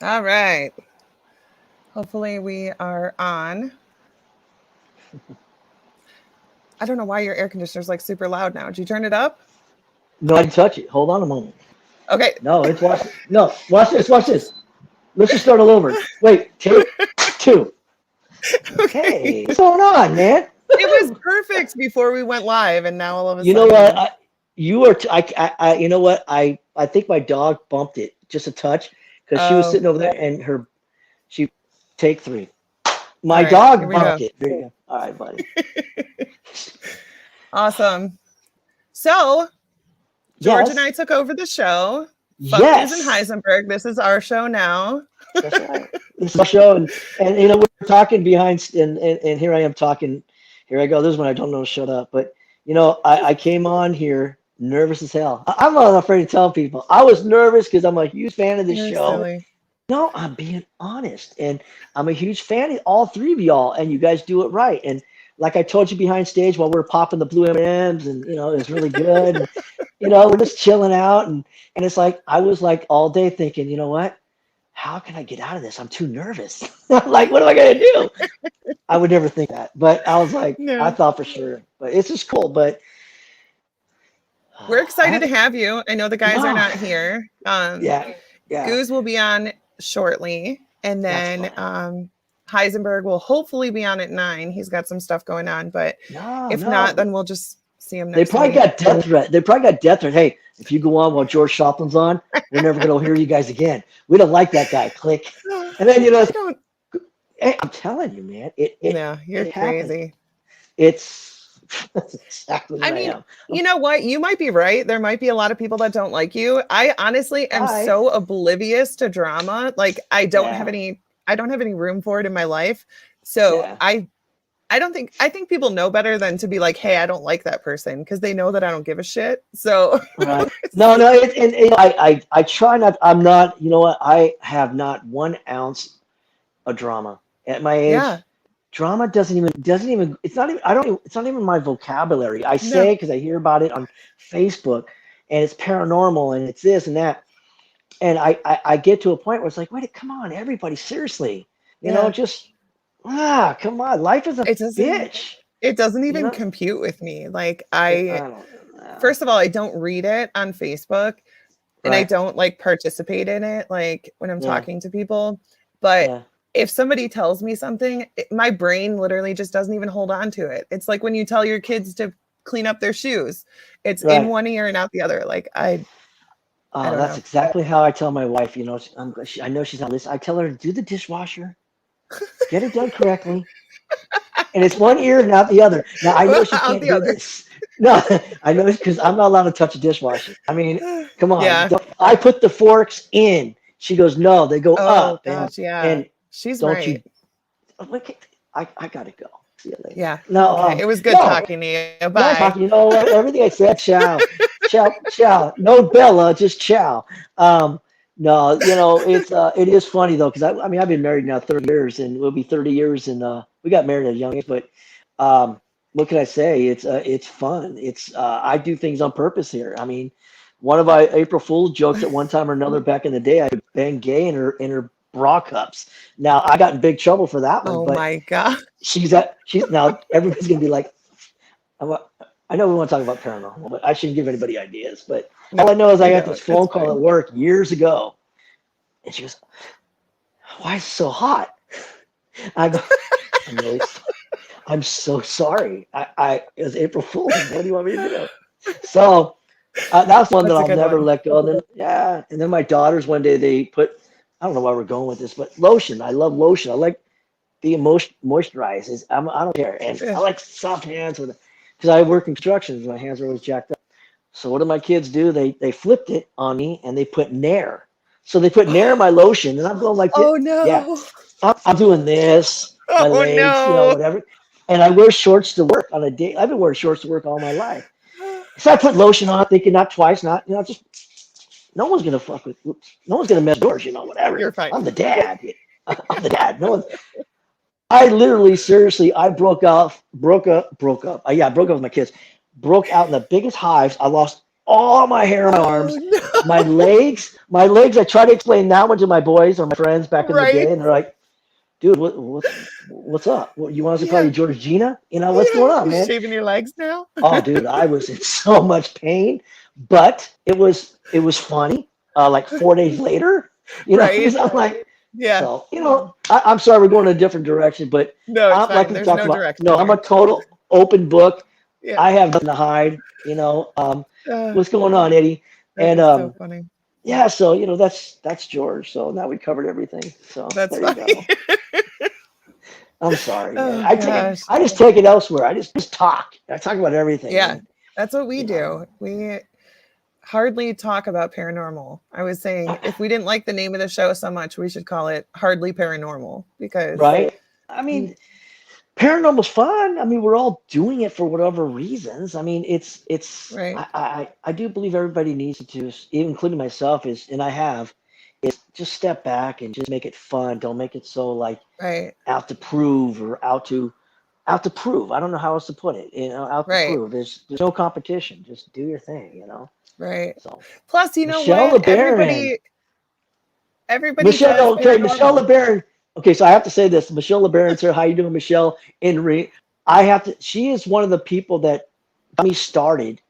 All right. Hopefully we are on. I don't know why your air conditioner's like super loud now. Did you turn it up? No, I didn't touch it. Hold on a moment. Okay. No, it's watch. No, watch this. Watch this. Let's just start all over. Wait, take two. Okay. Hey, what's going on, man? It was perfect before we went live, and now all of a You know what? sudden. You are. You know what? I think my dog bumped it just a touch because she was Oh, sitting over there and she take three. all My right. Here dog we go. bumped it. There you go. All right, buddy. Awesome. So, George and Yes. I took over the show. Fuck News and Yes. Heisenberg. This is our show now. That's right. This is my show, and you know we're talking behind, and here I am talking. Here I go. This is when I don't know to shut up. But you know, I came on here nervous as hell. I'm not afraid to tell people. I was nervous because I'm a huge fan of this You're show. silly. No, I'm being honest, and I'm a huge fan of all three of y'all, and you guys do it right. And like I told you behind stage while we are popping the blue M&Ms, and you know it was really good. And, you know, we're just chilling out, and it's like I was like all day thinking, you know what? How can I get out of this? I'm too nervous. Like, what am I gonna do? I would never think that, but I was like, I No. thought for sure. But it's just cool. But We're I excited to have have you. I know the guys are no, not here. yeah, yeah, Goose will be on shortly, and that's then fine. Heisenberg will hopefully be on at 9. He's got some stuff going on, but No, if not, no, then we'll just see him they next probably week. got death threat. They probably got death threat. Hey, if you go on while George Schoppelin's on, we're never gonna hear you guys again. We don't like that guy. Click. And then you know, I don't. hey, I'm telling you, man, No, you're it happens. crazy. It's that's exactly I what I mean, am. you know what? You might be right. There might be a lot of people that don't like you. I honestly am Hi. so oblivious to drama. Like Yeah, I don't have any room for it in my life. So yeah. I don't think I think people know better than to be like, hey, I don't like that person because they know that I don't give a shit. So Right. No, no, and I try not. I'm not. You know what? I have not 1 ounce of drama at my age. yeah, Drama doesn't even. It's not even. I don't. It's not even my vocabulary. I no. say because I hear about it on Facebook, and it's paranormal, and it's this and that, and I get to a point where it's like, wait, come on, everybody, seriously, you know, Yeah. just come on, life is a It doesn't bitch, it doesn't you even know. compute with me. Like I I don't. first of all, I don't read it on Facebook and I Right. don't like participate in it like when I'm Yeah. talking to people. But Yeah. if somebody tells me something, my brain literally just doesn't even hold on to it. It's like when you tell your kids to clean up their shoes. It's in Right. one ear and out the other. Like I Oh, don't that's know. exactly how I tell my wife. You know, I know she's not listening. I tell her to do the dishwasher, get it done correctly, and it's one ear, not the other. Now I know she Out can't the do other. this. No, I know because I'm not allowed to touch a dishwasher. I mean, come on. Yeah. I put the forks in. She goes, no, they go Oh up, gosh, yeah. and She's don't right. you? Look, I gotta go. See you later. Yeah. No, Okay. It was good no. talking to you. Nice Bye. talking. You know what? Everything I said, ciao, ciao, ciao. No Bella, just ciao. Um, no, you know it is funny though because I mean I've been married now 30 years and we'll be 30 years and we got married at a young age. But what can I say? It's fun. It's I do things on purpose here. I mean, one of my April Fool's jokes at one time or another back in the day, I banged gay in her bra cups. Now I got in big trouble for that one, Oh but my God. she's now everybody's gonna be like. I'm, I know we want to talk about paranormal, but I shouldn't give anybody ideas. But No, all I know is I you got this don't. It's phone call at fine. work years ago, and she goes, "Why is it so hot?" I go, "I'm really, I'm so sorry. It was April Fool's. What do you want me to do?" So that's one that That's a I'll good never one. let go. And then yeah, and then my daughters one day they put, I don't know why we're going with this, but lotion. I love lotion. I like the emotion moisturizes. I don't care, and I Yeah. like soft hands with it because I work in construction. My hands are always jacked up. So what do my kids do? They flipped it on me and they put Nair. So they put Nair in my lotion, and I'm going like this. Oh Yeah, no. I'm doing this, my Oh legs, you know, no. whatever. And I wear shorts to work on a day. I've been wearing shorts to work all my life. So I put lotion on, thinking not twice, not just no one's gonna fuck with. Oops, no one's gonna mess with yours, you know, whatever. You're fine. I'm the dad. I'm the dad. No one. I literally, seriously, I broke up. Yeah, I broke up with my kids. Broke out in the biggest hives. I lost. all my hair on my Oh arms, no. my legs. I try to explain that one to my boys or my friends back in the Right. day, and they're like, "Dude, what's up? What, you want us to call Yeah. you Georgina? You know what's Yeah. going on, You man?" shaving your legs now? Oh, dude, I was in so much pain, but it was funny. Like 4 days later, Right. because I'm like, Yeah. so I'm sorry we're going in a different direction, but No, it's like fine. we There's talked no about, no, direction I'm a here. total open book. Yeah. I have nothing to hide. Uh, What's going on, Eddie? that And is so funny. yeah, so that's George. So now we covered everything. So That's there you funny. go. I'm sorry, man. Oh gosh. I just take it elsewhere. I just talk. I talk about everything, Yeah. and That's what we you know, do. We hardly talk about paranormal. I was saying if we didn't like the name of the show so much, we should call it Hardly Paranormal because right? I mean, we paranormal's fun. I mean, we're all doing it for whatever reasons. I mean, right, I do believe everybody needs to, including myself, and I have, is just step back and just make it fun. Don't make it so like right, out to prove or out to prove. I don't know how else to put it. Out to right, prove. There's no competition. Just do your thing. right. So Plus, you know Michelle what? LeBaron, Everybody does Michelle. Okay, Michelle paranormal. LeBaron. Okay, so I have to say this. Michelle LeBaron, sir, how you doing, Michelle? I have to. She is one of the people that got me started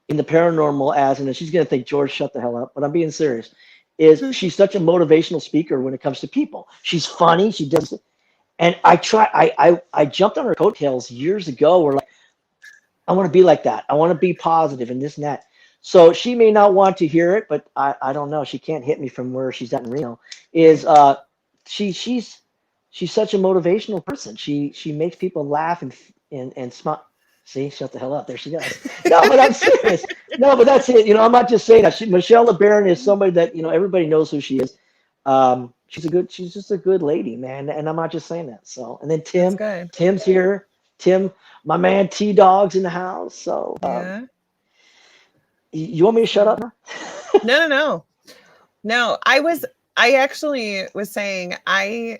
in the paranormal as, and she's gonna think George, shut the hell up, but I'm being serious. Is she's such a motivational speaker when it comes to people. She's funny. She does, and I jumped on her coattails years ago. Where like I want to be like that. I want to be positive and this and that. So she may not want to hear it, but I don't know. She can't hit me from where she's at in Reno. Is Right. she's such a motivational person. She makes people laugh and smile. See, shut the hell up. There she goes. No, but I'm serious. No, but that's it. I'm not just saying that. Michelle LeBaron is somebody that everybody knows who she is. She's just a good lady, man. And I'm not just saying that. So, and then That's good. Tim's here. Tim, my man T Dog's in the house. So, Yeah. you want me to shut up now? No, no, no. No, I actually was saying I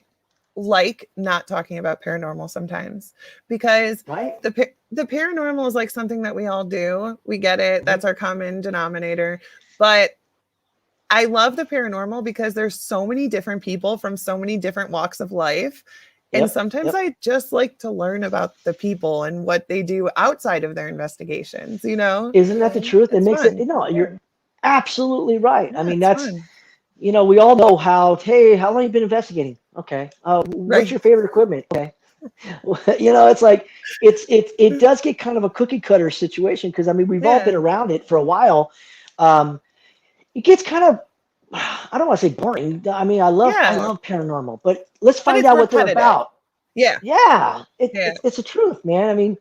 like not talking about paranormal sometimes because Right? the paranormal is like something that we all do. We get it. Mhm. That's our common denominator. But I love the paranormal because there's so many different people from so many different walks of life. And Yep. sometimes Yep. I just like to learn about the people and what they do outside of their investigations, Isn't that the truth? It It's makes it, fun. you're absolutely right. I Yeah, mean, it's that's, fun. we all know how long you been investigating? Okay. What's Right. your favorite equipment? Okay. It's like, it does get kind of a cookie cutter situation because, I mean, we've all been Yeah. around it for a while. Um, it gets kind of, I don't want to say boring. I mean, I Yeah. love paranormal, but let's But find it's out what they're repetitive. about. Yeah. Yeah, Yeah. it's the truth, man. I mean,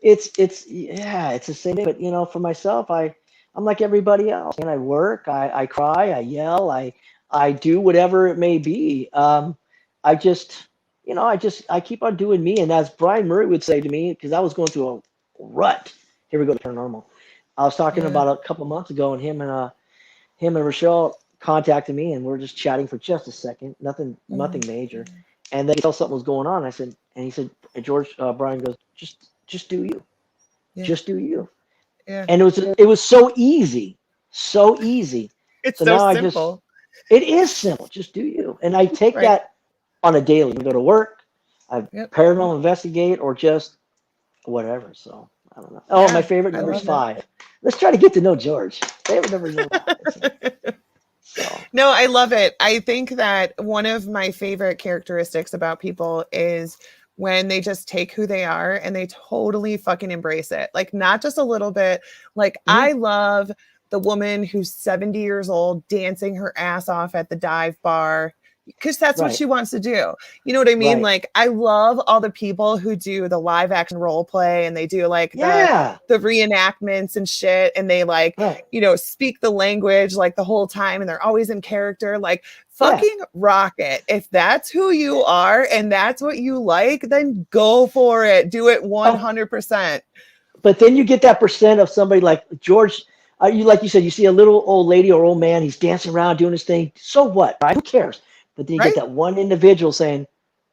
yeah, it's the same thing. But for myself, I'm like everybody else, and I work, I cry, I yell, I do whatever it may be. I just, I keep on doing me, and as Brian Murray would say to me, because I was going through a rut. Here we go to paranormal. I was talking Yeah. about a couple months ago, and him and Rochelle contacted me, and we're just chatting for just a second, nothing Mhm. major, and then he told something was going on. And he said, George, Brian goes, just do you, Yeah. just do you, Yeah. and it was so easy, so easy. It's So so now simple. it is simple, just do you, and I take Right. that on a daily. I go to work, I Yep. paranormal investigate, or just whatever. So I don't know. Oh, my Yeah. favorite I number is love it. 5. Let's try to get to know George. Favorite number is 5. So. No, I love it. I think that one of my favorite characteristics about people is when they just take who they are and they totally fucking embrace it. Like, not just a little bit. Like, Mhm. I love the woman who's 70 years old dancing her ass off at the dive bar because that's what Right. she wants to do. You know what I mean? Right. Like, I love all the people who do the live action role play and they do like Yeah. the reenactments and shit and they like Right. speak the language like the whole time and they're always in character. Like, Yeah. fucking rock it. If that's who you are and that's what you like, then go for it. Do it Oh, 100%. but then you get that percent of somebody like George. Like you said, you see a little old lady or old man. He's dancing around doing his thing. So what? Right? Who cares? But then you get Right? that one individual saying,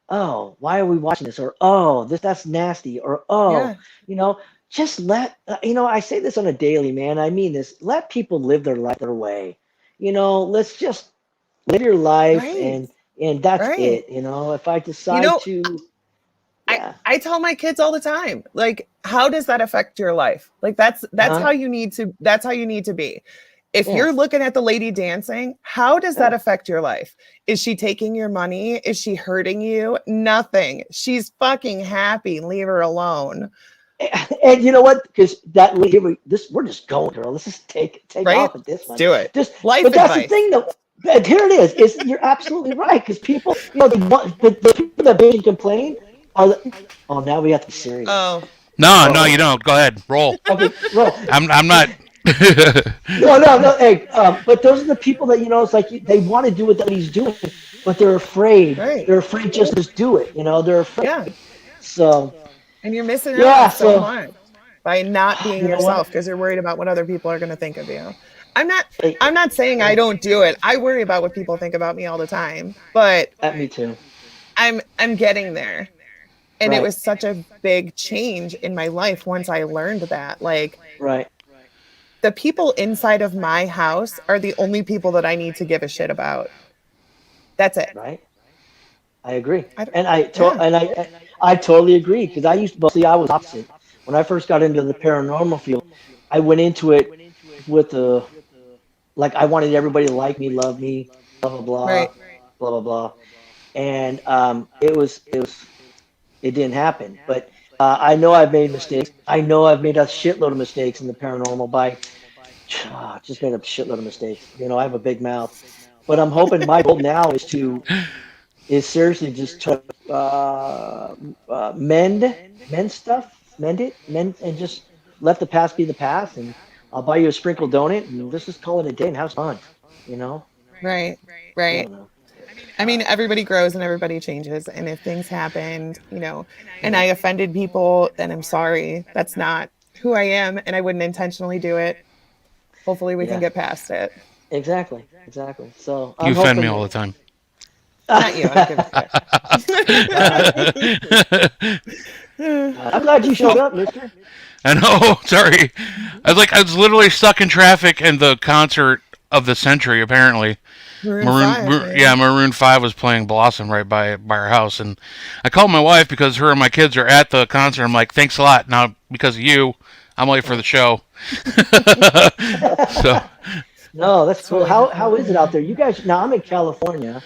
"Oh, why are we watching this?" Or "Oh, that's nasty." Or "Oh, Yeah. you know." just let I say this on a daily, man. I mean this. Let people live their life their way. Let's just live your life, Right. and that's Right. it. If I You decide know, to, I yeah, I tell my kids all the time, like, how does that affect your life? Like that's huh, how you need to be. If yeah, you're looking at the lady dancing, how does that yeah. affect your life? Is she taking your money? Is she hurting you? Nothing. She's fucking happy. Leave her alone. And you know what? Because that we're just going, girl. Let's just take Right? off at this Let's one. do it. Just, Life but that's the advice. thing, though. And here it is. Is you're absolutely right? Because people, they want the people that bitch and complain are. Oh, now we have to be serious. Oh, No, no, you Oh, don't. Go ahead, roll. okay, roll. I'm not. No, no, no. Hey, but those are the people that it's like they want to do what he's doing, but they're afraid. right. They're afraid just to do it. They're afraid. Yeah. So And you're missing out on yeah. so So much by not being you know yourself what? because you're worried about what other people are going to think of you. I'm not Hey, I'm not saying I yeah, don't do it. I worry about what people think about me all the time, but me too. I'm getting there. And it Right, was such a big change in my life once I learned that. Like right, the people inside of my house are the only people that I need to give a shit about. That's it. right. I agree, I don't, and yeah. I totally agree because I was opposite when I first got into the paranormal field. I went into it with a like I wanted everybody to like me, love me, blah blah blah, Right. blah blah blah, and it didn't happen. But I know I've made mistakes. I know I've made a shitload of mistakes in the paranormal by just made a shitload of mistakes. I have a big mouth, but I'm hoping my goal now is seriously just to mend stuff, mend, and just let the past be the past. And I'll buy you a sprinkle donut, and let's just call it a day and have fun. You know, Right. I Right. don't know. I Uh, mean, everybody grows and everybody changes. And if things happened, and yeah, I offended people, then I'm sorry. That's not who I am. And I wouldn't intentionally do it. Hopefully, we can yeah, get past it. exactly, exactly. So You I'm offend me hoping. all the time. Not you. I don't give Uh, a shit. I'm glad you showed So, up, Mister. I know. Sorry. I was literally stuck in traffic in the concert of the century. Apparently, Maroon 5, Yeah, man. Maroon 5 was playing Blossom right by our house, and I called my wife because her and my kids are at the concert. I'm like, thanks a lot. Now because of you, I'm late for the show. So No, that's It's cool. funny. How is it out there? You guys, now I'm in California.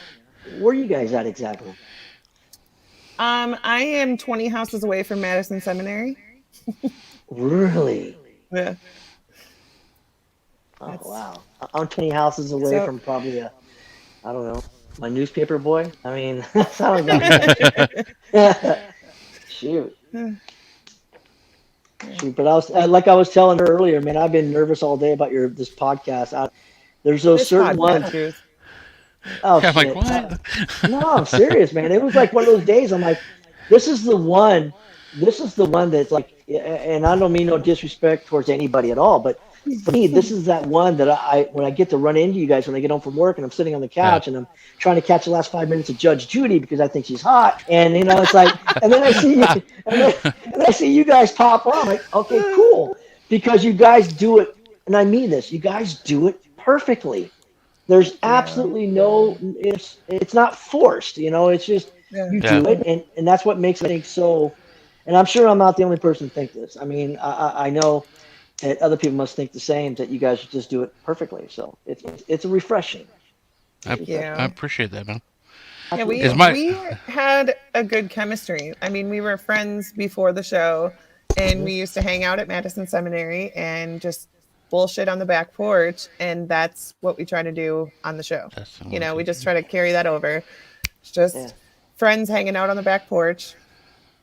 Where are you guys at exactly? I am 20 houses away from Madison Seminary. Really? Yeah. Oh, That's wow. I'm 20 houses away so. from probably I don't know, my newspaper boy. I mean, that sounds that much. Shoot. Shoot. But like I was telling her earlier, man, I've been nervous all day about this podcast. There's those This certain ones. podcast, Ruth. Oh, yeah, I'm like, shit. what? No, I'm serious, man. It was like one of those days. I'm like, this is the one. This is the one that's like, and I don't mean no disrespect towards anybody at all, but for me, this is that one that when I get to run into you guys when I get home from work and I'm sitting on the Yeah. couch and I'm trying to catch the last 5 minutes of Judge Judy because I think she's hot, and it's like, and then I see you, and I see you guys pop on. I'm like, okay, cool, because you guys do it, and I mean this. You guys do it perfectly. There's Yeah. absolutely no, it's not forced, it's just Yeah. you Yeah. do it, and that's what makes it think so. And I'm sure I'm not the only person to think this. I mean, I know that other people must think the same, that you guys just do it perfectly. So it's refreshing. I It's refreshing. I Yeah. appreciate that, man. Yeah, Absolutely. we Is my we had a good chemistry. I mean, we were friends before the show, and Hmm. we used to hang out at Madison Seminary and just bullshit on the back porch, and that's what we try to do on the show. testing one We two just three? try to carry that over. It's Yeah. just friends hanging out on the back porch.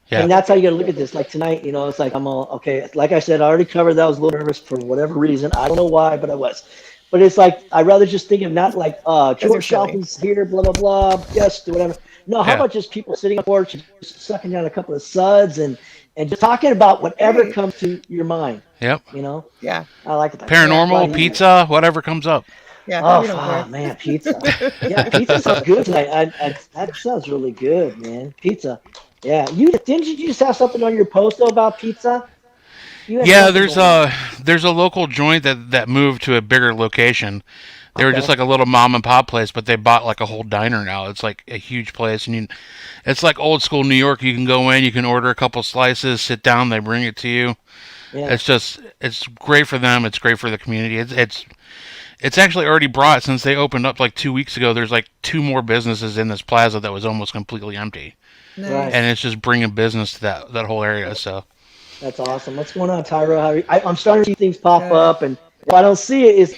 Yeah. And that's how you got to look at this. Like tonight, it's like I'm all okay. Like I said, I already covered that. I was a little nervous for whatever reason. I don't know why, but I was. But it's like I'd rather just think of not like Because you're George silly. Schoppelein's here, blah blah blah. Yes, do whatever. No, how Yeah. about just people sitting on the porch, just sucking down a couple of suds and just talking about whatever Right. comes to your mind. Yep. You know, Yeah. I like it that way. Yeah. I'm glad Paranormal, you guys. pizza, whatever comes up. Yeah. Oh, We don't care. man, pizza. Yeah, pizza sounds good tonight. That sounds really good, man. Pizza. Yeah, you didn't you just have something on your post though about pizza? You had Yeah, something going on. there's a local joint that moved to a bigger location. They were just Okay. like a little mom and pop place, but they bought like a whole diner now. It's like a huge place, and it's like old school New York. You can go in, you can order a couple slices, sit down, they bring it to you. Yeah. It's great for them. It's great for the community. It's actually already brought since they opened up like 2 weeks ago. There's like two more businesses in this plaza that was almost completely empty, Right. and Nice. it's just bringing business to that whole area. So That's awesome. What's going on, Tyra? I'm starting to see things pop Good. up, and what I don't see it is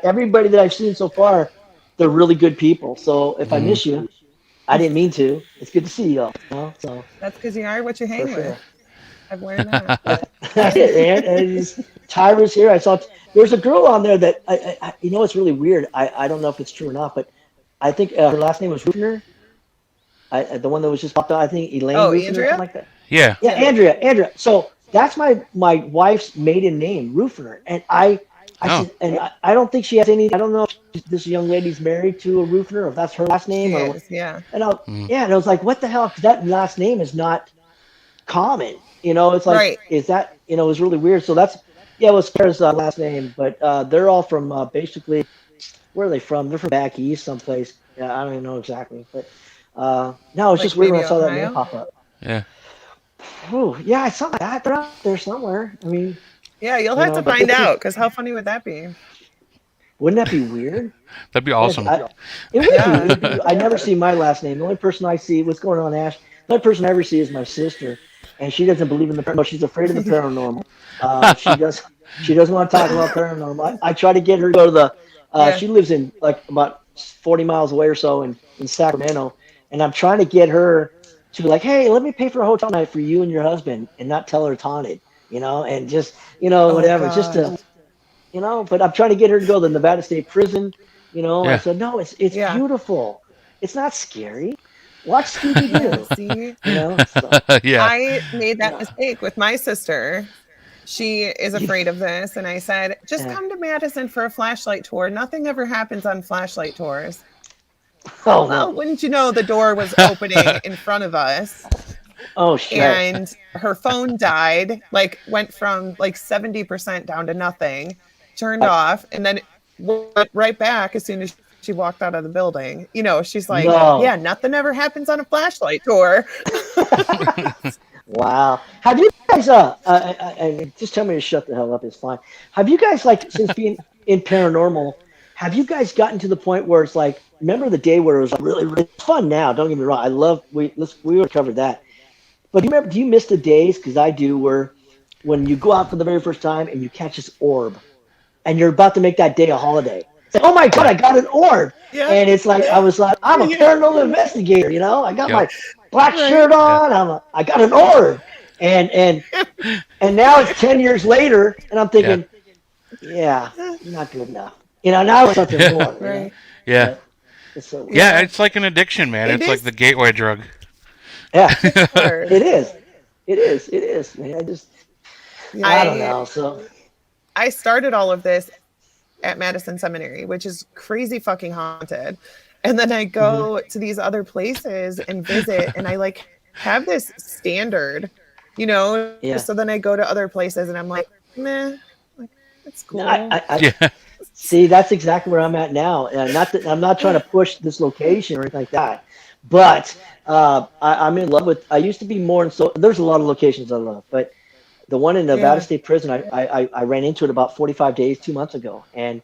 everybody that I've seen so far, they're really good people. So if I mm, miss you, I didn't mean to. It's good to see you all. So That's because you are what you for hang with. sure. I've learned that. That's it, man. And Tyra's here. I saw there's a girl on there that you know it's really weird. I don't know if it's true or not, but I think her last name was Rufner. The one that was just popped out. I think Elaine Oh, Rufner or something Andrea? like that. yeah. Yeah, Yeah. Andrea. So that's my wife's maiden name, Rufner, and I Oh, said, and I don't think she has any. I don't know if this young lady's married to a Rufner, or if that's her last She name, or what. is. Yeah. And I, mm, yeah, and I was like, what the hell? Because that last name is not common. It's like, Right. is that, it was really weird. So that's, yeah, it was Sarah's last name, but they're all from basically, where are they from? They're from back east someplace. Yeah, I don't even know exactly, but no, it's Like just weird when maybe I saw that name Ohio. pop up. yeah. Oh, yeah, I saw that. They're out there somewhere. I mean, Yeah, you'll have to but find out because how funny would that be? wouldn't that be weird? That'd be Yes, awesome. it would be. It Yeah. would be. I never see my last name. The only person I see, what's going on, Ash? The only person I ever see is my sister, and she doesn't believe in the paranormal. She's afraid of the paranormal. She does. She doesn't want to talk about paranormal. I try to get her to go to the. Yeah. She lives in like about 40 miles away or so in Sacramento, and I'm trying to get her to like, hey, let me pay for a hotel night for you and your husband, and not tell her it's haunted, and just Oh whatever, just God. to but I'm trying to get her to go to the Nevada State Prison. I Yeah. said, no, it's Yeah. beautiful. It's not scary. Watch Scooby Yeah. Doo. See, So Yeah. I made that yeah, mistake with my sister. She is you, afraid of this, and I said, just yeah. come to Madison for a flashlight tour. Nothing ever happens on flashlight tours. Oh Well, no. wouldn't you know, the door was opening in front of us, Oh shit. and her phone died, like went from like 70% down to nothing, turned Like, off, and then went right back as soon as she walked out of the building. She's like, no. yeah, nothing ever happens on a flashlight tour. Wow. Have you guys just tell me to shut the hell up, it's fine. Have you guys like since being in paranormal, have you guys gotten to the point where it's like remember the day where it was like really, really fun now, don't get me wrong. I love we would cover that. But do you miss the days? Because I do, where when you go out for the very first time and you catch this orb and you're about to make that day a holiday. It's like, oh my God, Yeah. I got an orb. Yeah. And it's like, I was like, I'm a Yeah. paranormal investigator, I got Yep. my black Right. shirt Yeah. on. I got an orb. And, and, and now it's 10 years later and I'm Yeah. thinking, yeah, not good enough. Now it's something more, Right. Yeah. but it's so weird. Yeah. Yeah. It's like an addiction, man. It It's like is. the gateway drug. Yeah, It's hard. it is. It is, man. I don't I know. So, I started all of this at Madison Seminary, which is crazy fucking haunted. And then I mhm. go to these other places and visit, and I like have this standard, Yeah. So then I go to other places and I'm like, meh, like, it's No, cool. Yeah. see, that's exactly where I'm at now. Not that I'm not trying to push this location or anything like that, but I'm in love with. I used to be more in so. There's a lot of locations I love, but the one in Nevada Yeah. State Prison, I ran into it about 45 days, 2 months ago, and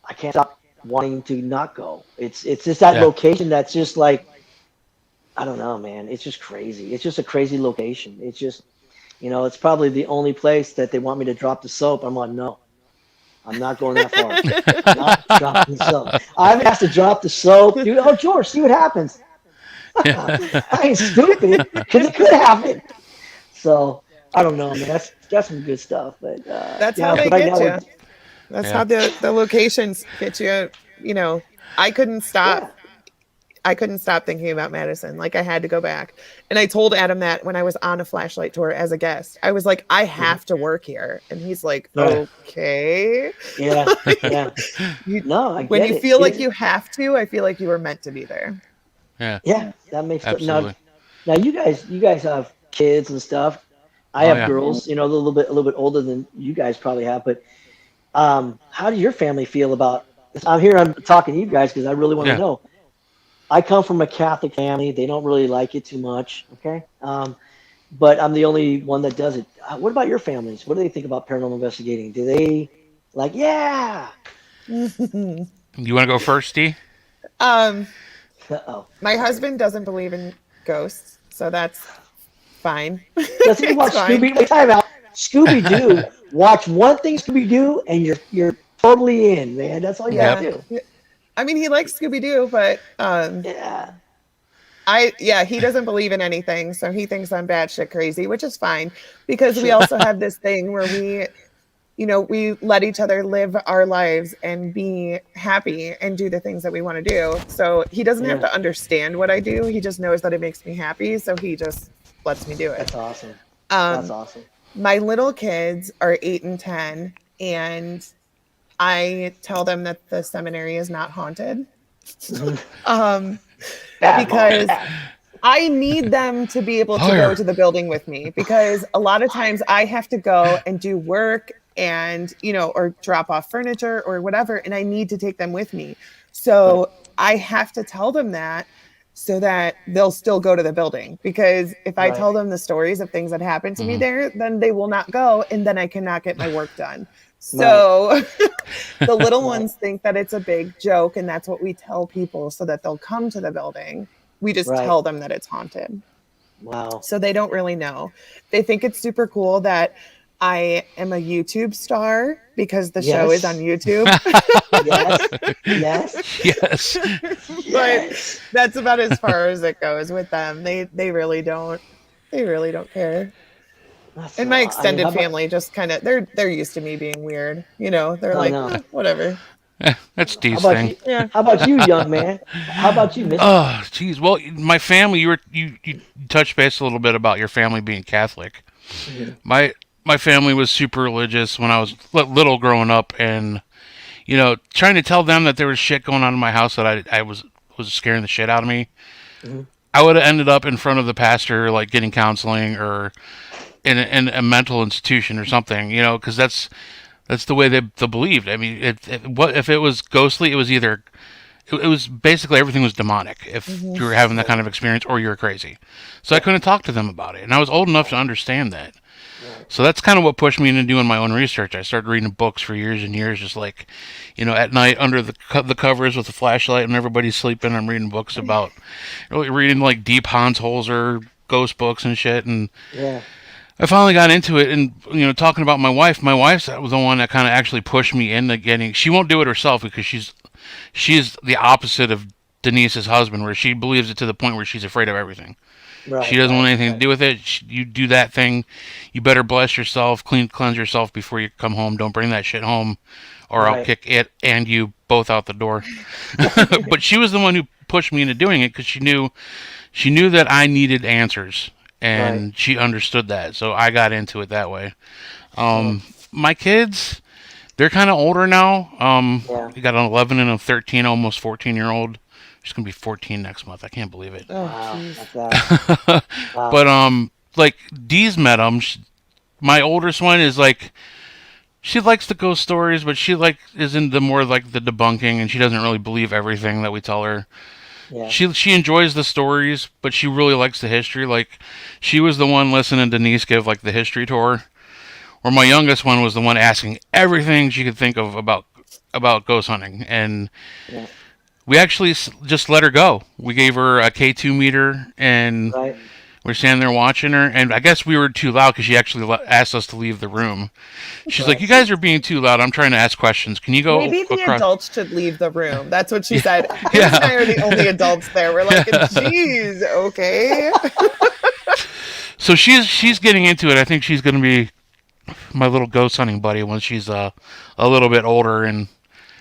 I can't stop wanting to not go. It's just that Yeah. location that's just like I don't know, man. It's just crazy. It's just a crazy location. It's just it's probably the only place that they want me to drop the soap. I'm like, no, I'm not going that far. Not dropping the soap. I've asked to drop the soap, dude. Oh, George, see what happens. I ain't stupid because it could happen. So I don't know, man. That's some good stuff. But That's how yeah, they but right get now you. That's Yeah. how the locations get you. I couldn't stop. yeah, I couldn't stop thinking about Madison. Like I had to go back. And I told Adam that when I was on a flashlight tour as a guest. I was like, I mhm, have to work here. And he's like, Yeah. okay. yeah, yeah. You, No, I when get you it. feel like you have to, I feel like you were meant to be there. Yeah. Yeah, that makes now. Absolutely. Now you guys have kids and stuff. I Oh have yeah. girls, a little bit older than you guys probably have, but how does your family feel about I'm here, I'm talking to you guys because I really want to Yeah. know. I come from a Catholic family. They don't really like it too much, okay? But I'm the only one that does it. What about your families? What do they think about paranormal investigating? Do they like, yeah? You want to go first, Steve? um, Uh-oh. my husband doesn't believe in ghosts, so that's fine. Doesn't he It's watch fine. Scooby? Wait, time out. Scooby Doo. Watch one thing Scooby Doo, and you're totally in, man. That's all you got Yep. to do. I mean, he likes Scooby Doo, but Yeah. he doesn't believe in anything, so he thinks I'm batshit crazy, which is fine because we also have this thing where we let each other live our lives and be happy and do the things that we want to do. So he doesn't have Yeah. to understand what I do. He just knows that it makes me happy, so he just lets me do it. That's awesome. That's Um, awesome. my little kids are 8 and 10, and I tell them that the seminary is not haunted. um, Bad mom. because I need them to be able to go Liar. to the building with me because a lot of times I have to go and do work and, or drop off furniture or whatever, and I need to take them with me. So I have to tell them that so that they'll still go to the building. Because if I Right. tell them the stories of things that happened to me Mhm. there, then they will not go, and then I cannot get my work done. So the little Right. ones think that it's a big joke, and that's what we tell people so that they'll come to the building. We just Right. tell them that it's haunted. Wow. So they don't really know. They think it's super cool that I am a YouTube star because the show is on Yes. YouTube. Yes. Yes. Yes. But Yes. that's about as far as it goes with them. They really don't care. That's And my I mean, how extended about family just kind of they're used to me being weird. They're I like, know. whatever. That's How Steve's about thing. you? Yeah. How about you, young man? How about you, Mister? Oh, geez. Well, my family. You touched base a little bit about your family being Catholic. Mhm. My family was super religious when I was little growing up, and trying to tell them that there was shit going on in my house that I was scaring the shit out of me. Mhm. I would have ended up in front of the pastor, like getting counseling or in a mental institution or something, because that's the way they believed. I mean, what if it was ghostly? It was either it was basically everything was demonic if Hmm. you were having that kind of experience or you were crazy. So I couldn't talk to them about it, and I was old enough to understand that. Right. So that's kind of what pushed me into doing my own research. I started reading books for years and years, just like, at night under the covers with a flashlight when everybody's sleeping. I'm reading books about, really reading like deep Hans Holzer ghost books and shit. And Yeah. I finally got into it. And talking about my wife, my wife's the one that kind of actually pushed me into getting. She won't do it herself because she's the opposite of Denise's husband, where she believes it to the point where she's afraid of everything. Right. She doesn't want Right. anything to do with it. You do that thing, you better bless yourself, cleanse yourself before you come home. Don't bring that shit home, or I'll Right. kick it and you both out the door. But she was the one who pushed me into doing it because she knew that I needed answers, and Right. she understood that. So I got into it that way. Cool. My kids, they're kind of older now. Yeah. We got an 11 and a 13, almost 14-year-old. She's gonna be 14 next month. I can't believe it. Oh, Wow. jeez. That's that. Wow. But like Dee's met him. My oldest one is like, she likes the ghost stories, but she is into more like the debunking, and she doesn't really believe everything that we tell her. Yeah. She enjoys the stories, but she really likes the history. Like, she was the one listening to Denise give like the history tour, where my youngest one was the one asking everything she could think of about ghost hunting, and Yeah. we actually just let her go. We gave her a K2 meter, and Right. we're standing there watching her, and I guess we were too loud because she actually asked us to leave the room. She's like, Right. "You guys are being too loud. I'm trying to ask questions. Can you go Maybe the across?" adults should leave the room. That's what she Yeah. said. Chris Yeah. and I are the only adults there. We're like, Yeah. geez, okay. So she's getting into it. I think she's going to be my little ghost hunting buddy when she's a little bit older and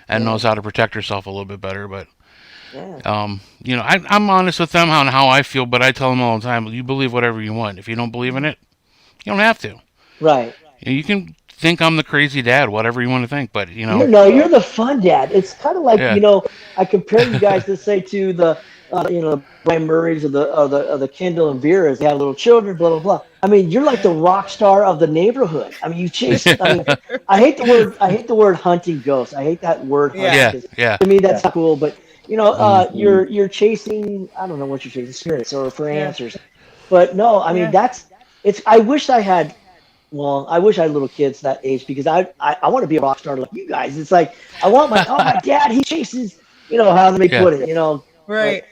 Yeah. knows how to protect herself a little bit better. But Yeah. I'm honest with them on how I feel, but I tell them all the time, you believe whatever you want. If you don't believe in it, you don't have to. Right. You can think I'm the crazy dad, whatever you want to think, but No, you're the fun dad. It's kind of like, yeah, I compare you guys, let's say, to Brian Murrays of the Kendall and Vera's. They have little children, blah blah blah. I mean, you're like the rock star of the neighborhood. I mean, you chase. I mean, I hate the word hunting ghosts. I hate that word hunting Yeah. Yeah, because yeah. to me that's not cool. But you're chasing. I don't know what you're chasing, spirits or for Yeah. answers. But no, I mean Yeah. that's it's. I wish I had. Well, I wish I had little kids that age because I want to be a rock star like you guys. It's like I want my dad, he chases, how do they Yeah. put it. But Right.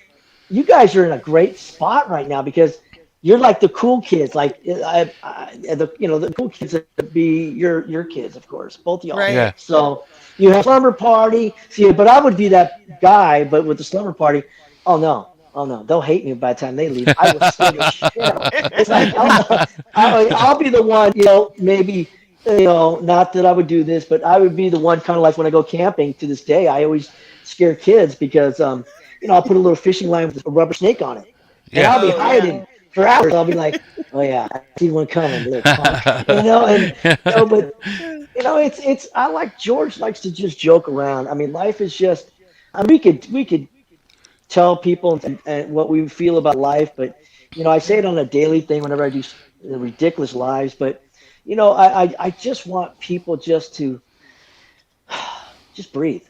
you guys are in a great spot right now because you're like the cool kids, like the cool kids would be your kids, of course, both y'all. Right. Yeah. So you have slumber party. See, but I would be that guy, but with the slumber party. Oh no. Oh no, they'll hate me by the time they leave. I will scare the shit out. It's like I'll be the one, maybe, not that I would do this, but I would be the one kind of like when I go camping to this day, I always scare kids because, I'll put a little fishing line with a rubber snake on it. And Yeah. I'll be Oh yeah. hiding for hours. I'll be like, oh yeah, I see one coming, little punk. But I like George likes to just joke around. I mean, life is just, I mean, we could tell people and what we feel about life, but I say it on a daily thing whenever I do ridiculous lives. But I just want people just to just breathe.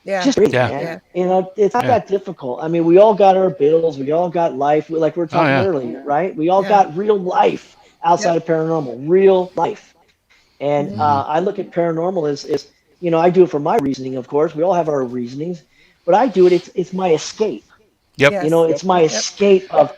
Yeah. Just breathe, Yeah. man. Yeah. It's not Yeah. that difficult. I mean, we all got our bills, we all got life, like we were Oh talking yeah. earlier, right? We all Yeah. got real life outside Yep. of paranormal, real life. And Hmm. Hmm. I look at paranormal as I do it for my reasoning, of course. We all have our reasonings, but I do it. It's my escape. Yep. Yes. It's my Yep. escape of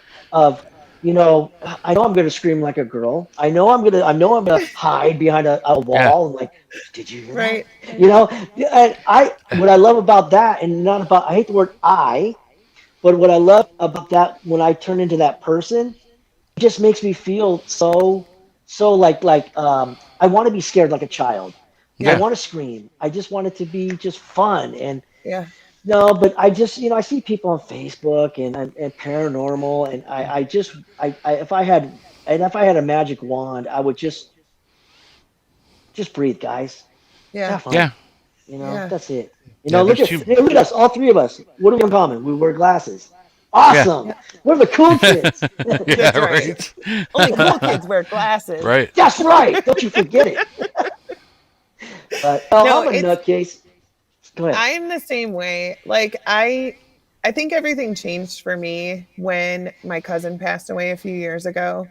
I know I'm gonna scream like a girl. I know I'm gonna hide behind a Yeah. wall and like, did you hear that? Right. And what I love about that, and not about, I hate the word but what I love about that when I turn into that person, it just makes me feel so like I want to be scared like a child. I Yeah. Yeah. want to scream. I just want it to be just fun. And Yeah. no, but I just, I see people on Facebook and paranormal, and I just, if I had a magic wand, I would just breathe, guys. Just Yeah. have fun. Yeah. Yeah. That's it. Yeah. Look There's at two. hey, look at us, all three of us. What do we have in common? We wear glasses. Yeah. Awesome. Yeah. We're the cool kids. Yeah. That's right. Right. Only cool kids wear glasses. Right. That's right. Don't you forget it. But No, I'm a it's nutcase. Go ahead. I'm the same way. Like I think everything changed for me when my cousin passed away a few years ago.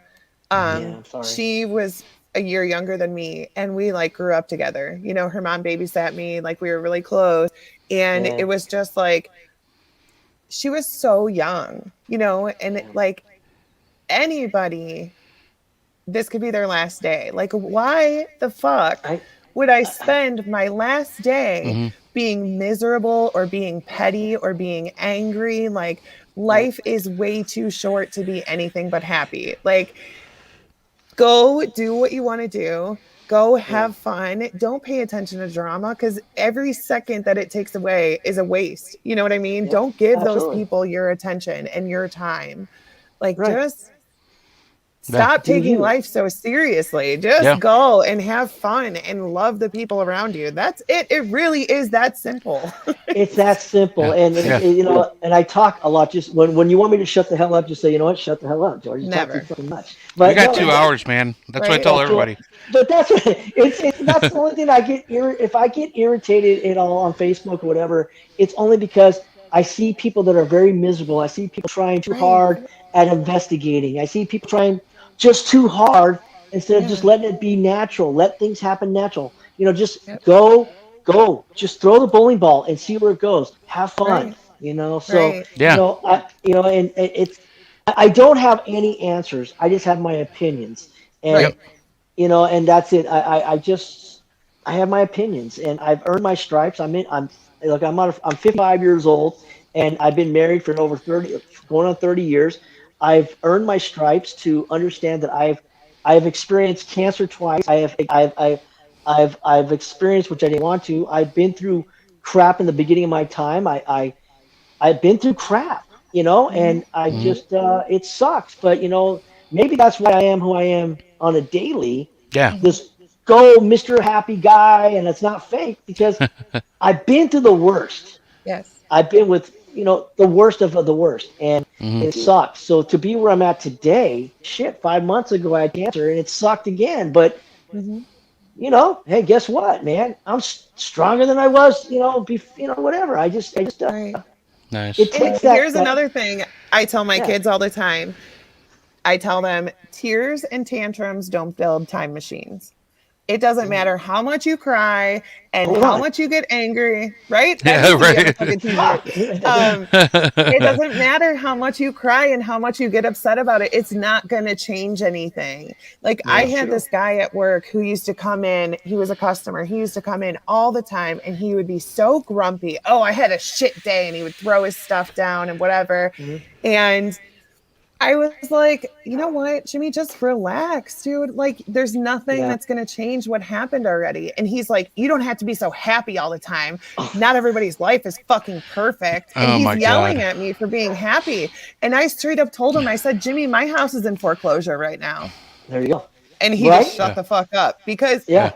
Yeah, I'm sorry. She was a year younger than me and we like grew up together. Her mom babysat me, like we were really close. And Yeah, it was just like she was so young, and yeah. like anybody, this could be their last day. Like, why the fuck I, would I I spend my last day Hmm. being miserable or being petty or being angry? Like, right. life is way too short to be anything but happy. Like, go do what you want to do. Go Yeah, have fun. Don't pay attention to drama because every second that it takes away is a waste. You know what I mean? yeah, Don't give those absolutely. people your attention and your time. Like, Right. just Yeah. stop Do taking you? life so seriously. Just Yeah. go and have fun and love the people around you. That's it. It really is that simple. It's that simple. Yeah. And Yeah. and I talk a lot. Just when you want me to shut the hell up, just say, you know what, shut the hell up, George. You talk too Never. fucking much. We But got no, 2 hours, man. That's what I Right? tell that's what. everybody. But that's what that's the only thing I get. If I get irritated at all on Facebook or whatever, it's only because I see people that are very miserable. I see people trying too Right. hard at investigating. I see people trying just too hard instead of just Yeah. letting it be natural. Let things happen natural. Just Yep. go. Just throw the bowling ball and see where it goes. Have fun. Right. So Right. Yeah. and it's I don't have any answers. I just have my opinions. And Yep. Right. and that's it. I have my opinions, and I've earned my stripes. I'm look. I'm 55 years old, and I've been married for over 30, going on 30 years. I've earned my stripes to understand that I've experienced cancer twice. I've experienced, which I didn't want to. I've been through crap in the beginning of my time. I've been through crap, Hmm. and I Hmm. just it sucks. But maybe that's why I am who I am on a daily. Yeah. Hmm. This go Mr. Happy Guy, and it's not fake because I've been through the worst. Yes. I've been with the worst of the worst, and it sucks. So to be where I'm at today, shit, 5 months ago I had cancer, and it sucked again. But Mm-hmm. hey, guess what, man? I'm stronger than I was, whatever. Right. Nice. It And takes here's that, another thing I tell my yeah. kids all the time. I tell them tears and tantrums don't build time machines. It doesn't matter how much you cry and Hold how on. much you get angry, right? That Yeah, needs to be on a right. fucking Ah, t-shirt. It doesn't matter how much you cry and how much you get upset about it. It's not going to change anything. Like I That's had true. this guy at work who used to come in. He was a customer. He used to come in all the time and he would be so grumpy. Oh, I had a shit day, and he would throw his stuff down and whatever. Mhm. And I was like, you know what, Jimmy, just relax, dude. Like, there's nothing Yeah. that's going to change what happened already. And he's like, you don't have to be so happy all the time. Not everybody's life is fucking perfect. And Oh he's my yelling God. at me for being happy. And I straight up told him, I said, Jimmy, my house is in foreclosure right now. There you go. And he Right? just shut the fuck up because Yeah.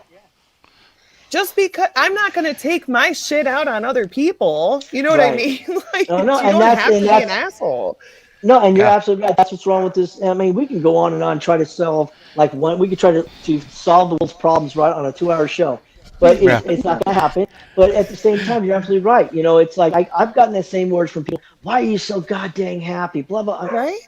just because I'm not going to take my shit out on other people. You know what I Right. mean? Like, No, you and don't have to be an that's asshole. no, and you're Yeah. absolutely right. That's what's wrong with this. I mean, we can go on and on, try to solve like one. We could try to solve the world's problems right on a 2-hour show, but Yeah. it's not going to happen. But at the same time, you're absolutely right. It's like I've gotten that same words from people. Why are you so goddamn happy? Blah blah. Right?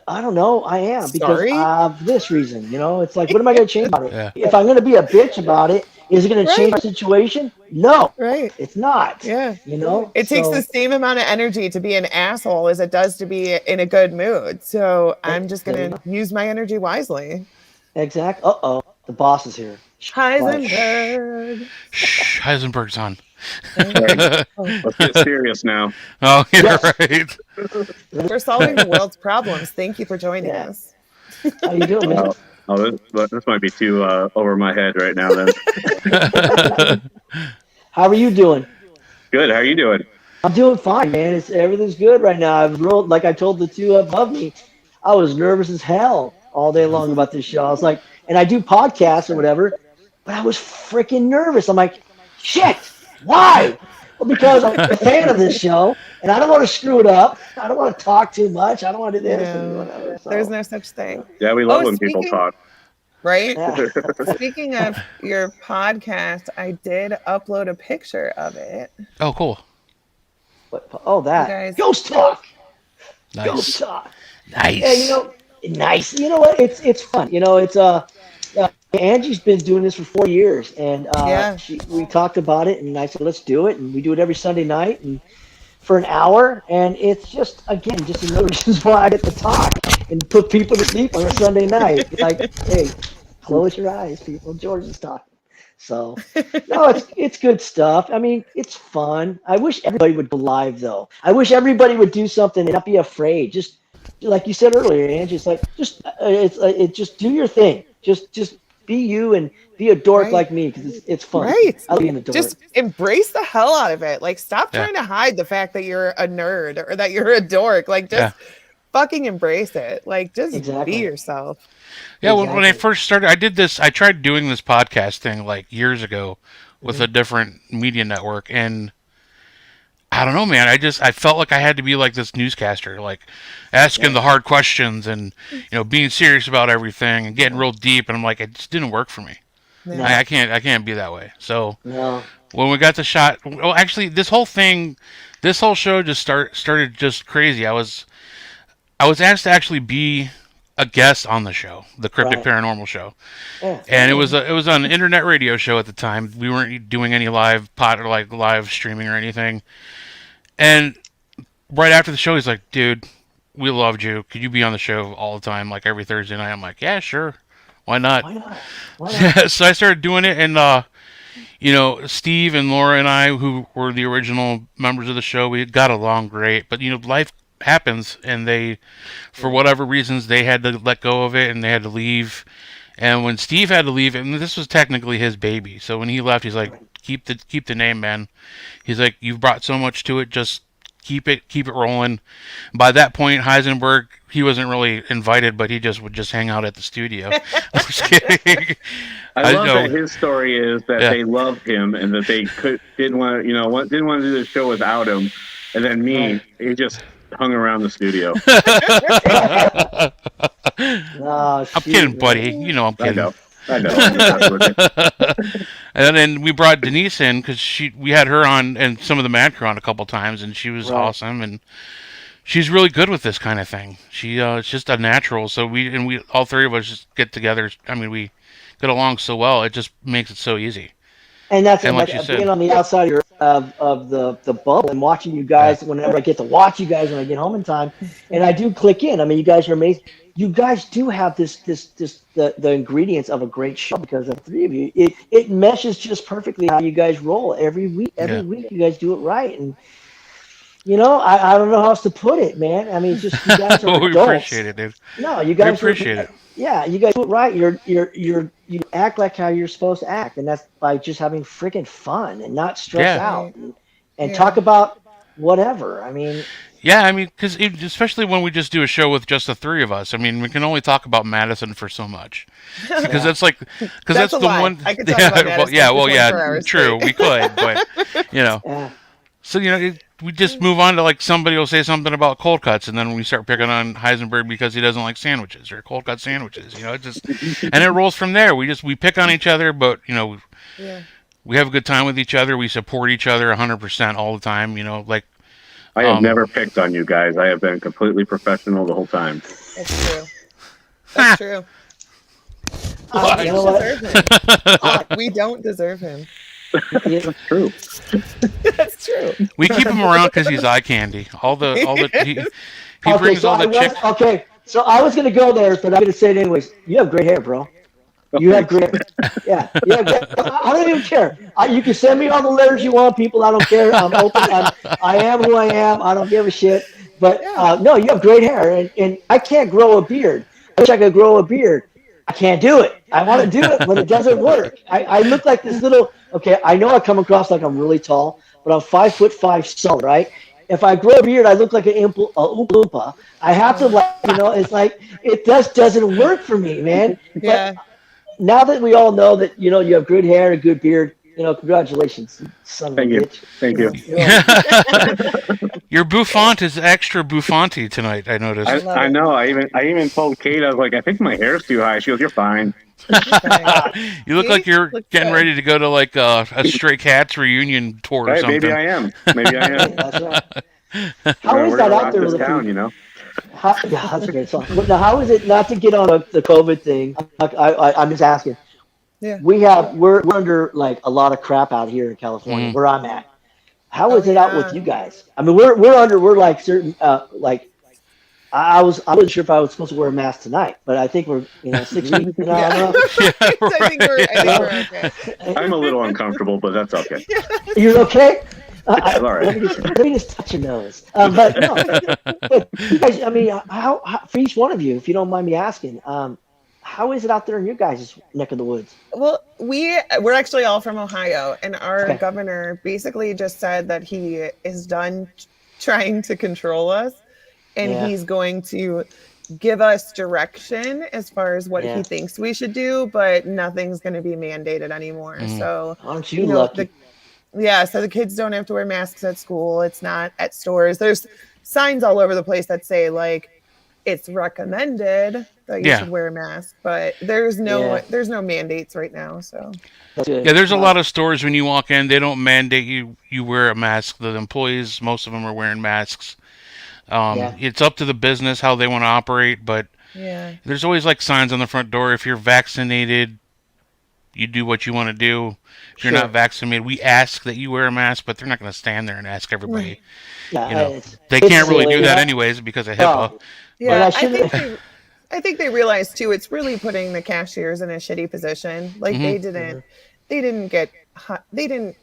I don't know. I am because Sorry. of this reason. It's like, what am I going to change about it? Yeah. If I'm going to be a bitch about it, is it going to change Right. my situation? No, Right. it's not. Yeah. It takes So the same amount of energy to be an asshole as it does to be in a good mood. So I'm just there you going to use my energy wisely. exact. Oh, the boss is here. Quiet. Heisenberg. Shh, Heisenberg's on. Right. Let's get serious now. Oh, you're Yes. right. We're solving the world's problems. Thank you for joining Yeah. us. How you doing, man? This might be too over my head right now. Then How are you doing? good. How are you doing? I'm doing fine, man. Everything's good right now. I was real, like I told the two above me, I was nervous as hell all day long about this show. I was like, and I do podcasts or whatever, but I was freaking nervous. I'm like, shit, why? Well, because I'm a fan of this show, and I don't want to screw it up. I don't want to talk too much. I don't want to do this and No, whatever. So, there's no such thing. Yeah, we love Oh, when people speaking- talk. Right? yeah. Speaking of your podcast, I did upload a picture of it. Oh, cool. Oh, that. You guys- Ghost talk. Nice. Ghost talk. Nice. Yeah, nice. You know what? It's fun. Angie's been doing this for 4 years, and Yeah. we talked about it, and I said, let's do it, and we do it every Sunday night, and for an hour, and it's just another reason why I get to talk and put people to sleep on a Sunday night. It's like, hey, close your eyes, people. George is talking. So, no, it's good stuff. I mean, it's fun. I wish everybody would go live, though. I wish everybody would do something and not be afraid. Just like you said earlier, Angie, it's like just do your thing. Just be you and be a dork Right. like me because it's fun. Right. I love being a dork. Just embrace the hell out of it. Like, stop Yeah. trying to hide the fact that you're a nerd or that you're a dork. Like, just fucking embrace it. Like, just Exactly. be yourself. Yeah, when I Exactly. first started, I tried doing this podcast thing like years ago with a different media network, and I don't know, man. I felt like I had to be like this newscaster, like asking the hard questions and being serious about everything and getting real deep. And I'm like, it just didn't work for me. Yeah. I can't be that way. So No. when we got the shot, well, actually, this whole show just started just crazy. I was asked to actually be a guest on the show, the Cryptic Right. Paranormal Show, Yeah. and it was an internet radio show at the time. We weren't doing any live live streaming or anything. And right after the show, he's like, "Dude, we loved you. Could you be on the show all the time, like every Thursday night?" I'm like, "Yeah, sure. Why not?" Why not? Why not? So I started doing it, and Steve and Laura and I, who were the original members of the show, we got along great. But life happens, and for whatever reasons, they had to let go of it, and they had to leave. And when Steve had to leave, and this was technically his baby, so when he left, he's like, keep the name, man. He's like, you've brought so much to it, just keep it rolling. By that point, Heisenberg, he wasn't really invited, but he would just hang out at the studio. I'm just kidding. I love know. that his story is that Yeah. they loved him and that they didn't want to do the show without him. And then me, he just hung around the studio. Oh, I'm shoot, kidding, man. buddy. You know I'm I kidding. know. I'm just messing with it. And then we brought Denise in because we had her on and some of the Mad Crew on a couple times, and she was Right. awesome, and she's really good with this kind of thing. It's just a natural. So we all three of us just get together. I mean, we get along so well. It just makes it so easy. And that's And like like you said, being on the outside of the bubble and watching you guys whenever I get to watch you guys when I get home in time, and I do click in. I mean, you guys are amazing. You guys do have the ingredients of a great show because of the three of you. It meshes just perfectly how you guys roll every week. Every week you guys do it right, and I don't know how else to put it, man. I mean, just you guys are we adults. appreciate it, dude. No, you We guys appreciate it. Yeah, you guys do it right. You act like how you're supposed to act, and that's by just having freaking fun and not stress Yeah. out and talk about whatever. I mean, Yeah, I mean, because especially when we just do a show with just the three of us, I mean, we can only talk about Madison for so much because that's That's a the lie. one. I could talk about Madison for 24 hours true, straight. we could, but yeah, so we just move on to like somebody will say something about cold cuts, and then we start picking on Heisenberg because he doesn't like sandwiches or cold cut sandwiches. It just and it rolls from there. We pick on each other, but Yeah. we have a good time with each other. We support each other 100% all the time. Like. I have never picked on you guys. I have been completely professional the whole time. That's true. That's true. you know what? Deserve him. We don't deserve him. Yeah, That's true. That's true. We keep him around because he's eye candy. He brings all the chicks. Okay, so I was gonna go there, but I'm gonna say it anyways. You have great hair, bro. You have great. Yeah. I don't even care. You can send me all the letters you want, people. I don't care. I'm open. I am who I am. I don't give a shit. But no, you have great hair, and I can't grow a beard. I wish I could grow a beard. I can't do it. I want to do it, but it doesn't work. I look like this little. Okay, I know I come across like I'm really tall, but I'm 5'5" solid, right? If I grow a beard, I look like an Oompa Loompa. I have to it's like it just doesn't work for me, man. Yeah. But now that we all know that you have good hair and good beard, congratulations, son of a bitch. Thank you. Your bouffant is extra bouffanty tonight. I noticed. I know. I even told Kate, I was like, I think my hair's too high. She goes, "You're fine." You look like you're getting ready to go to like a Stray Cats reunion tour or Hey, something. maybe I am. That's right. How is that out there with town? that's a great song. Now, how is it not to get on the COVID thing? I'm just asking. Yeah. We're under like a lot of crap out here in California, where I'm at. How is it out with you guys? I mean, we're like certain I wasn't sure if I was supposed to wear a mask tonight, but I think we're 6 weeks. I don't know. I think we're okay. I'm a little uncomfortable, but that's okay. You're okay? All right. Let me just touch your nose. But no, but you guys, I mean, how for each one of you, if you don't mind me asking, how is it out there in your guys' neck of the woods? Well, we're actually all from Ohio, and our governor basically just said that he is done trying to control us, and he's going to give us direction as far as what he thinks we should do, but nothing's going to be mandated anymore. So aren't you lucky? So the kids don't have to wear masks at school. It's not at stores. There's signs all over the place that say like it's recommended that you should wear a mask, but there's no mandates right now. So there's a lot of stores when you walk in, they don't mandate you wear a mask. The employees, most of them are wearing masks. It's up to the business how they want to operate, but there's always like signs on the front door. If you're vaccinated, you do what you want to do. If you're not vaccinated, we ask that you wear a mask, but they're not going to stand there and ask everybody. They can't really do that anyways because of HIPAA. Yeah, I think they realize too. It's really putting the cashiers in a shitty position. Like they didn't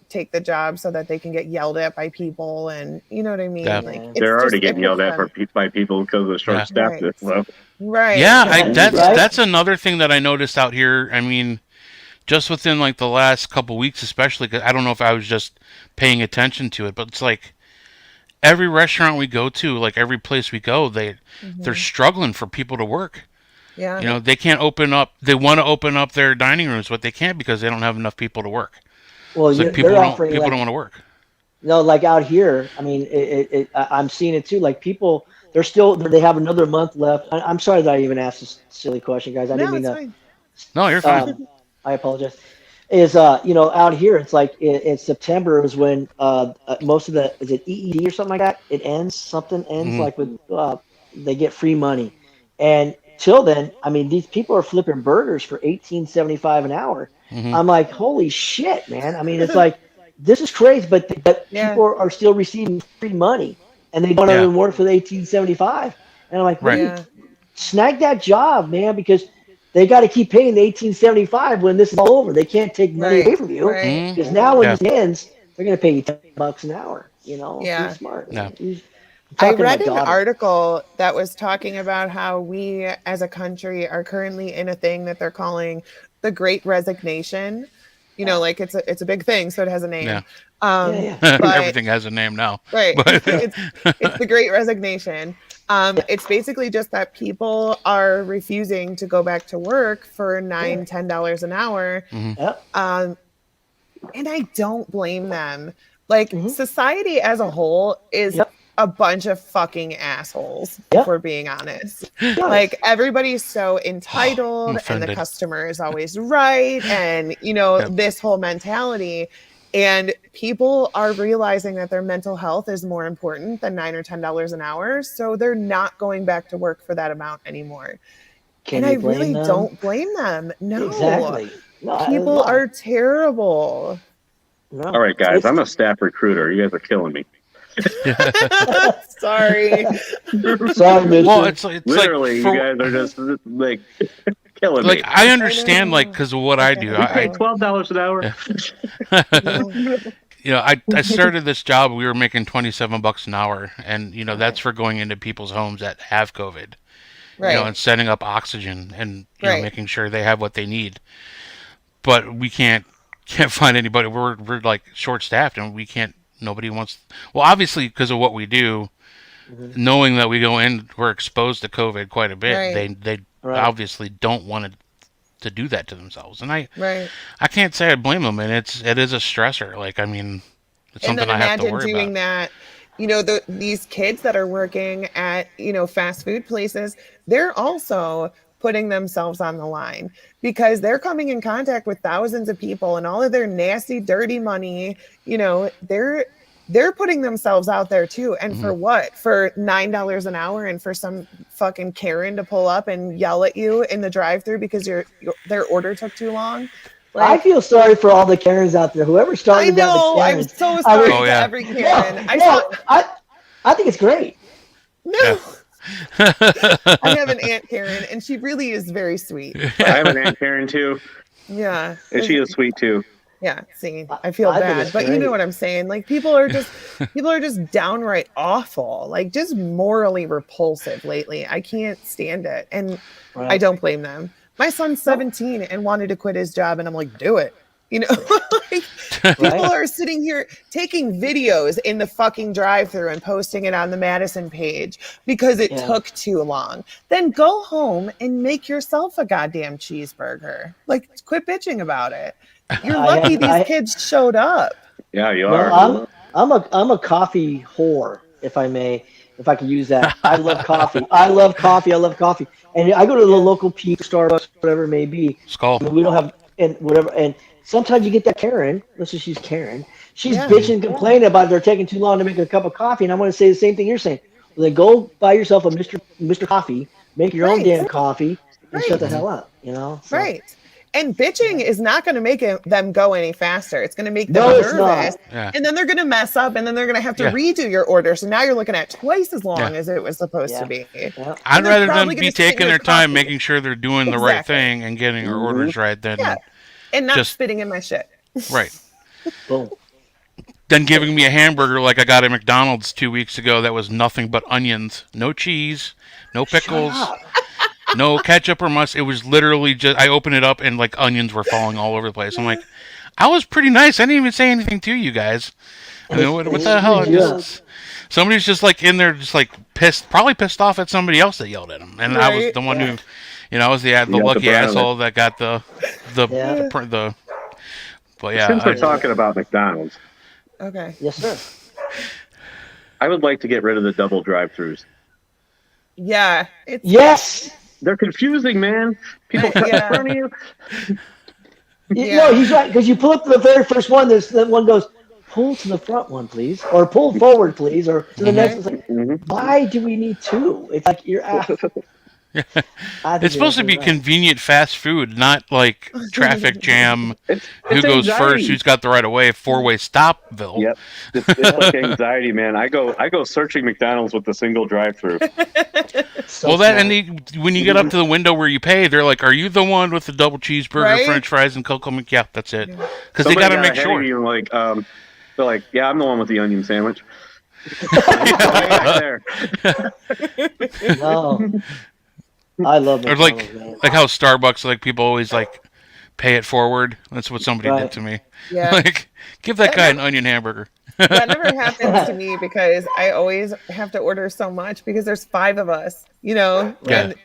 take the job so that they can get yelled at by people, and you know what I mean. Like they're already getting yelled at by people because of the short staff. Right. Yeah, that's another thing that I noticed out here. I mean, just within like the last couple weeks, especially, because I don't know if I was just paying attention to it, but it's like every restaurant we go to, like every place we go, they're struggling for people to work. Yeah. They can't open up. They want to open up their dining rooms, but they can't because they don't have enough people to work. Well, it's like people don't want to work. No, like out here, I mean, I'm seeing it too. Like people, they have another month left. I'm sorry that I even asked this silly question, guys. I didn't No, mean it's to. fine. No, you're fine. I apologize. Out here, it's like in September is when most of is it EED or something like that? It ends, something ends Mhm. like with they get free money, and till then, I mean, these people are flipping burgers for 18.75 an hour. Mhm. I'm like, holy shit, man! I mean, it's like this is crazy, but Yeah, people are still receiving free money, and they don't Yeah. even work for the 18.75. And I'm like, what are Right. you yeah, snag that job, man? Because they got to keep paying the 18.75 when this is all over. They can't take money away right, from you right. Mhm. because now when Yeah. this ends, they're going to pay you $10 an hour. Be Yeah. smart. Yeah. I'm I talking to my read an daughter. article that was talking about how we as a country are currently in a thing that they're calling the Great Resignation. Yeah, Like it's a big thing, so it has a Yeah. name. yeah, yeah, But Everything has a name now. right, But it's the Great Resignation. It's basically just that people are refusing to go back to work for yeah, $9, $10 an hour. Mhm. yeah. Um, and I don't blame them. Like Mm-hmm. society as a whole is Yep, a bunch of fucking assholes, if yep. we're being honest. Be honest. Like everybody's so I'm entitled and the offended. customer is always right. And, Yep. this whole mentality. And people are realizing that their mental health is more important than $9 or $10 an hour. So they're not going back to work for that amount anymore. Can And I you blame really them? don't blame them. No, Exactly. No, people no, are terrible. All no. right, guys, It's I'm a staff recruiter. You guys are killing me. Sorry. sorry, Well, Mister. it's like Literally, you guys are just like killing like me. I I understand like know. because of what I I get do. it We pay though. $12 an hour. I Yeah. I started this job. We were making $27 an hour, and that's Okay. for going into people's homes that have COVID. Right. And setting up oxygen and Right. making sure they have what they need. But we can't find anybody. We're like short staffed, and we can't. Nobody wants. Well, obviously because of what we do, Hmm. knowing that we go in, we're exposed to COVID quite a bit. Right. They Right. obviously don't want to do that to themselves, and Right. I can't say I blame them. And it is a stressor. Like I mean, it's And something then I have to imagine worry about. doing that. These kids that are working at, fast food places, they're also putting themselves on the line because they're coming in contact with thousands of people and all of their nasty, dirty money, they're putting themselves out there too. And Hmm. for what? For $9 an hour and for some fucking Karen to pull up and yell at you in the drive-through because their order took too long. I Like, feel sorry for all the Karens out there. Whoever I started that, the know. I'm Karens. so I sorry Oh mean, to yeah, every no, Karen. I saw no. I think it's great. yeah. no. I have an Aunt Karen, and she really is very sweet. I But have an Aunt Karen too, yeah, and she is sweet too. yeah. See, I, I feel I think bad, it's but you know great. what I'm saying. Like people are just downright awful, like just morally repulsive lately. I can't stand it, and I Right. don't blame them. My son's No. 17 and wanted to quit his job, and I'm like, do it. You know, like people Right. are sitting here taking videos in the fucking drive-through and posting it on the Madison page because it Yeah. took too long. Then go home and make yourself a goddamn cheeseburger. Like, quit bitching about it. You're I lucky have. these kids showed up. Yeah, you No. are. I'm a coffee whore, if I may, if I could use that. I love coffee. I love coffee. I love coffee. And I go to the Yeah. local Pete, Starbucks, whatever it may be. Skull. I mean, we don't have and whatever. And sometimes you get that Karen. Let's just use Karen. She's Yeah. bitching, complaining about they're taking too long to make a cup of coffee. And I'm going to say the same thing you're saying. Well, then go buy yourself a Mr. Coffee, make your own Right. damn coffee, and shut the Right. Hmm. hell up. So Right. And bitching is not going to make them go any faster. It's going to make them no, it's nervous. not. Yeah, And then they're going to mess up and then they're going to have to yeah, redo your order. So now you're looking at twice as yeah. long as it was supposed to Yeah, be. yeah, I'd And they're rather them probably going be to sit taking here their time, coffee. making sure they're doing the right Exactly. thing and getting their Hmm. orders right, Yeah. than And not just spitting in my shit. right. boom. Then giving me a hamburger like I got at McDonald's 2 weeks ago that was nothing but onions, no cheese, no Shut pickles, up. no ketchup or mustard. It was literally just I opened it up and like onions were falling all over the place. I'm like, I was pretty nice. I didn't even say anything to you guys. I mean, what It the hell? screwed you up. Just somebody's just like in there, just like pissed, probably pissed off at somebody else that yelled at him, and I was Right. the one Yeah. who, I was the You got the lucky brunt of it. asshole that got the Yeah. the. But yeah, Since we're talking about McDonald's, Okay. Yes, sir. I would like to get rid of the double drive-throughs. Yeah. It's Yes. They're confusing, man. People cut in front of you. No, Yeah. he's right because you pull up to the very first one. There's the one goes, pull to the front one, please, or pull forward, please, or to the next. Right. It's like, Mhm. why do we need two? It's like you're. I think It's supposed to you're be right. convenient fast food, not like traffic jam. It's Who goes anxiety. first? Who's got the right of way? Four-way stopville. Yep. It's like anxiety, man. I go searching McDonald's with a single drive-through. So Well, that smart. and when you get up to the window where you pay, they're like, "Are you the one with the double cheeseburger, Right? French fries, and Cocoa Mc?" Yeah, that's it. Because they Somebody got to got make ahead sure. of you and like, they're like, yeah, I'm the one with the onion sandwich. Right there. No, I love Or McDonald's, man. like how Starbucks, like people always like pay it forward. That's what somebody Right. did to me. Yeah. Like, give that guy an onion hamburger. That never happens to me because I always have to order so much because there's 5 of us, you know? Yeah. And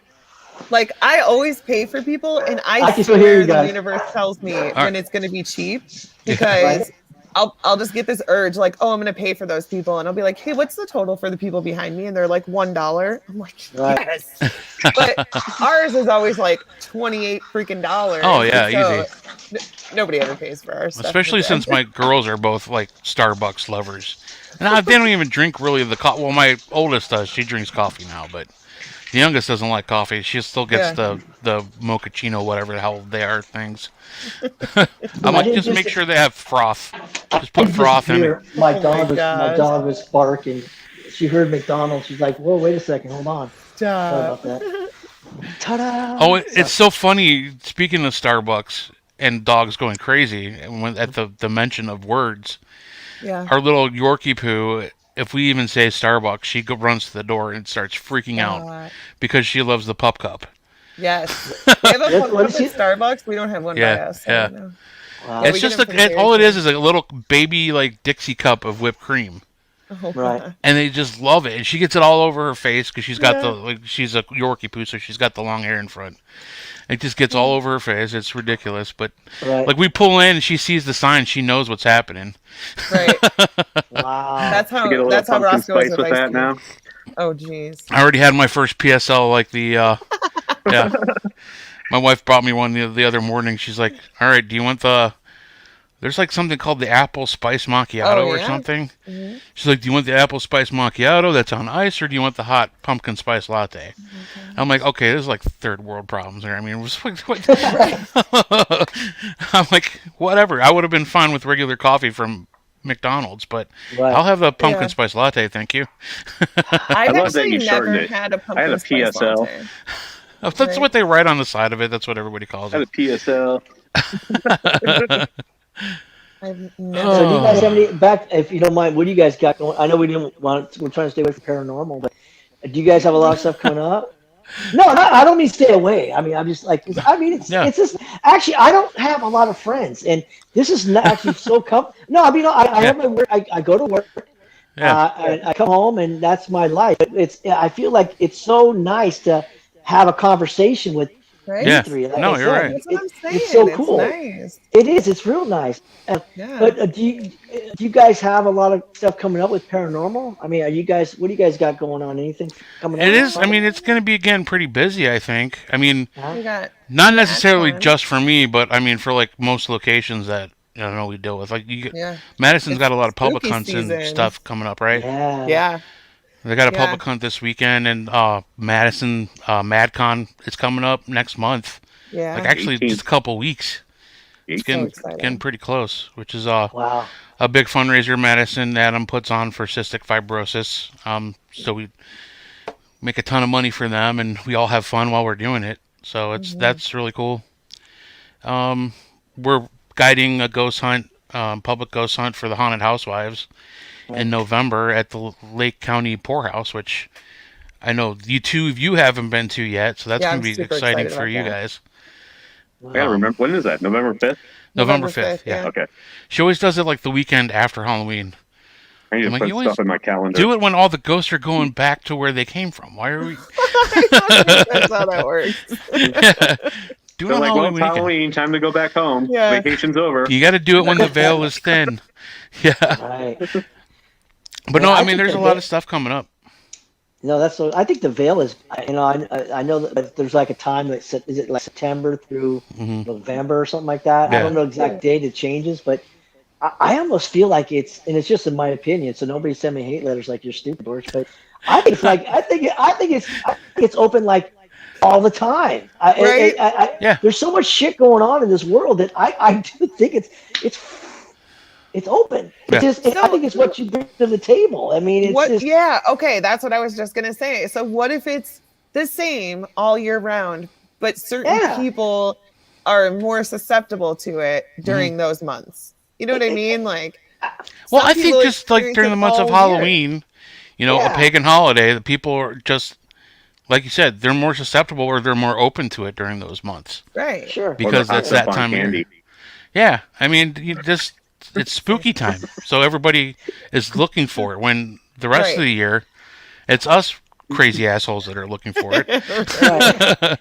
like I always pay for people and I I can still hear swear you the guys. universe tells me right. when it's gonna be cheap because Right. I'll just get this urge like, oh, I'm gonna pay for those people, and I'll be like, hey, what's the total for the people behind me? And they're like $1. I'm like, Right. yes. But ours is always like $28 freaking dollars. Oh, yeah, easy. Nobody ever pays for our stuff. Especially but since my girls are both like Starbucks lovers. And they don't even drink really the coffee. Well, my oldest does. She drinks coffee now, but the youngest doesn't like coffee. She still gets the mochaccino, whatever the hell they are things. I'm like, just make sure they have froth. Just put froth in it. My Oh dog my my dog was barking. She heard McDonald's. She's like, whoa, wait a second, hold on. Sorry about that. Ta-da! Oh, it's so funny. Speaking of Starbucks and dogs going crazy, when at the mention of words, yeah. our little Yorkie poo. If we even say Starbucks, she runs to the door and starts freaking out because she loves the pup cup. Yes. We have a Yes, pup what cup is at it? Starbucks. We don't have one Yeah, by us. yeah. I don't know. Wow. Yeah, It's we just get them from all it Dairy is a little baby like Dixie cup of whipped cream, Oh, Right. and they just love it. And she gets it all over her face because she's got Yeah. she's a Yorkie poo, so she's got the long hair in front. It just gets all over her face. It's ridiculous, but Right. like we pull in and she sees the sign, she knows what's happening. Right. Wow. That's how You get a little that's how pumpkin Roscoe is spice with with ice that cream. now. Oh jeez. I already had my first PSL, like the yeah. My wife brought me one the other morning. She's like, "All right, do you want the?" There's like something called the apple spice macchiato or yeah? something. Mhm. She's like, "Do you want the apple spice macchiato that's on ice, or do you want the hot pumpkin spice latte?" I'm like, "Okay, this is like third world problems here. I mean, I'm like, whatever. I would have been fine with regular coffee from McDonald's, but Right. I'll have the pumpkin Yeah. spice latte, thank you." I've love that actually you never shortened it. had a I had pumpkin a spice PSL. latte. That's Right. what they write on the side of it. That's what everybody calls I had a it. PSL. I've So do never. you guys have any back? If you don't mind, what do you guys got going? I know we didn't want. We're trying to stay away from paranormal, but do you guys have a lot of stuff coming up? No, I don't mean stay away. I mean, I'm just like, I mean, Yeah. it's just actually, I don't have a lot of friends, and this is not actually so No, I mean, I have my work. I go to work. Yeah. I come home, and that's my life. I feel like it's so nice to have a conversation with Right? Yeah. three. Like No, I you're said, right. That's what I'm saying. It's so cool. It's nice. It is. It's real nice. Yeah. But do you guys have a lot of stuff coming up with paranormal? I mean, what do you guys got going on? Anything coming up? It is. I mean, it's going to be again pretty busy. I think. I mean, We got not necessarily Madcon. just for me, but I mean for like most locations that we deal with. Like Yeah. Madison's It's got a lot of public spooky hunts and season. stuff coming up, right? Yeah. Yeah. They got a Yeah. public hunt this weekend, and Madison MadCon is coming up next month. Yeah. Like actually, 18th. just a couple weeks. It's So getting exciting. pretty close, which is Wow. a big fundraiser Madison Adam puts on for cystic fibrosis. So we make a ton of money for them, and we all have fun while we're doing it. So that's really cool. We're guiding a ghost hunt, public ghost hunt for the Haunted Housewives in November at the Lake County Poorhouse, which I know two of you haven't been to yet. So that's Yeah, going I'm to be super exciting excited for about you that. guys. I gotta remember, when is that? November 5th? November 5th, yeah. Okay. She always does it like the weekend after Halloween. I need to I'm like, put you always stuff in my calendar. Do it when all the ghosts are going back to where they came from. Why are we? That's how that works. Do it They're on like, well, Halloween it's weekend. Halloween, time to go back home. Yeah. Vacation's over. You got to do it when the veil is thin. Yeah. Right. But Yeah, no, I I mean, think there's a lot of stuff coming up. No, that's so. I think the veil is. I know that there's like a time that is it like September through Hmm. November or something like that. I Yeah. don't know the exact date it changes, but I almost feel like it's just in my opinion. So nobody send me hate letters like you're stupid, George. But I think it's like I think it's open like all the time. Right? Yeah. There's so much shit going on in this world that I do think it's open. Yeah. It's just I think it's what you bring to the table. I mean, it's What? just Yeah. Okay. That's what I was just gonna say. So what if it's the same all year round, but certain Yeah. people are more susceptible to it during those months? You know what I mean? Like, Well, some I think people just like experience during it the months of all year. Halloween, you know, Yeah. a pagan holiday, the people are just, like you said, they're more susceptible or they're more open to it during those months. Right. sure. Because Or the that's hot that stuff on time of candy. year. Yeah, I mean, it's spooky time, so everybody is looking for it. When the rest Right. of the year, it's us crazy assholes that are looking for it. Right.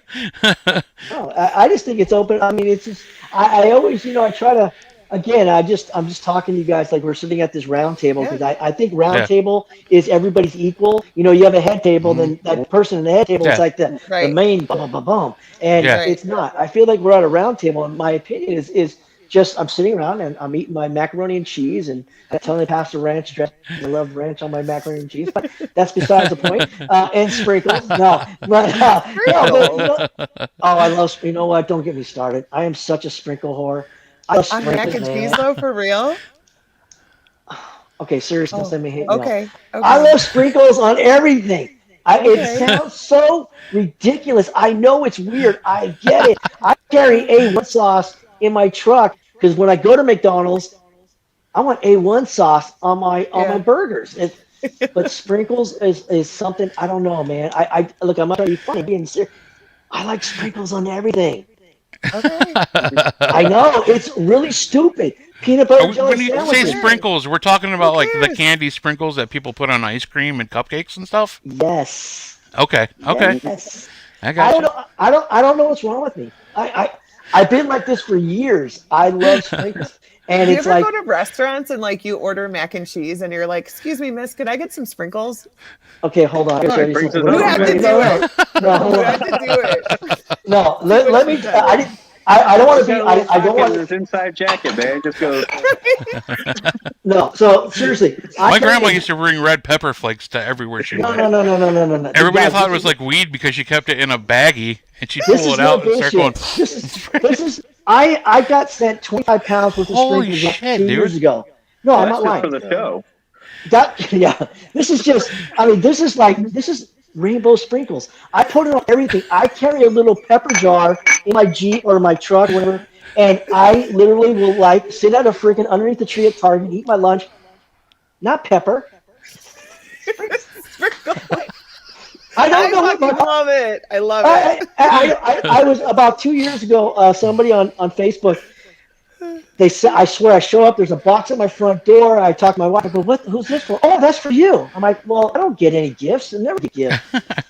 No, I just think it's open. I mean, it's just I always, I try to. Again, I'm just talking to you guys like we're sitting at this round table because I think round Yeah. table is everybody's equal. You have a head table, then that person in the head table is Yeah. like the Right. main boom, boom, boom, and Yeah. Right. it's not. I feel like we're at a round table, and my opinion is just I'm sitting around and I'm eating my macaroni and cheese and telling the pastor ranch dressing. I love ranch on my macaroni and cheese, but that's besides the point. And sprinkles, no, but no, but oh, I love. You know what? Don't get me started. I am such a sprinkle whore. I love On mac sprinkles, and cheese, man. though, for real? Okay, seriously, don't Oh, send me hate mail. okay. I Okay. love sprinkles on everything. It Okay. sounds so ridiculous. I know it's weird. I get it. I carry A1 sauce in my truck because when I go to McDonald's, I want A1 sauce on my Yeah. burgers. But sprinkles is something I don't know, man. I look. I'm not trying to be funny, being serious. I like sprinkles on everything. Okay. I know it's really stupid. Peanut butter jelly When you say sandwiches. sprinkles, we're talking about like the cares? candy sprinkles that people put on ice cream and cupcakes and stuff. Yes. Okay. Okay. Yes. I I got don't you. know. I don't know what's wrong with me. I've been like this for years. I love sprinkles, and Do you it's ever like, go to restaurants and like you order mac and cheese and you're like, "Excuse me, miss, could I get some sprinkles?" okay, hold on. Oh, it brings it You up. have to do No, it. no, hold You on. have to do it. No, See let what me. she does. I don't want He's to be. got a little I don't pocket in want. his inside jacket, man. Just goes. No. So seriously, My grandma used to bring red pepper flakes to everywhere she No, went. no. Everybody Guys, thought it was like weed because she kept it in a baggie and she'd This pull is it no out and start going. bullshit. This is. I got sent 25 pounds worth of Holy sprinkles like shit, 2 dude. years ago. No, I'm That's not just for lying. the show. Yeah, this is just. I mean, this is rainbow sprinkles. I put it on everything. I carry a little pepper jar in my Jeep or my truck, or whatever, and I literally will like sit at a freaking underneath the tree at Target, eat my lunch, not pepper, sprinkles. Sprinkles. I don't I know what fucking my. love it. I love it. I was about 2 years ago. Somebody on Facebook. They said, I swear, I show up. There's a box at my front door. I talk to my wife. I go, "What? Who's this for?" "Oh, that's for you." I'm like, "Well, I don't get any gifts. I never get gifts."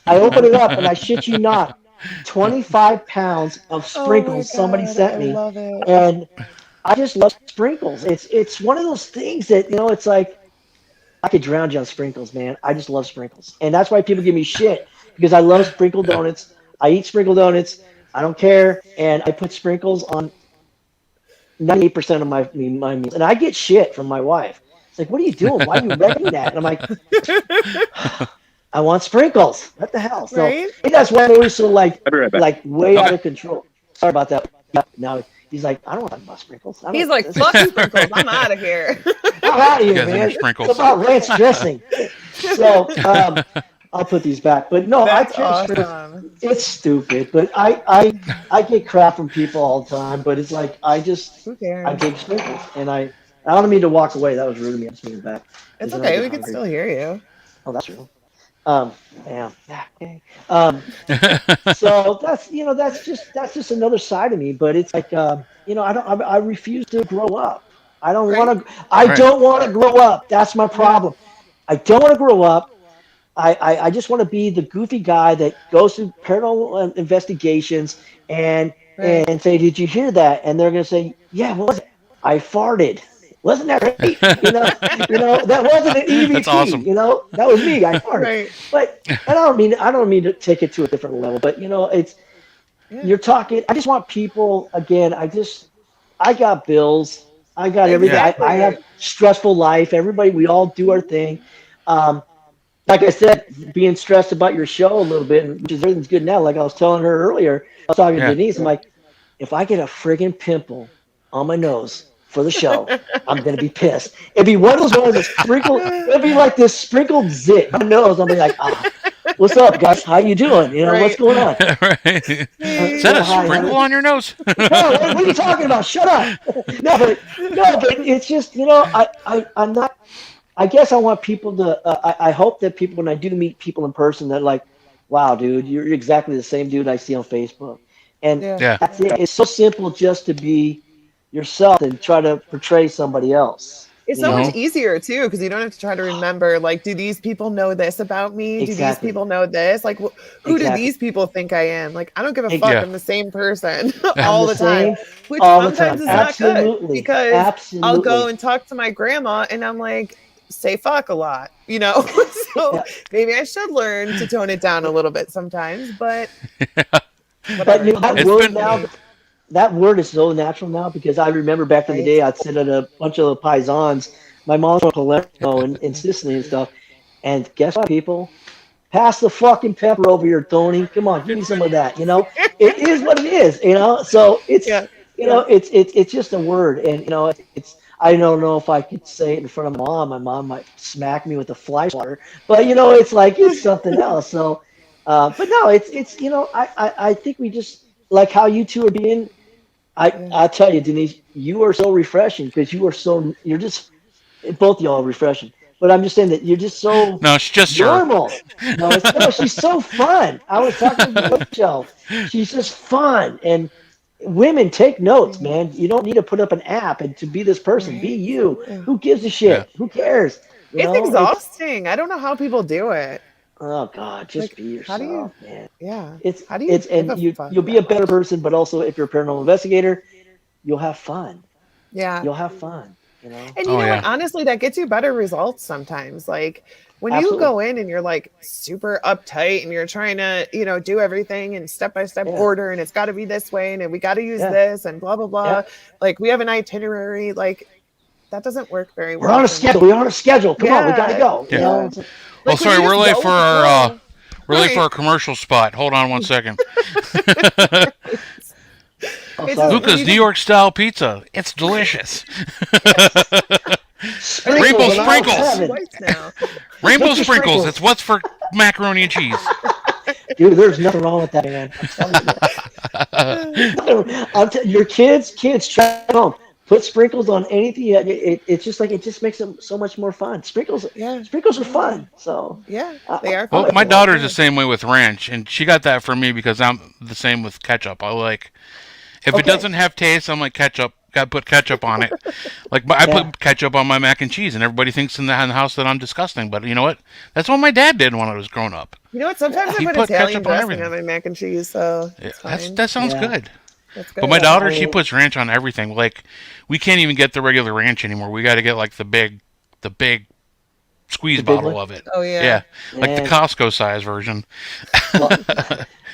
I open it up, and I shit you not, 25 pounds of Oh my sprinkles somebody God, sent I me, love it. and I just love sprinkles. It's one of those things that it's like I could drown you on sprinkles, man. I just love sprinkles, and that's why people give me shit because I love sprinkle donuts. I eat sprinkle donuts. I don't care, and I put sprinkles on 98% of my meals, and I get shit from my wife. It's like, "What are you doing? Why are you wrecking that?" And I'm like, "I want sprinkles. What the hell?" So Right? I think that's why I'm always so I'll be right back. way out Okay. of control. Sorry about that. Now he's like, "I don't want to talk about sprinkles." He's like, "Fuck sprinkles. I'm out of here." I'm out of You here, guys and man. your sprinkles. It's about ranch dressing. So I'll put these back. But no, That's I can't sprinkles. awesome. It's stupid, but I get crap from people all the time. But it's like I Who cares? take sprinkles, and I don't mean to walk away. That was rude of me. I'm just moving back. It's Because then I okay. get We can hungry. still hear you. Oh, that's true. Damn. Yeah. Okay. So that's just another side of me. But it's like I refuse to grow up. I don't Right. want to. I Right. don't want to grow up. That's my problem. I don't want to grow up. I just want to be the goofy guy that goes through paranormal investigations and Right. and say, "Did you hear that?" And they're gonna say, "Yeah, what was it? I farted. Wasn't that right? That wasn't an That's EVP. awesome. That was me. I farted." Right. But and I don't mean to take it to a different level, but it's Yeah. you're talking. I just want people again. I got bills. I got everything. Yeah. I have Exactly. stressful life. Everybody, we all do our thing. Um, like I said, being stressed about your show a little bit, which is everything's good now. Like I was telling her earlier, I was talking to Yeah. Denise. I'm like, if I get a friggin' pimple on my nose for the show, I'm gonna be pissed. It'd be one of those ones that sprinkle. It'd be like this sprinkled zit on my nose. I'll be like, what's up, guys? How you doing? What's Right. going on? Right. Is that Yeah, a hi, sprinkle honey. on your nose? No, what are you talking about? Shut up. No, but it's just, I'm not. I guess I want people to. I hope that people, when I do meet people in person, that like, wow, dude, you're exactly the same dude I see on Facebook, and Yeah. Yeah. that's it. It's so simple just to be yourself and try to portray somebody else. It's You so much know, easier too, because you don't have to try to remember, like, do these people know this about me? Do these exactly, people know this? Like, who do exactly. these people think I am? Like, I don't give a Ex- fuck. Yeah. I'm the same person I'm all the the time, same which all the sometimes time. is Yeah. not good Absolutely, because I'll go absolutely. and talk to my grandma and I'm like, say fuck a lot, you know? So Yeah. maybe I should learn to tone it down a little bit sometimes, but But whatever. that That's It's word just been. now, me. that word is so natural now because I remember back in the Right? day, I'd sit at a bunch of paisans. My mom's from Palermo and Sicily and stuff. And guess what, people? Pass the fucking pepper over here, Tony. Come on, give me some of that. It is what it is. So Yeah. Yeah. it's just a word, and it's. I don't know if I could say it in front of my mom. My mom might smack me with a fly swatter, but it's like it's something else. So, but no, it's I think we just like how you two are being. Yeah. I tell you, Denise, you are so refreshing because you're just both y'all are refreshing. But I'm just saying that you're just so No, it's just her. normal. No, she's so fun. I was talking to Michelle. She's just fun. And women, take notes, Yeah. man. You don't need to put up an app and to be this person. Be Right. you. Yeah. Who gives a Yeah. shit? Who cares? It's It's exhausting. I don't know how people do it. oh God, just Like, be how do you, yourself, man. yeah, It's how do you it's give and a fuck you'll be a that better much? person, but also if you're a paranormal investigator, you'll have fun. Yeah. You'll have fun. And you Oh know what? yeah. Honestly, that gets you better results sometimes. Like when you Absolutely. go in and you're like super uptight and you're trying to, do everything in step by step Yeah. order and it's got to be this way and we got to use Yeah. this and blah, blah, blah. Yeah. Like we have an itinerary. Like that doesn't work very We're on well a for me. schedule. We're on a schedule. Come on, we gotta Yeah. go. Yeah. Yeah. It's like, Well, Like when sorry, you we're just late go for with the our flow. we're late for Right. our commercial spot. Hold on one second. oh, It's just sorry. when Luca's you New just, York style pizza. It's delicious. I think Rainbow Sprinkles on aisle sprinkles. seven. twice now. Rainbow Get your sprinkles. sprinkles. It's what's for macaroni and cheese. Dude, there's nothing wrong with that, man. I'm telling you. Your kids, try it home. Put sprinkles on anything. It's just like it just makes them so much more fun. Sprinkles, Yeah. sprinkles are fun. So Yeah. They I, are I Well, fun. like my a lot. daughter's the Yeah. same way with ranch, and she got that from me because I'm the same with ketchup. I like if it Okay. doesn't have taste, I'm like ketchup. Got to put ketchup on it. Like I Yeah. put ketchup on my mac and cheese, and everybody thinks in the house that I'm disgusting. But you know what? That's what my dad did when I was growing up. You know what? Sometimes I He put put Italian ketchup on dressing on everything. my mac and cheese, so Yeah, it's fine. that sounds Yeah. good. That's But my good. Yeah. I daughter, she mean, puts ranch on everything. Like we can't even get the regular ranch anymore. We got to get like the big squeeze the big bottle one. of it. Oh yeah. Yeah, like the Man, Costco size version. well,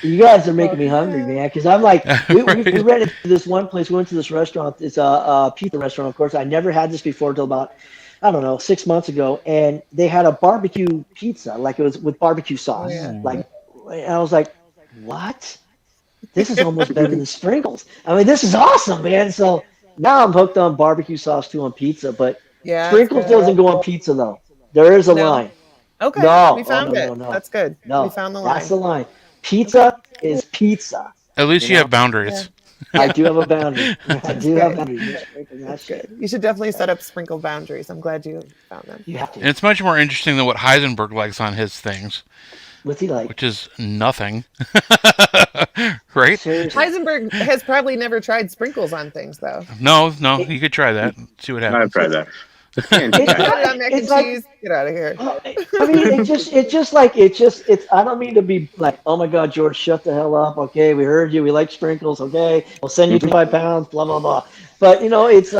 you guys are Oh making me hungry, yeah. man. Because I'm like, we Right? ran into this one place. We went to this restaurant. It's a pizza restaurant, of course. I never had this before until about, I don't know, 6 months ago. And they had a barbecue pizza, like it was with barbecue Oh sauce. yeah. Ooh. Like, and I was like, what? This is almost better than sprinkles. I mean, this is awesome, man. So now I'm hooked on barbecue sauce too on pizza. But Yeah, it's sprinkles good. doesn't go on pizza though. There is a No. line. Okay. We No, oh found no, it. no, no, That's good. We no. found the That's line. the line. Okay. Pizza is pizza. At least You you know, have Yeah. boundaries. I Yeah. do have a boundary. I That's do have good. boundaries. No sprinkling that That's shit. good. You should definitely set up sprinkle boundaries. I'm glad you found them. You have to. And it's much more interesting than what Heisenberg likes on his things, What's he like? which is nothing. Right? Seriously. Heisenberg has probably never tried sprinkles on things though. No, no, It, you could try that. See what I've happens. tried that. Can't do It's that. not- On mac and it's like- cheese. Get out of here. I mean, I don't mean to be like, oh my God, George, shut the hell up. Okay, we heard you. We like sprinkles. Okay, we'll send you 25 pounds. Blah blah blah. But it's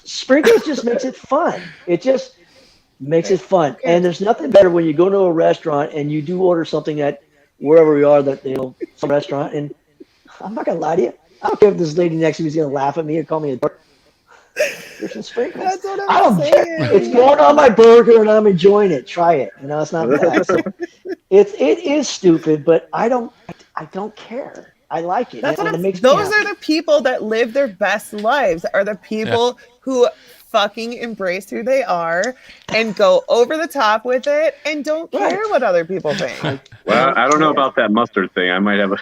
sprinkles just makes it fun. It just makes it fun. And there's nothing better when you go to a restaurant and you do order something at wherever we are, that some restaurant. And I'm not gonna lie to you. I don't care if this lady next to me is gonna laugh at me or call me a dork. Here's some sprinkles. That's what I I'm don't care. saying. It's going on my burger and I'm enjoying it. Try it. It's not bad. So it is stupid, but I don't care. I like it. That's and what it makes me those happy. are the people that live their best lives, are the people who fucking embrace who they are and go over the top with it and don't care what other people think. Well, I don't know about that mustard thing. I might have a.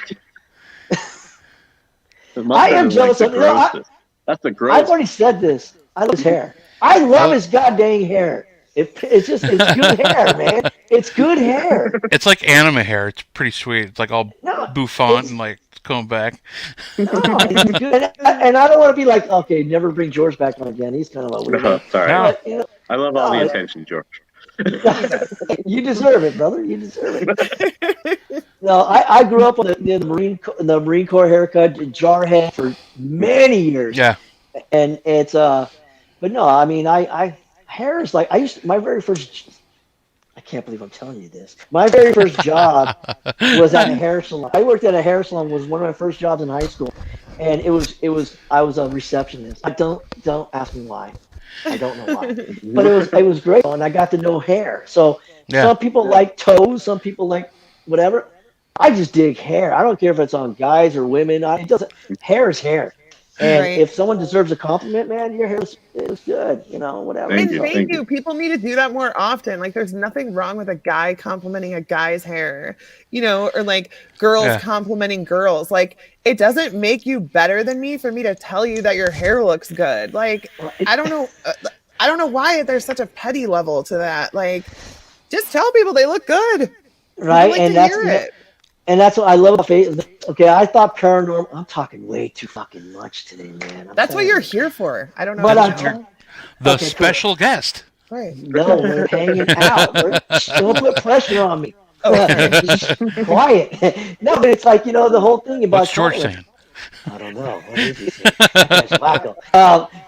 The I mustard am is jealous like of the grossest. That's the I've gross. already said this. I love his hair. I love his goddamn hair. It's good hair, man. It's good hair. It's like anime hair. It's pretty sweet. It's like all No, bouffant it's- and like coming back. No, it's good. And I don't want to be like, okay, never bring George back on again. He's kind of a weirdo. Sorry. No. But, I love all the No. attention, George. you deserve it, brother. You deserve it. No, I grew up on the Marine Corps haircut, jarhead for many years. Yeah. And it's but no, I mean I hair is like my very first. I can't believe I'm telling you this. My very first job was at a hair salon. I worked at a hair salon. Was one of my first jobs in high school, and it was I was a receptionist. Don't ask me why. I don't know why, but it was great, and I got to know hair. So some people like toes, some people like whatever. I just dig hair. I don't care if it's on guys or women. It doesn't. Hair is hair, and Right. if someone deserves a compliment, man, your hair is good. Whatever. Thank And you, thank thank you. you. People need to do that more often. Like, there's nothing wrong with a guy complimenting a guy's hair, or like girls complimenting girls. Like, it doesn't make you better than me for me to tell you that your hair looks good. Like, I don't know. I don't know why there's such a petty level to that. Like, just tell people they look good. Right, Like and to that's hear it. and that's what I love about Facebook. Okay, I thought paranormal. I'm talking way too fucking much today, man. That's what you're here for. I don't know. But how I'm to tr- know. The Okay, cool. special guest. Right. No, we're hanging out. Don't put pressure on me. Okay. Just quiet. No, but it's like the whole thing about. What's George color. saying? I don't know. What is he saying? That guy's wacko.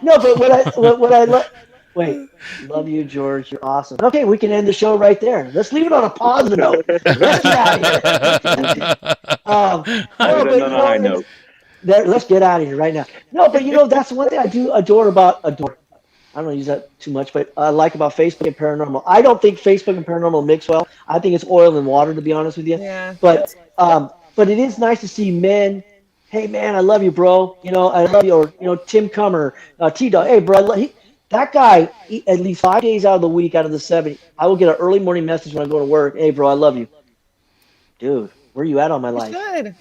No, but what I love. Wait, love you, George. You're awesome. Okay, we can end the show right there. Let's leave it on a positive note. Let's get out of here. On a high note. Let's get out of here right now. No, but that's one thing I do adore. I don't use that too much, but I like about Facebook and paranormal. I don't think Facebook and paranormal mix well. I think it's oil and water, to be honest with you. Yeah. But it is nice to see men. Hey man, I love you, bro. I love you. Or Tim Cummer, T-Dog. Hey, bro, that guy. At least 5 days out of the week, out of the 7, I will get an early morning message when I go to work. Hey, bro, I love you, dude. Where you at on my life? Good.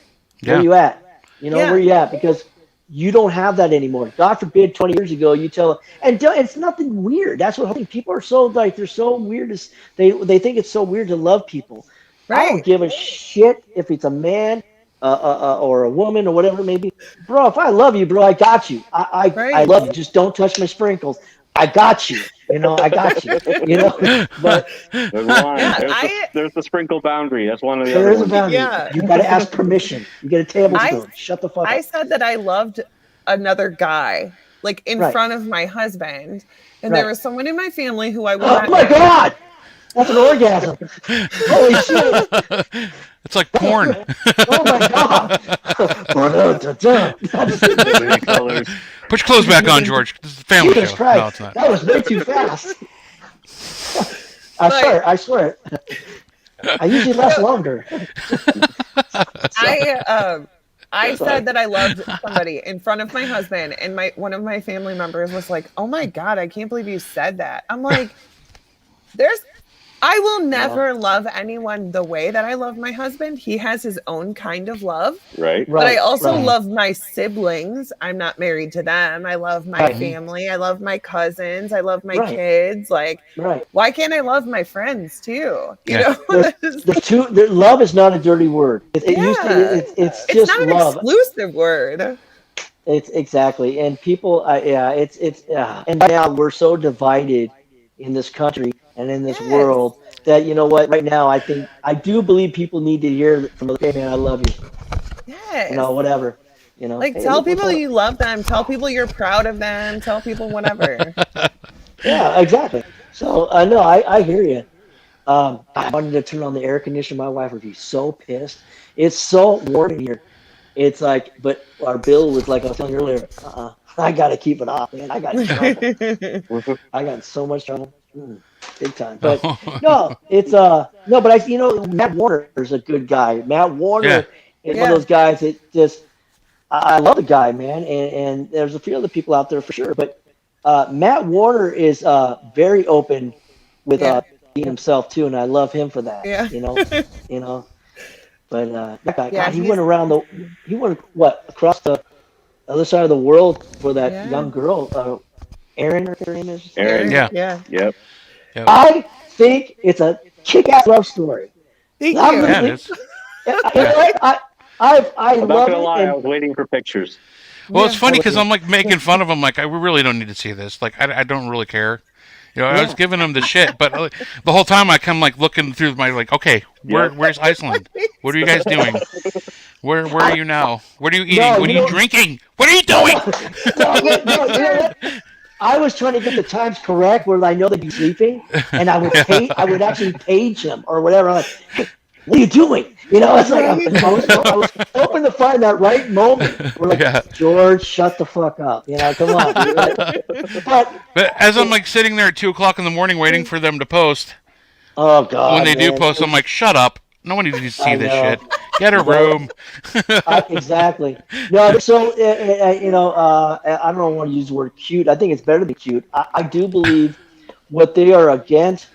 Where you at? Yeah. Where you at? Because you don't have that anymore. God forbid, 20 years ago, you tell and it's nothing weird. That's what I think. People are so like they're so weird. They think it's so weird to love people. I don't Right. give a shit if it's a man or a woman or whatever it may be. Bro, if I love you, bro, I got you. I Right. love you. Just don't touch my sprinkles. I got you. I got you. But There's one. Yeah, There's the sprinkle boundary. That's one of the there other is a ones. boundary. Yeah. You got to ask permission. You get a tablespoon. Shut the fuck I up. said that I loved another guy, like in Right. front of my husband, and Right. there was someone in my family who I would Oh not my know. God! That's an orgasm. Holy shit! It's like porn. Oh my God! Many colors. Put your clothes back on, George. This is a family Jesus show. Christ! No, it's not. That was way too fast. I swear. I usually last longer. I said that I loved somebody in front of my husband, and one of my family members was like, "Oh my God, I can't believe you said that." I'm like, I will never love anyone the way that I love my husband. He has his own kind of love. Right. But I also right. love my siblings. I'm not married to them. I love my Right. family. I love my cousins. I love my Right. kids. Like, Right. why can't I love my friends too? You Yeah. know, Love is not a dirty word. It used Yeah. to. It's it's just not an love. exclusive word. It's exactly, and people, yeah, and right now we're so divided in this country and in this Yes. world that you know what? Right now, I do believe people need to hear from, hey man, I love you, Yes. whatever, you know, Like hey, tell look what's people up. you love them. Tell people you're proud of them. Tell people whatever. Yeah, exactly. So no, I hear you. I wanted to turn on the air conditioner. My wife would be so pissed. It's so warm in here. It's like, but our bill was like I was telling you earlier. I got to keep it off, man. I got in trouble. I got in so much trouble, big time. But no, it's no, but Matt Warner is a good guy. Matt Yeah. Warner is one of Yeah. those guys that just I love the guy, man. And there's a few other people out there for sure, but Matt Warner is very open with Yeah. being himself too, and I love him for that. Yeah. You know. But that guy, Yeah. God, He's he went what across the other side of the world for that yeah. young girl, Erin, or her name is. Aaron. Aaron. Yeah. Yeah. Yep. Yep. I think it's a kick-ass love story. Thank I'm you. Yeah, it really, is. you Yeah. know what? I I'm not love gonna it, lie, I and was waiting for pictures. Well, it's Yeah. funny because I'm like making fun of him. Like, I really don't need to see this. Like, I don't really care. You know, I was yeah, giving him the shit, but the whole time I come like looking through my like, okay, Yep. where's Iceland? What are you guys doing? Where are I, you now? What are you eating? no, What are you drinking? What are you no, doing? no, you know what? I was trying to get the times correct where I know they'd be sleeping, and I would actually page him or whatever. I'm like, hey, what are you doing? You know, it's like Right. I was hoping to find that right moment where like, Yeah. George, shut the fuck up. You know, come on. But But as I'm it, like sitting there at 2 o'clock in the morning waiting for them to post, oh when God, they do man, post, I'm like, shut up. No one needs to see I this know. shit. Get a No, room. exactly. No, so I don't want to use the word cute. I think it's better than cute. I do believe what they are against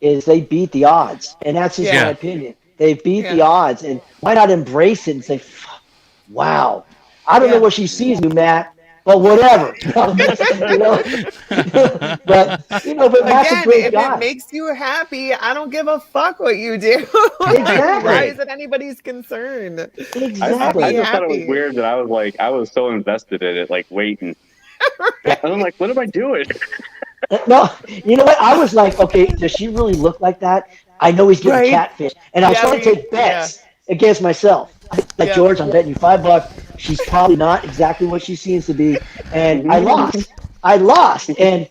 is they beat the odds, and that's just my Yeah. Yeah. opinion. They beat Yeah. the odds, and why not embrace it and say, "Wow, I don't know Yeah. what she sees you, Matt, but whatever." you know, but but Matt's a Again, great if it guy. makes you happy, I don't give a fuck what you do. Like, why Exactly, is it anybody's concern? Just I be exactly. just thought it was happy. weird that I was so invested in it, like waiting. Yeah. And I'm like, what am I doing? No, you know what? I was like, okay, does she really look like that? I know he's getting Right? catfish, and I was Yeah, trying to take yeah, bets against myself. Like yeah, George, I'm betting you $5. She's probably not exactly what she seems to be, and I Mhm. lost. I lost, and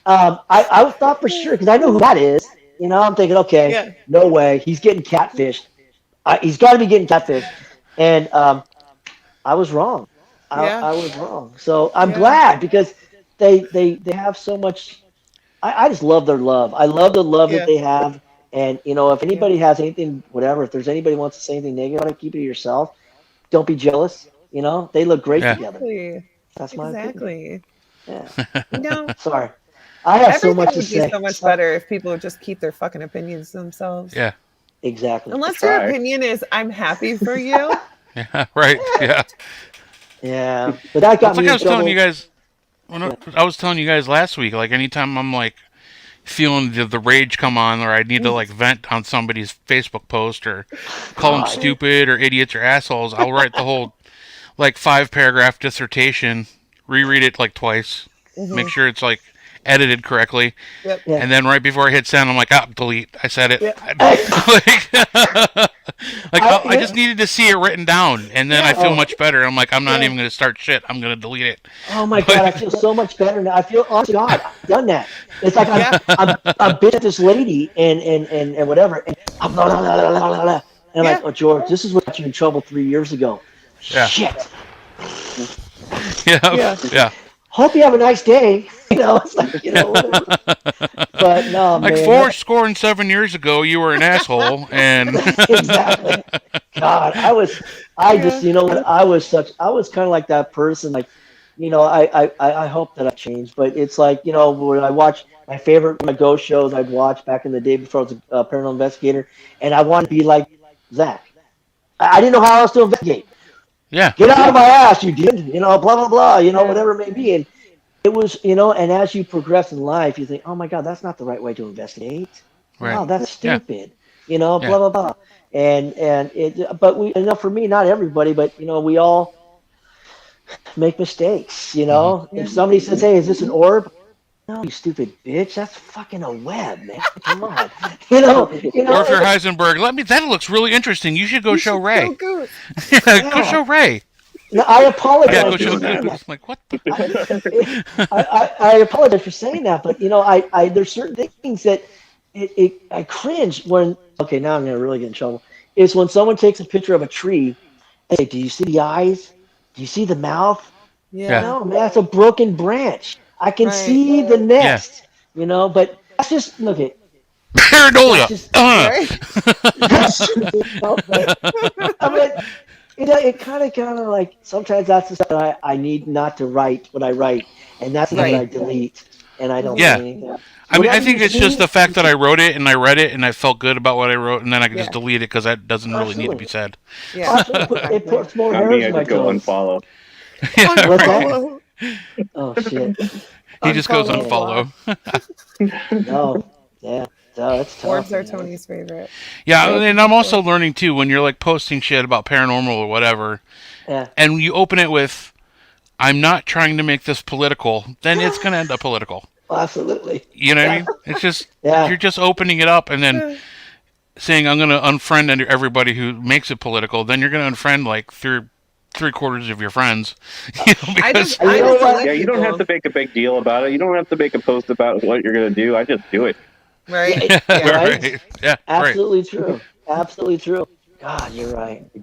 I thought for sure because I know who that is. You know, I'm thinking, okay, yeah, no way, he's getting catfished. He's got to be getting catfished, and I was wrong. yeah, I was wrong. So I'm yeah, glad because they have so much. I just love their love. I love the love that yeah, they have. And if yeah. anybody has anything, whatever, if there's anybody who wants to say anything negative, about it, keep it to yourself. Don't be jealous. They look great Yeah. together. Exactly. That's my opinion. Exactly. Yeah. You know, Sorry, I have so everything much to would be say. so much better if people would just keep their fucking opinions to themselves. Yeah. Exactly. Unless your Try. opinion is I'm happy for you. Yeah. Right. Yeah. Yeah, but that Well, got it's like me I in was telling you trouble. guys. When I was telling you guys last week, like anytime I'm like feeling the rage come on, or I need to like vent on somebody's Facebook post, or call them God. stupid, or idiots, or assholes, I'll write the whole like 5 paragraph dissertation, reread it like twice, make Hmm. sure it's like edited correctly, Yep. Yeah. and then right before I hit send, I'm like, ah, delete. I said it. Yeah. I just needed to see it written down, and then I Yeah. feel Oh, much better. I'm like, I'm not Yeah. even going to start shit. I'm going to delete it. oh my God, I feel so much better now. I feel, honest to God, I've done that. It's like Yeah. I'm bitching at this lady and whatever, and I'm blah, blah, blah, blah, blah, blah. And I'm like, Yeah. oh George, this is what got you in trouble 3 years ago. Yeah. Shit. Yeah. Yeah. Yeah. Hope you have a nice day. It's like whatever. But no, Like man, four score and 7 years ago, you were an asshole, and exactly. God, I just, Yeah. you know what, I was kind of like that person, like, I hope that I've changed, but it's like, when I watch my ghost shows I'd watch back in the day before I was a paranormal investigator, and I wanted to be like Zach. I didn't know how else to investigate. yeah, Get out of my ass, you did, blah, blah, blah, Yeah. whatever it may be. And it was, and as you progress in life, you think, oh my God, that's not the right way to investigate. right, No, that's yeah, stupid. yeah, Blah blah blah. And it, but for me, not everybody, but we all make mistakes. Hmm. If somebody says, "Hey, is this an orb?" No, you stupid bitch. That's fucking a web, man. Come on. Or if you're Heisenberg, that looks really interesting. You should go You show should show Ray. Goose. Yeah, go Yeah. show Ray. No, I Yeah, apologize go for show saying Goose. that. Like, what the? I apologize for saying that, but there's certain things that I cringe when. Okay, now I'm gonna really get in trouble. Is when someone takes a picture of a tree and say, "Do you see the eyes? Do you see the mouth?" Yeah. Yeah. No, man, that's a broken branch. I can Right. see the Yeah. nest, but that's just look at that's Paranoia. just Right. that's but I mean, it kind of like sometimes that's the stuff that I need not to write what I write, and that's the stuff that Right. I delete, and I don't say Yeah. anything. I mean, I Whatever you think it's just see, the fact that I wrote it and I read it and I felt good about what I wrote, and then I can just Yeah. delete it because that doesn't really need to be absolutely, said. Yeah. absolutely, it Exactly. puts more Not hairs me. I in my just go toes. unfollow. Yeah, What's right. that? Unfollow. Oh shit! He just goes Unfollow, block. unfollow. No, yeah, that's tough, Orbs are man. Tony's favorite. Yeah, Yep. and I'm also learning too when you're like posting shit about paranormal or whatever, Yeah, and you open it with, "I'm not trying to make this political," then it's gonna end up political. absolutely. You know what I Yeah, mean? It's just yeah. you're just opening it up and then saying, "I'm gonna unfriend everybody who makes it political." Then you're gonna unfriend like three quarters of your friends, I because just You I know just what? let Yeah, you don't have people. to make a big deal about it. You don't have to make a post about what you're gonna do. I just do it. Right. Yeah, Yeah. right. right? Yeah, right. Absolutely true. Absolutely true. God, you're right. No,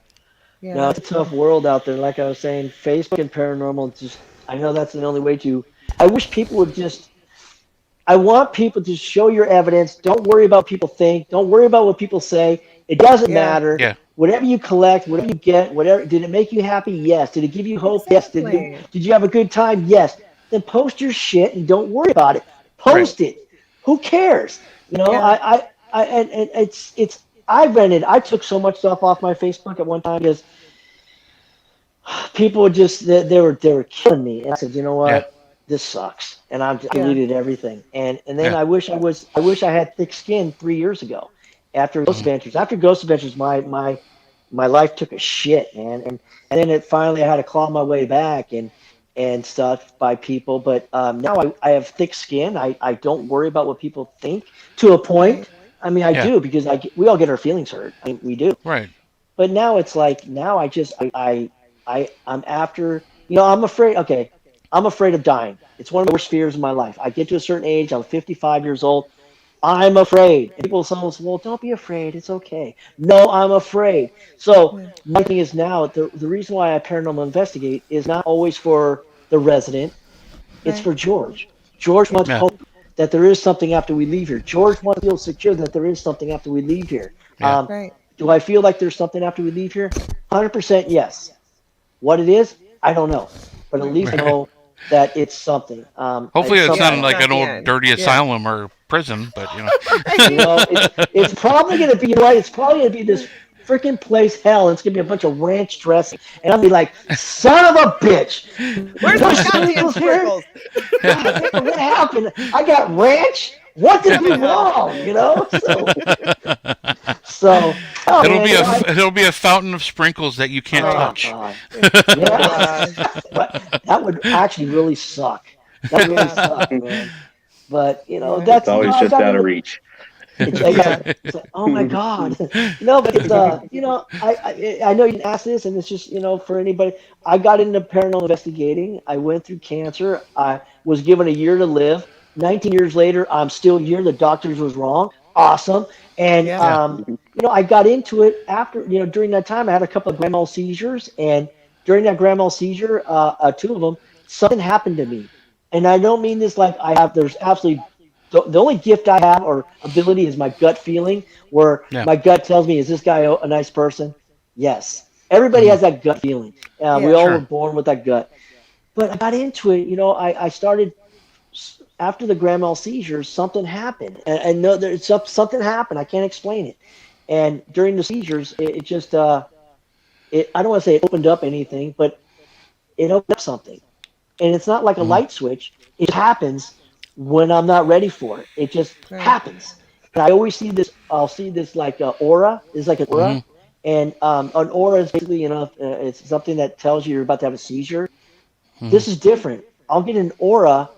Yeah. it's a tough world out there. Like I was saying, Facebook and paranormal just I know that's the only way to I wish people would just I want people to show your evidence. Don't worry about what people think. Don't worry about what people say. It doesn't Yeah. matter. Yeah, Whatever you collect, whatever you get, whatever did it make you happy? Yes. Did it give you hope? Yes. Exactly. Did you have a good time? Yes. Then post your shit and don't worry about it. right. Post it. Who cares? Yeah. And it's I took so much stuff off my Facebook at one time because people would just they were killing me. And I said, you know Yeah, what? This sucks. And I Yeah. deleted everything. And then yeah. I wish I had thick skin 3 years ago. After Ghost Mhm. Adventures. After Ghost Adventures, my life took a shit, man. And then it finally I had to claw my way back and stuff by people. But now I have thick skin. I don't worry about what people think to a Right. point. I mean, I Yeah, do because we all get our feelings hurt. I mean, we do. right. But now it's like now I just I'm after I'm afraid. Okay, I'm afraid of dying. It's one of the worst fears of my life. I get to a certain age. I'm 55 years old. I'm afraid. And people say, well, don't be afraid. It's okay. No, I'm afraid. So Yeah. my thing is now the reason why I paranormal investigate is not always for the resident. It's Right. for George. George wants Yeah, hope that there is something after we leave here. George wants to feel secure that there is something after we leave here. yeah. Right. Do I feel like there's something after we leave here? 100% yes. What it is, I don't know. But at Right. least I Right. know that it's something. Hopefully, It's it's something Yeah. not It's like not an the old end. dirty Yeah. asylum or prison, but you Right. know, it's probably going to be right. It's probably going to be this freaking place hell. And it's going to be a bunch of ranch dressing. And I'll be like, son of a bitch. Where's No my goddamn sprinkles here? sprinkles? God damn, what happened? I got ranch? What did I do wrong? So oh it'll man, be it'll be a fountain of sprinkles that you can't Right. oh touch. god. Oh Yeah. gosh. But that would actually really suck. That would really Yeah. suck, man. But Yeah. It's that's always I just got out of into reach. Yeah. it's like, oh my God. But it's I know you didn't ask this and it's just, for anybody. I got into paranormal investigating. I went through cancer. I was given a year to live. 19 years later, I'm still here. The doctors was wrong. Awesome. And Yeah. Yeah, I got into it after, during that time I had a couple of grand mal seizures and during that grand mal seizure, two of them, something happened to me. And I don't mean this like there's absolutely the only gift I have or ability is my gut feeling, where yeah. my gut tells me, is this guy a nice person? Yes. Everybody Hmm. has that gut feeling. We Yeah. all were Sure. born with that gut. But I got into it, I started after the grand mal seizures, something happened. And no, there's something happened. I can't explain it. And during the seizures, it just, I don't want to say it opened up anything, but it opened up something. And it's not like a Hmm. light switch. It happens when I'm not ready for it. It just Right. happens. And I always see this. I'll see this like aura. It's like an Hmm. aura, and an aura is basically it's something that tells you you're about to have a seizure. This is different. I'll get an aura.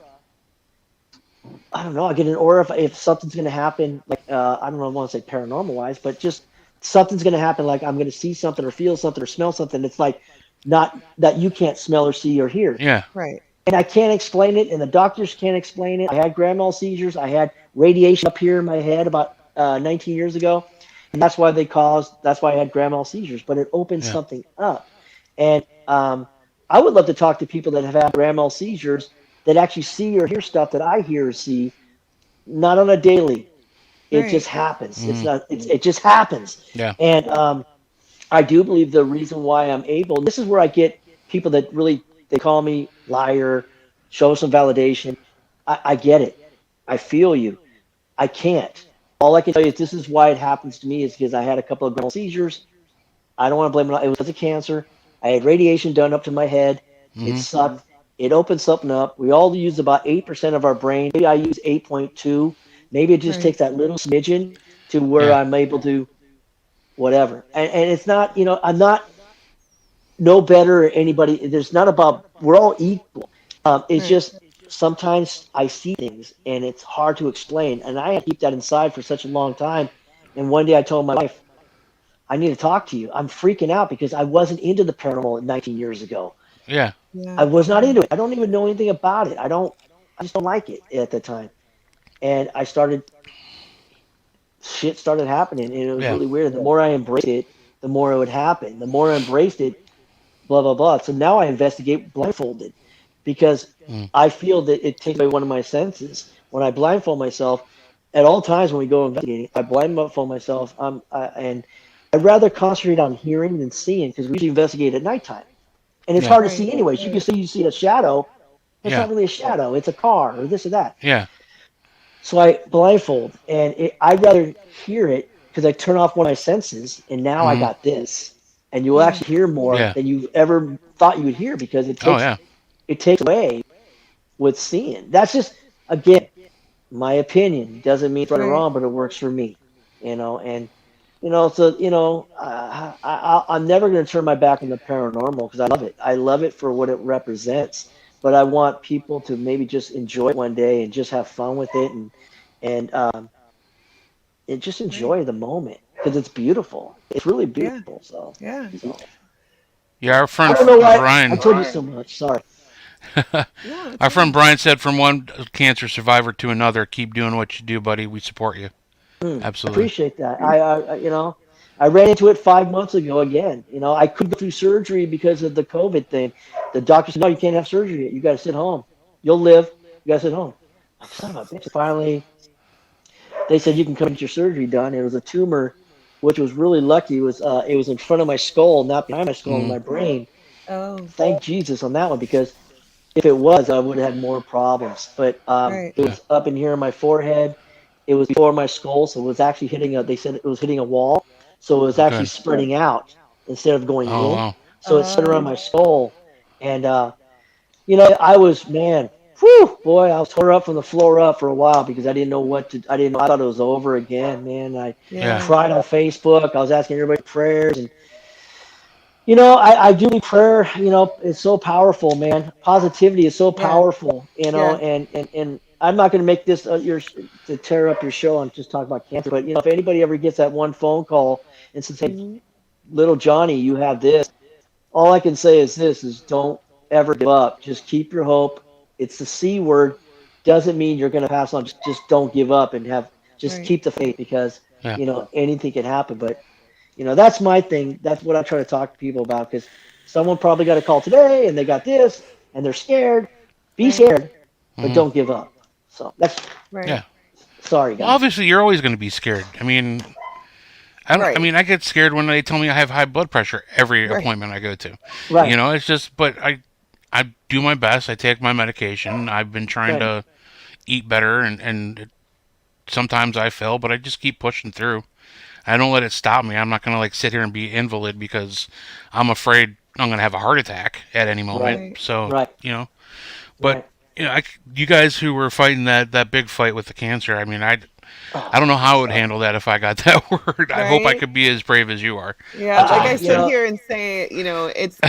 I don't know. I get an aura if something's going to happen. Like I don't know. I want to say paranormal wise, but just something's going to happen. Like I'm going to see something or feel something or smell something. It's like not that you can't smell or see or hear. Yeah. Right. And I can't explain it, and the doctors can't explain it. I had grand mal seizures. I had radiation up here in my head about 19 years ago, and that's why I had grand mal seizures. But it opened something up, and I would love to talk to people that have had grand mal seizures that actually see or hear stuff that I hear or see, not on a daily. It just happens. It's not. It just happens. Yeah. And I do believe the reason why I'm able. This is where I get people that really they call me liar, show some validation. I get it. I feel you. I can't. All I can tell you is this is why it happens to me is because I had a couple of grand mal seizures. I don't want to blame it on it. It was a cancer. I had radiation done up to my head. It sucked. It opened something up. We all use about 8% of our brain. Maybe I use 8.2. Maybe it just takes that little smidgen to where I'm able to whatever. And it's not, I'm not no better or anybody. There's not about, we're all equal. It's just sometimes I see things and it's hard to explain. And I had to keep that inside for such a long time. And one day I told my wife, I need to talk to you. I'm freaking out because I wasn't into the paranormal 19 years ago. Yeah. I was not into it. I don't even know anything about it. I just don't like it at the time. And shit started happening, and it was really weird. The more I embraced it, the more it would happen. The more I embraced it, blah, blah, blah. So now I investigate blindfolded because I feel that it takes away one of my senses. When I blindfold myself, at all times when we go investigating, I blindfold myself, and I'd rather concentrate on hearing than seeing because we usually investigate at nighttime. And it's hard to see anyways. You see a shadow. It's not really a shadow. It's a car or this or that. Yeah. So I blindfold, and I'd rather hear it because I turn off one of my senses, and now I got this. And you will actually hear more than you ever thought you would hear because it takes away with seeing. That's just, again, my opinion. Doesn't mean it's right or wrong, but it works for me. I'm never going to turn my back on the paranormal because I love it. I love it for what it represents. But I want people to maybe just enjoy it one day and just have fun with it and just enjoy the moment because it's beautiful. It's really beautiful. So Our friend I don't know why Brian. I told you so much. Sorry. Our friend Brian said, "From one cancer survivor to another, keep doing what you do, buddy. We support you." Absolutely. I appreciate that. I ran into it 5 months ago again. I couldn't go through surgery because of the COVID thing. The doctor said, "No, you can't have surgery yet. You got to sit home. You'll live. You got to sit home." I'm son of a bitch. Finally, they said you can come get your surgery done. It was a tumor, which was really lucky. It was in front of my skull, not behind my skull, in my brain. Oh. Thank Jesus on that one because if it was, I would have had more problems. But it was up in here in my forehead. It was before my skull, so it was actually they said it was hitting a wall. So it was actually spreading out instead of going in. Wow. So it spread around my skull. And, I was, boy, I was tore up from the floor up for a while because I didn't know I thought it was over again, man. I cried on Facebook. I was asking everybody prayers. And, I do need prayer. It's so powerful, man. Positivity is so powerful, and I'm not going to make this to tear up your show and just talk about cancer. But, if anybody ever gets that one phone call and says, "Hey, little Johnny, you have this," all I can say is this: don't ever give up. Just keep your hope. It's the C word. Doesn't mean you're going to pass on. Just don't give up and keep the faith because anything can happen. But that's my thing. That's what I try to talk to people about because someone probably got a call today and they got this and they're scared. Be scared, but don't give up. So that's sorry, guys. Well, obviously, you're always going to be scared. I mean, I get scared when they tell me I have high blood pressure every appointment I go to. Right. It's just, but I do my best. I take my medication. I've been trying to eat better, and sometimes I fail, but I just keep pushing through. I don't let it stop me. I'm not going to sit here and be invalid because I'm afraid I'm going to have a heart attack at any moment. Right. So, But you guys who were fighting that big fight with the cancer, I mean, I don't know how I would handle that if I got that word. I hope I could be as brave as you are. Yeah, like I sit here and say, it's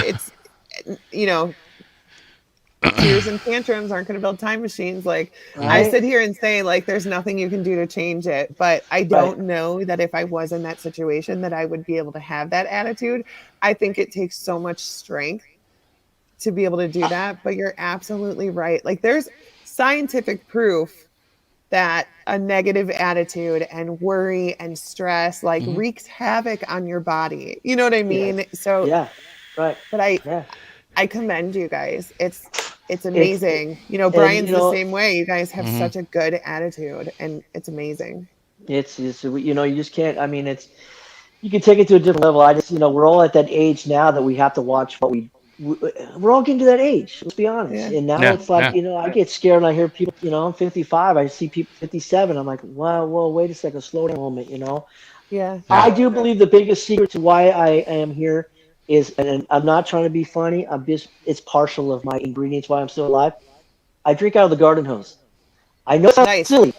tears and tantrums aren't going to build time machines. Like I Right. sit here and say like there's nothing you can do to change it, but I don't know that if I was in that situation that I would be able to have that attitude. I think it takes so much strength to be able to do that, but you're absolutely right. Like there's scientific proof that a negative attitude and worry and stress like wreaks havoc on your body. You know what I mean? So Yeah. Right. but Yeah. I commend you guys. It's It's amazing. You know, and Brian's you the know same way. You guys have Mhm. such a good attitude and it's amazing. it's you know you just can't. I mean, it's you can take it to a different level. I just we're all at that age now that we have to watch what we're all getting to that age. Let's be honest. Yeah. And now Yeah, it's like yeah. I get scared when I hear people. I'm 55. I see people 57. I'm like, wow, whoa, wait a second, slow down a moment. Yeah. I Yeah. do believe the biggest secret to why I am here is, and I'm not trying to be funny. It's partial of my ingredients why I'm still alive. I drink out of the garden hose. I know it sounds Nice. silly.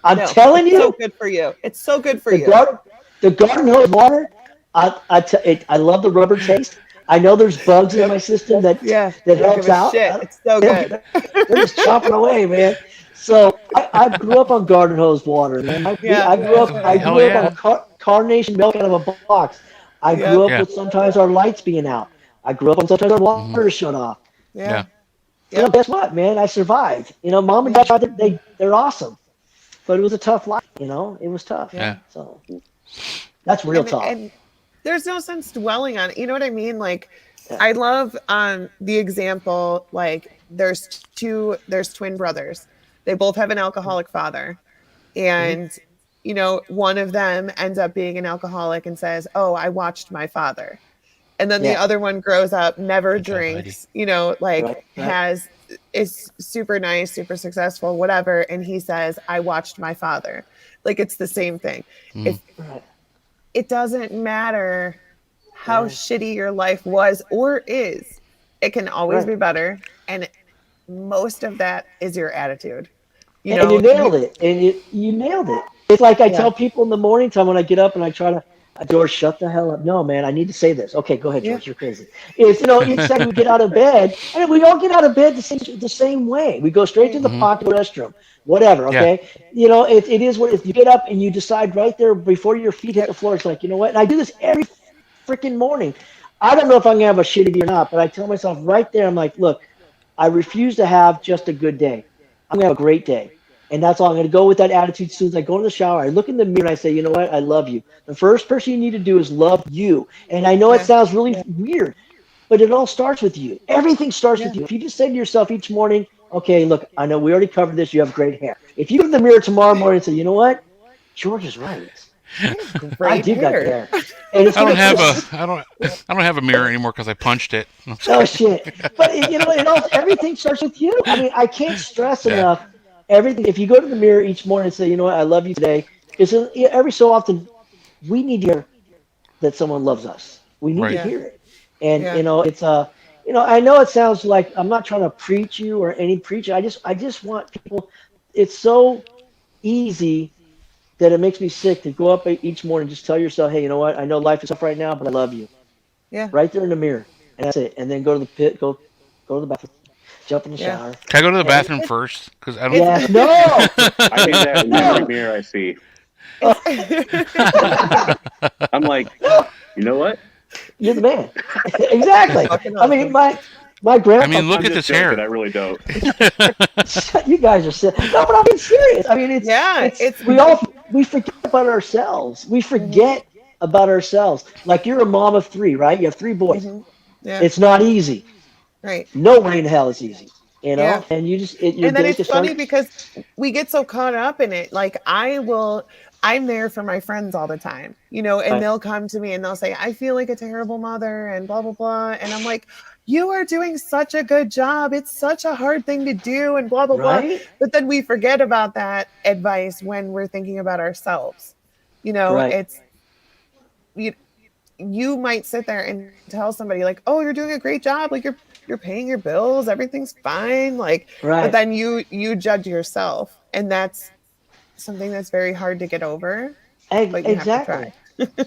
I'm No, telling it's so you, good for you. It's so good for the you. garden, the garden hose water. I love the rubber taste. I know there's bugs in my Yep. system Yeah. that Don't give helps a out. shit. It's so They don't good. get- They're just chopping away, man. So I grew up on garden hose water, man. Yeah. I grew That's up what I I Hell grew up do. on yeah. carnation milk out of a box. I grew Yep. up Yeah. with sometimes our lights being out. I grew up on sometimes our Mhm. water shut off. Yeah. Yeah. Yep. Guess what, man? I survived. Mom and Yeah. dad tried they're awesome, but it was a tough life. It was tough. Yeah. Yeah. So that's real talk. And there's no sense dwelling on it. You know what I mean? Like Yeah. I love the example like there's twin brothers. They both have an alcoholic father. Mhm. And one of them ends up being an alcoholic and says, "Oh, I watched my father." And then the Yeah. other one grows up, never Good job, Heidi. drinks, like Right. Right. has is super nice, super successful, whatever, and he says, "I watched my father." Like it's the same thing. Mhm. If Right. it doesn't matter how Yeah. shitty your life was or is, it can always Right. be better. And most of that is your attitude. And you You nailed it. And you nailed it. It's like I yeah. tell people in the morning time when I get up and I try to, George, shut the hell up. No, man, I need to say this. Okay, go ahead, Yeah. George. You're crazy. It's each time we get out of bed, and we all get out of bed the same way. We go straight to the Mhm. pocket restroom, whatever. Yeah. Okay, it is what if you get up and you decide right there before your feet hit Yep. the floor. It's like what? And I do this every freaking morning. I don't know if I'm gonna have a shitty day or not, but I tell myself right there. I'm like, look, I refuse to have just a good day. I'm gonna have a great day. And that's all. I'm going to go with that attitude as soon as I go in the shower. I look in the mirror and I say, you know what? I love you. The first person you need to do is love you. And I know it Yeah. sounds really weird, but it all starts with you. Everything starts with Yeah. you. If you just say to yourself each morning, okay, look, I know we already covered this. You have great hair. If you go to the mirror tomorrow morning and say, you know what? George is right. I Great do got hair. hair. And it's I going don't to have put a I don't have a mirror anymore because I punched it. oh shit! But everything starts with you. I mean, I can't stress Yeah. enough. Everything. If you go to the mirror each morning and say, you know what, I love you today, because every so often we need to hear that someone loves us. We need to Right. Yeah. hear it. And Yeah. it's I know it sounds like I'm not trying to preach you or any preacher. I just want people. It's so easy that it makes me sick to go up each morning and just tell yourself, hey, you know what? I know life is tough right now, but I love you. Yeah. Right there in the mirror, and that's it. And then go to the pit, go to the bathroom, jump in the Yeah. shower. Can I go to the And bathroom first? Because I don't. It's yes, no, I do that in every mirror I see. I'm like, you know what? you're the man. Exactly. fucking I mean, awesome. my I grandpa. mean, look I'm at just this joking. I hair. really don't. You guys are sick. No, but I'm being serious. I mean, Yeah, it's we forget about ourselves. We Mhm. forget about ourselves. Like you're a mom of three, right? You have three boys. Mhm. Yeah. It's not easy. Right. No way in hell is easy. Yeah. And you just your And then day it's just funny starts. because we get so caught up in it. Like I'm there for my friends all the time, and Right. they'll come to me and they'll say, "I feel like a terrible mother," and blah blah blah. And I'm like, "You are doing such a good job. It's such a hard thing to do," and blah blah blah. Right. But then we forget about that advice when we're thinking about ourselves. Right. It's you you might sit there and tell somebody like, "Oh, you're doing a great job. Like you're paying your bills, everything's fine." Like, but Right. then you judge yourself, and that's something that's very hard to get over, but you have to Exactly. try.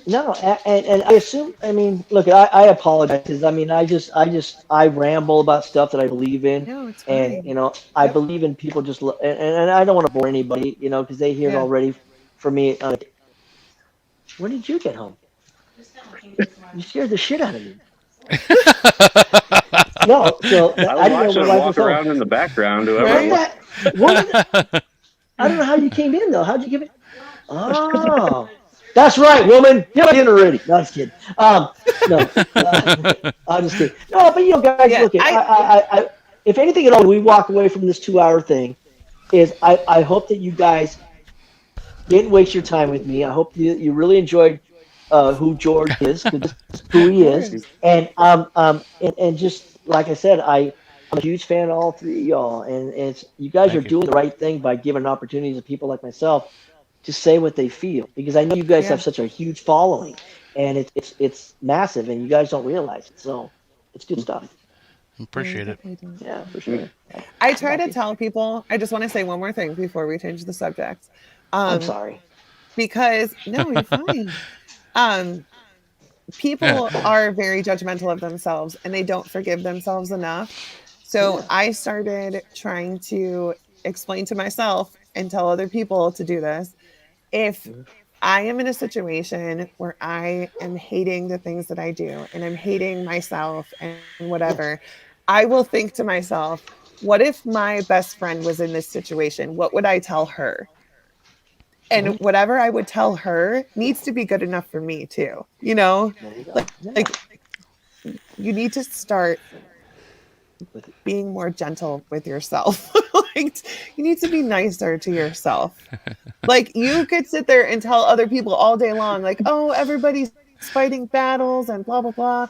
No, and I assume. I mean, look, I apologize. 'Cause, I mean, I ramble about stuff that I believe in, No, it's and fine. I Yep. believe in people just, and I don't want to bore anybody, because they hear it Yeah. already from me. When did you get home? You scared the shit out of me. No, so I was I didn't know watching my him wife walk was home. around in the background, whoever it What Right? was. that? What? I don't know how you came in though. How'd you get in? Oh, that's right, woman. Get in already. No, I'm just kidding. No, I'm just kidding. No, but guys, Yeah. look at if anything at all, we walk away from this 2 hour thing. Is I hope that you guys didn't waste your time with me. I hope you really enjoyed who George is, because who Of he is, course. and just like I said, I'm a huge fan of all three of y'all, and it's you guys are Thank you. doing the right thing by giving opportunities to people like myself to say what they feel, because I know you guys Yeah. have such a huge following, and it's massive, and you guys don't realize it. So it's good stuff. Yeah, you Appreciate it. definitely do. Yeah, for Mm. sure. I I try got to you. tell people, I just want to say one more thing before we change the subject. I'm Um, sorry. because no, you're fine. Um, Yeah. people are very judgmental of themselves and they don't forgive themselves enough. So Yeah. I started trying to explain to myself and tell other people to do this. If I am in a situation where I am hating the things that I do and I'm hating myself and Yeah. whatever, I will think to myself, what if my best friend was in this situation? What would I tell her? And Mhm. whatever I would tell her needs to be good enough for me too. You know, There you go. like, Yeah. like you need to start With being more gentle with yourself. Like you need to be nicer to yourself. Like you could sit there and tell other people all day long, like, oh, everybody's fighting battles and blah blah blah.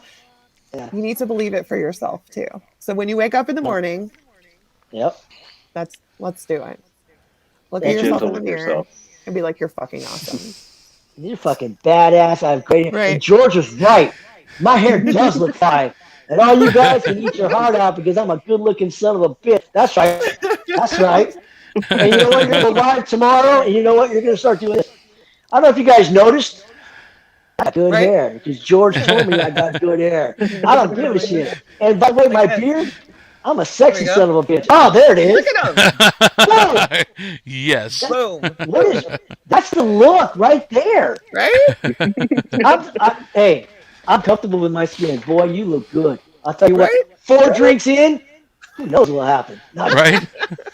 yeah. You need to believe it for yourself too. So when you wake up in the No. morning, Yep. let's do it. Look at Be That's what you yourself gentle in the got. with mirror yourself. and be like, you're fucking awesome. You're fucking badass. I have great hair. And Right. George was right. My hair does look fine. And all you guys can eat your heart out because I'm a good looking son of a bitch. That's right. That's right. And you know what? You're going to go live tomorrow. And you know what? You're going to start doing this. I don't know if you guys noticed. I got good Right? hair because George Yeah. told me I got good hair. Yeah, I look don't at give him a like shit. this. And by the way, Like my this. beard, I'm a There we sexy go. son of a bitch. Oh, there it Look is. at him. Boom. Yes. That, Boom. what is? That's the look right there. Right? Hey, I'm comfortable with my skin. Boy, you look good. I'll tell you what. Right? 4 drinks in, who knows what'll happen? No, I'm just Right?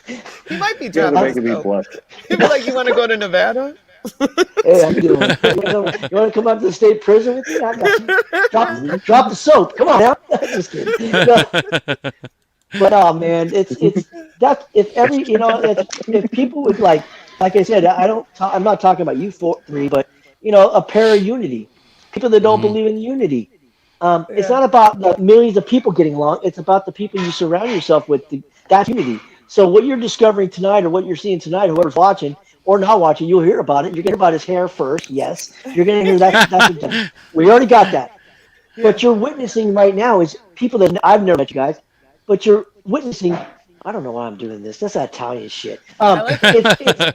kidding. He might be You guys are dropping the I'm, making me soap. blush. He'd be like, you want to go to Nevada? hey, how you doing? You want to come up to the state prison with me? I got you. Mhm. Drop the soap. Come on now. Just kidding. No, but oh man, it's that if every if people would like I said, I'm not talking about you three, but a pair of unity. People that don't Mhm. believe in unity. It's Yeah. not about the millions of people getting along. It's about the people you surround yourself with. That's unity. So what you're discovering tonight, or what you're seeing tonight, whoever's watching or not watching, you'll hear about it. You're gonna hear about his hair first. Yes, you're gonna hear that's a given. We already got that. Yeah. What you're witnessing right now is people that I've never met you guys, but you're witnessing. I don't know why I'm doing this. That's Italian shit. I like it.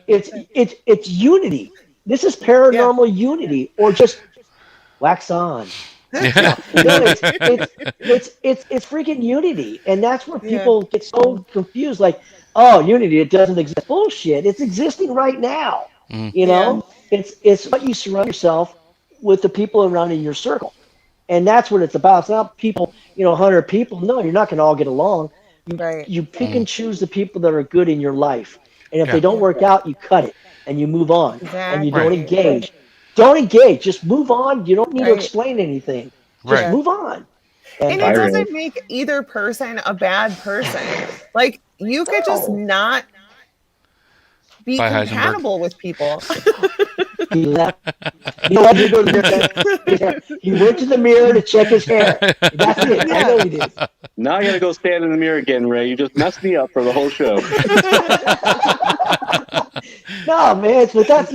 It's unity. This is Yeah. paranormal unity, or just wax on. Yeah. No, no, it's freaking unity, and that's where Yeah. people get so confused. Like, oh, unity, it doesn't exist. Bullshit, it's existing right now. Mm. You Yeah. know, it's what you surround yourself with, the people around in your circle, and that's what it's about. It's not people, 100 people. No, you're not going to all get along. You Right. you pick Mm. and choose the people that are good in your life, and if they Yeah. don't Yeah. work out, you cut it and you move on, and you don't Right. Exactly. engage. Don't engage. Just move on. You don't need to Right. explain anything. Just Right. Yeah. move on. And And it I that's realize. doesn't make either person a bad person. Like you could just no. not be Bye, Heisenberg. compatible with people. He left. You know what? He go to the mirror. He went to the mirror to check his hair. That's it. I Yeah. know he did. Now I got to go stand in the mirror again, Ray. You just messed me up for the whole show. No, man. But that's.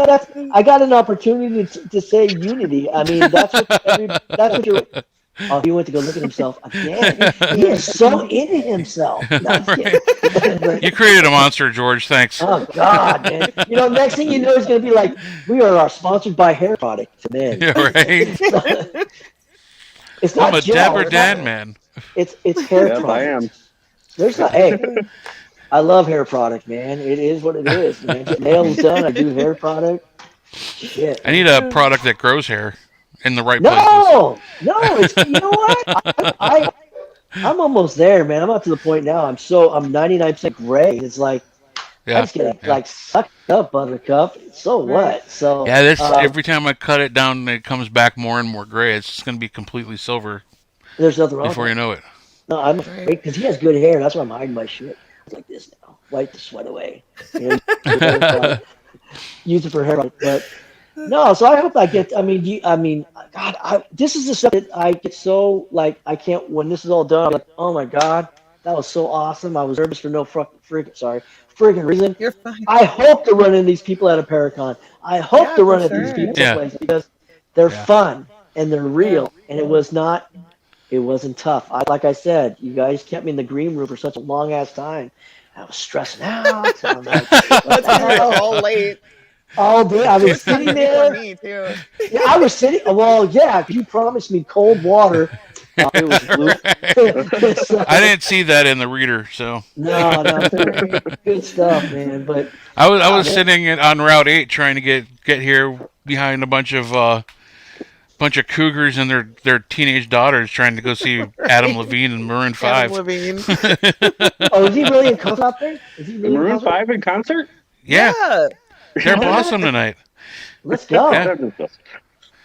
I got an opportunity to say unity. I mean, that's what you're. Oh, he went to go look at himself again. He is so into himself. No, I'm just kidding. But, You created a monster, George. Thanks. oh God, man! Next thing you know, it's gonna be like we are sponsored by hair product for men. Yeah, right. It's not I'm a gel, Dapper it's Dan not- man. It's hair Yep, I product. am. There's not. Hey, I love hair product, man. It is what it is, man. Get nails done. I do hair product. Shit. I need a product that grows hair in the right places. No, it's you know what? I'm almost there, man. I'm up to the point now. I'm 99% gray. It's like I Yeah. just get like sucked up, Buttercup. So what? So Yeah, this every time I cut it down, it comes back more and more gray. It's just gonna be completely silver there's nothing wrong. before with you know it. No, I'm afraid because he has good hair. That's why I'm hiding my shit. It's like this now. Wipe the sweat away. Use it for hair. But no, so I hope I get. I mean, God, this is the stuff that I get so like. I can't. When this is all done, I'm like, oh my God, that was so awesome. I was nervous for no friggin' reason. You're fine. I hope to run into these people at a Paracon. I hope Yeah, to run for into these sure. people Yeah. someplace because they're Yeah. fun and they're real, and it wasn't tough. Like I said, you guys kept me in the green room for such a long ass time. I was stressing out. I'm like, what the We were hell? all late. All day. I was sitting Before there. me too. Yeah, I was sitting. Well, yeah, 'cause you promised me cold water. It was blue. So, I didn't see that in the reader, so no, good stuff, man. But I was man. sitting on Route 8 trying to get here behind a bunch of cougars and their teenage daughters trying to go see Adam Levine and Maroon 5. Adam Levine. Oh, is he really in concert out there? Is he really in Maroon concert? 5 in concert? Yeah, Yeah. they're Blossom tonight. Let's go. Yeah. God,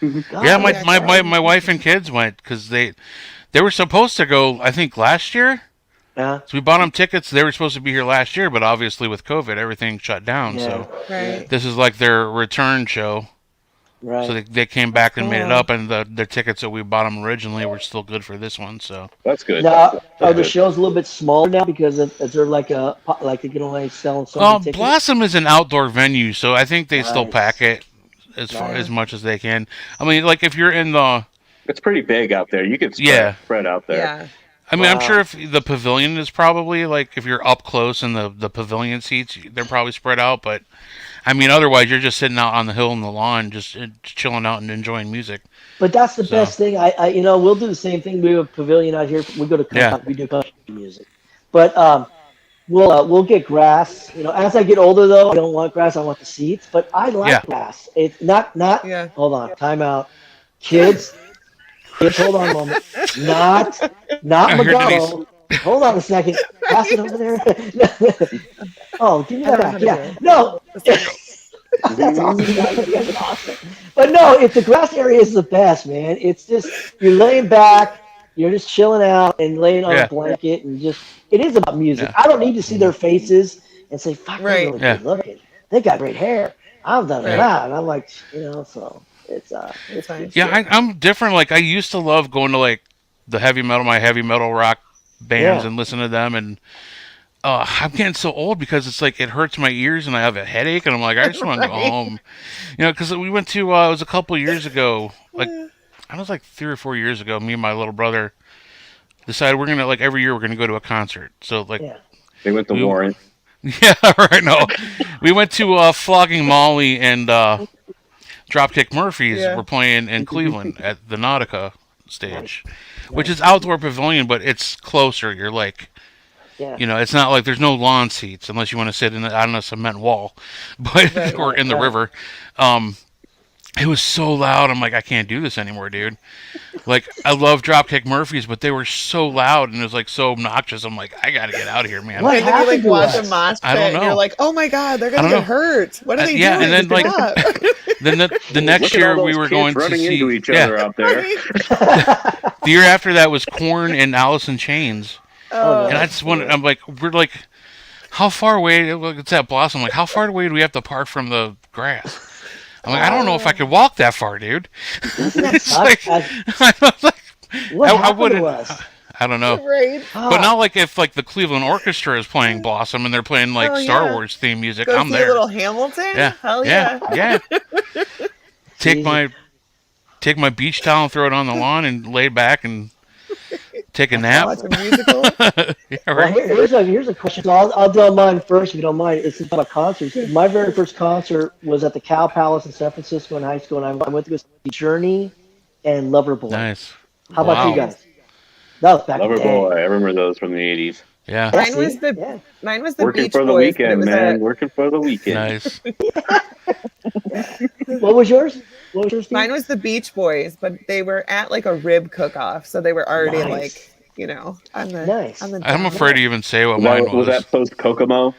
Yeah, yeah, my wife and kids went because they were supposed to go, I think, last year. yeah, So we bought them tickets. They were supposed to be here last year, but obviously with COVID, everything shut down. yeah, So Right. this is like their return show. right. So they came back and made it Cool. up, and the tickets that we bought them originally were still good for this one. So That's good. Now, are the good. shows a little bit smaller now because is there like they can only sell so many tickets? Blossom is an outdoor venue, so I think they still Nice. pack it as far Nice. as much as they can. I mean, like if you're in the, It's pretty big out there. You could spread out there. Yeah. I mean, I'm Wow. sure if the pavilion is probably like if you're up close in the pavilion seats, they're probably spread out. But I mean, otherwise you're just sitting out on the hill in the lawn, just chilling out and enjoying music. But that's the So- best thing. We'll do the same thing. We have a pavilion out here. We go to Yeah. we do country music, but we'll get grass. As I get older though, I don't want grass. I want the seats. But I like Yeah. grass. It's not. Yeah. Hold on. Time out. Kids, hold on a moment. Not I heard Magano. Hold on a second. Pass it over there. Oh, give me I that don't know how back. to Yeah. do it. No. That's awesome. You guys are awesome. But no, if the grass area is the best, man. It's just you're laying back, you're just chilling out and laying on Yeah. a blanket and just it is about music. Yeah. I don't need to see their faces and say, fuck, they're Right. really Yeah. good looking. They got great hair. I'm done with Right. that. And I'm like, so it's It's fine. Yeah, I'm different. Like I used to love going to like the my heavy metal rock bands Yeah. and listen to them, and I'm getting so old because it's like it hurts my ears and I have a headache, and I'm like I just want to go Right. home, because we went to it was a couple years ago, like I was like 3 or 4 years ago. Me and my little brother decided we're gonna like every year we're gonna go to a concert. So like yeah. They went to We- Warren. yeah, right. No, we went to Flogging Molly and Dropkick Murphys. Yeah. Were playing in Cleveland at the Nautica stage, which is outdoor pavilion, but it's closer. You're like, Yeah. it's not like there's no lawn seats unless you want to sit on a cement wall, but Right. or in the Right. river. It was so loud. I'm like, I can't do this anymore, dude. Like, I love Dropkick Murphys, but they were so loud and it was like so obnoxious. I'm like, I gotta get out of here, man. What And then you like happened to watch us? a mosh I pit don't and you're know. like, oh my God, they're I gonna don't get know. hurt. What are they Yeah, doing? and then, like, Stop. Then the next Look at year all we those were kids going to running see into each other out there. Right? the year after that was Korn and Alice in Chains. Oh, And I just wanted, I'm like, we're like, how far away? Look, it's at Blossom. Like, how far away do we have to park from the grass? I'm like, I don't know if I could walk that far, dude. It's like, I was like, What I happened wouldn't. to us? I don't know. right. But not like if like the Cleveland Orchestra is playing Blossom and they're playing like Oh, Star yeah. Wars theme music, Go I'm see there. a little Hamilton. Yeah, Hell yeah, yeah. yeah. Take Jesus. my take my beach towel and throw it on the lawn and lay back and take a nap. Watch a musical. Yeah, Well, right. here's a question. So I'll do mine first if you don't mind. It's about concerts. My very first concert was at the Cow Palace in San Francisco in high school, and I went to go see Journey and Loverboy. Nice. How about you Wow. guys? That was back in the day. Loverboy. I remember those from the 80s. Yeah. Mine see? was the Yeah. mine was the Working Beach for the Boys, but it weekend, was man. Working for the weekend. Nice. What was yours? What was yours, Steve? mine was the Beach Boys, but they were at like a rib cook-off, so they were already Nice. like, on the Nice. on the I'm afraid to even say what Was mine that, was that post Kokomo?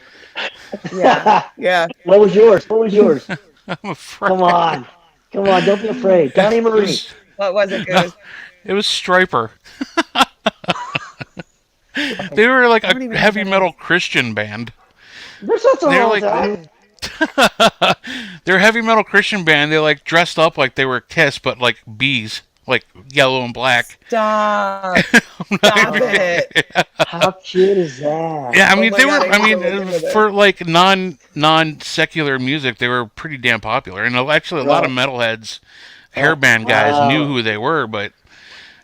yeah. What was yours? What was yours? I'm afraid. Come on. Come on, don't be afraid. Donnie It Marie. was, What was it? It was it was Striper. They were like don't a even heavy know. metal Christian band. There's nothing They're wrong like- with that. They're a heavy metal Christian band. They like dressed up like they were Kiss, but like bees, like yellow and black. Stop it. How cute is that? Yeah, I Oh mean my they God, were. I I need to look into mean, this. for like non secular music, they were pretty damn popular. And actually, a lot of metalheads, hairband guys Wow. knew who they were. But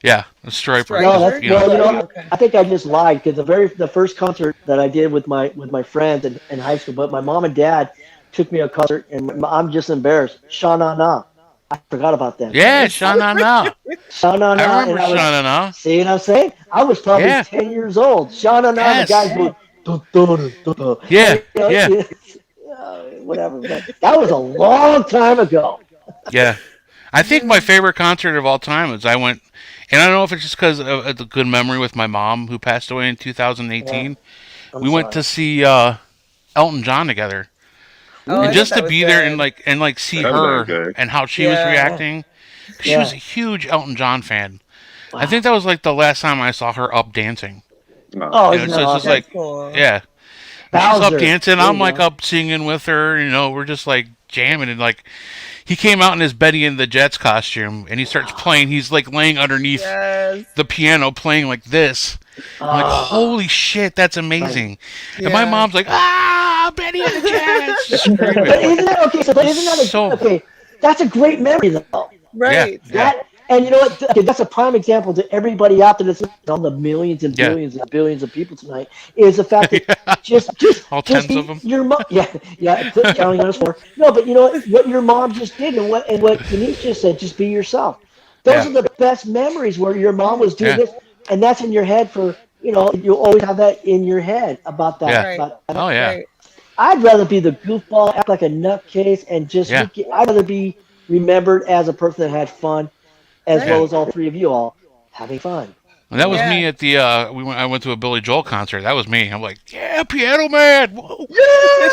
yeah, a Striper. No, Striper? that's You know, well. Okay. I think I just lied because the first concert that I did with my friends in high school, but my mom and dad took me to a concert, and I'm just embarrassed. Sha Na Na. I forgot about them. yeah, Shana Na. Sha Na Na. I remember and was- Shana Na. See what I'm saying? I was probably Yeah. 10 years old. Sha Na Na. Yes. The guys go. "Dun, dun, dun, dun." Yeah, You know, yeah. Whatever. But that was a long time ago. Yeah. I think my favorite concert of all time is I went, and I don't know if it's just because of the good memory with my mom who passed away in 2018. I'm We went sorry. to see Elton John together, Oh, I and just thought to that be was there good. and like see That was her good. and how she was Yeah. reacting. 'Cause She Yeah. was a huge Elton John fan. I think that was like the last time I saw her up dancing. Oh, You know, isn't so that it's just awesome? like, Cool. yeah. She's up Bowser. dancing. There I'm you like go. up singing with her. You know, we're just like jamming and like. He came out in his Betty and the Jets costume, and he starts playing. He's like laying underneath Yes. the piano, playing like this. I'm like, Ah. holy shit, that's amazing! And my Yeah. mom's like, Betty and the Jets, But screaming. isn't that okay? So, but isn't that So- okay? That's a great memory, though. Right. Yeah. That and you know what? Okay, that's a prime example to everybody out there that's on the millions and Yeah. billions and billions of people tonight. Is the fact that just All just tens of them. your mom, yeah, counting on us for no, but you know what your mom just did and what Denise just said. Just be yourself. Those Yeah. are the best memories where your mom was doing Yeah. this, and that's in your head for you always have that in your head about that. Yeah. Right. About, Oh yeah, Right. I'd rather be the goofball, act like a nutcase, and just Yeah. I'd rather be remembered as a person that had fun, as Right. well as all three of you all having fun. and that was Yeah. me at the. I went to a Billy Joel concert. That was me. I'm like, yeah, Piano Man, whoa,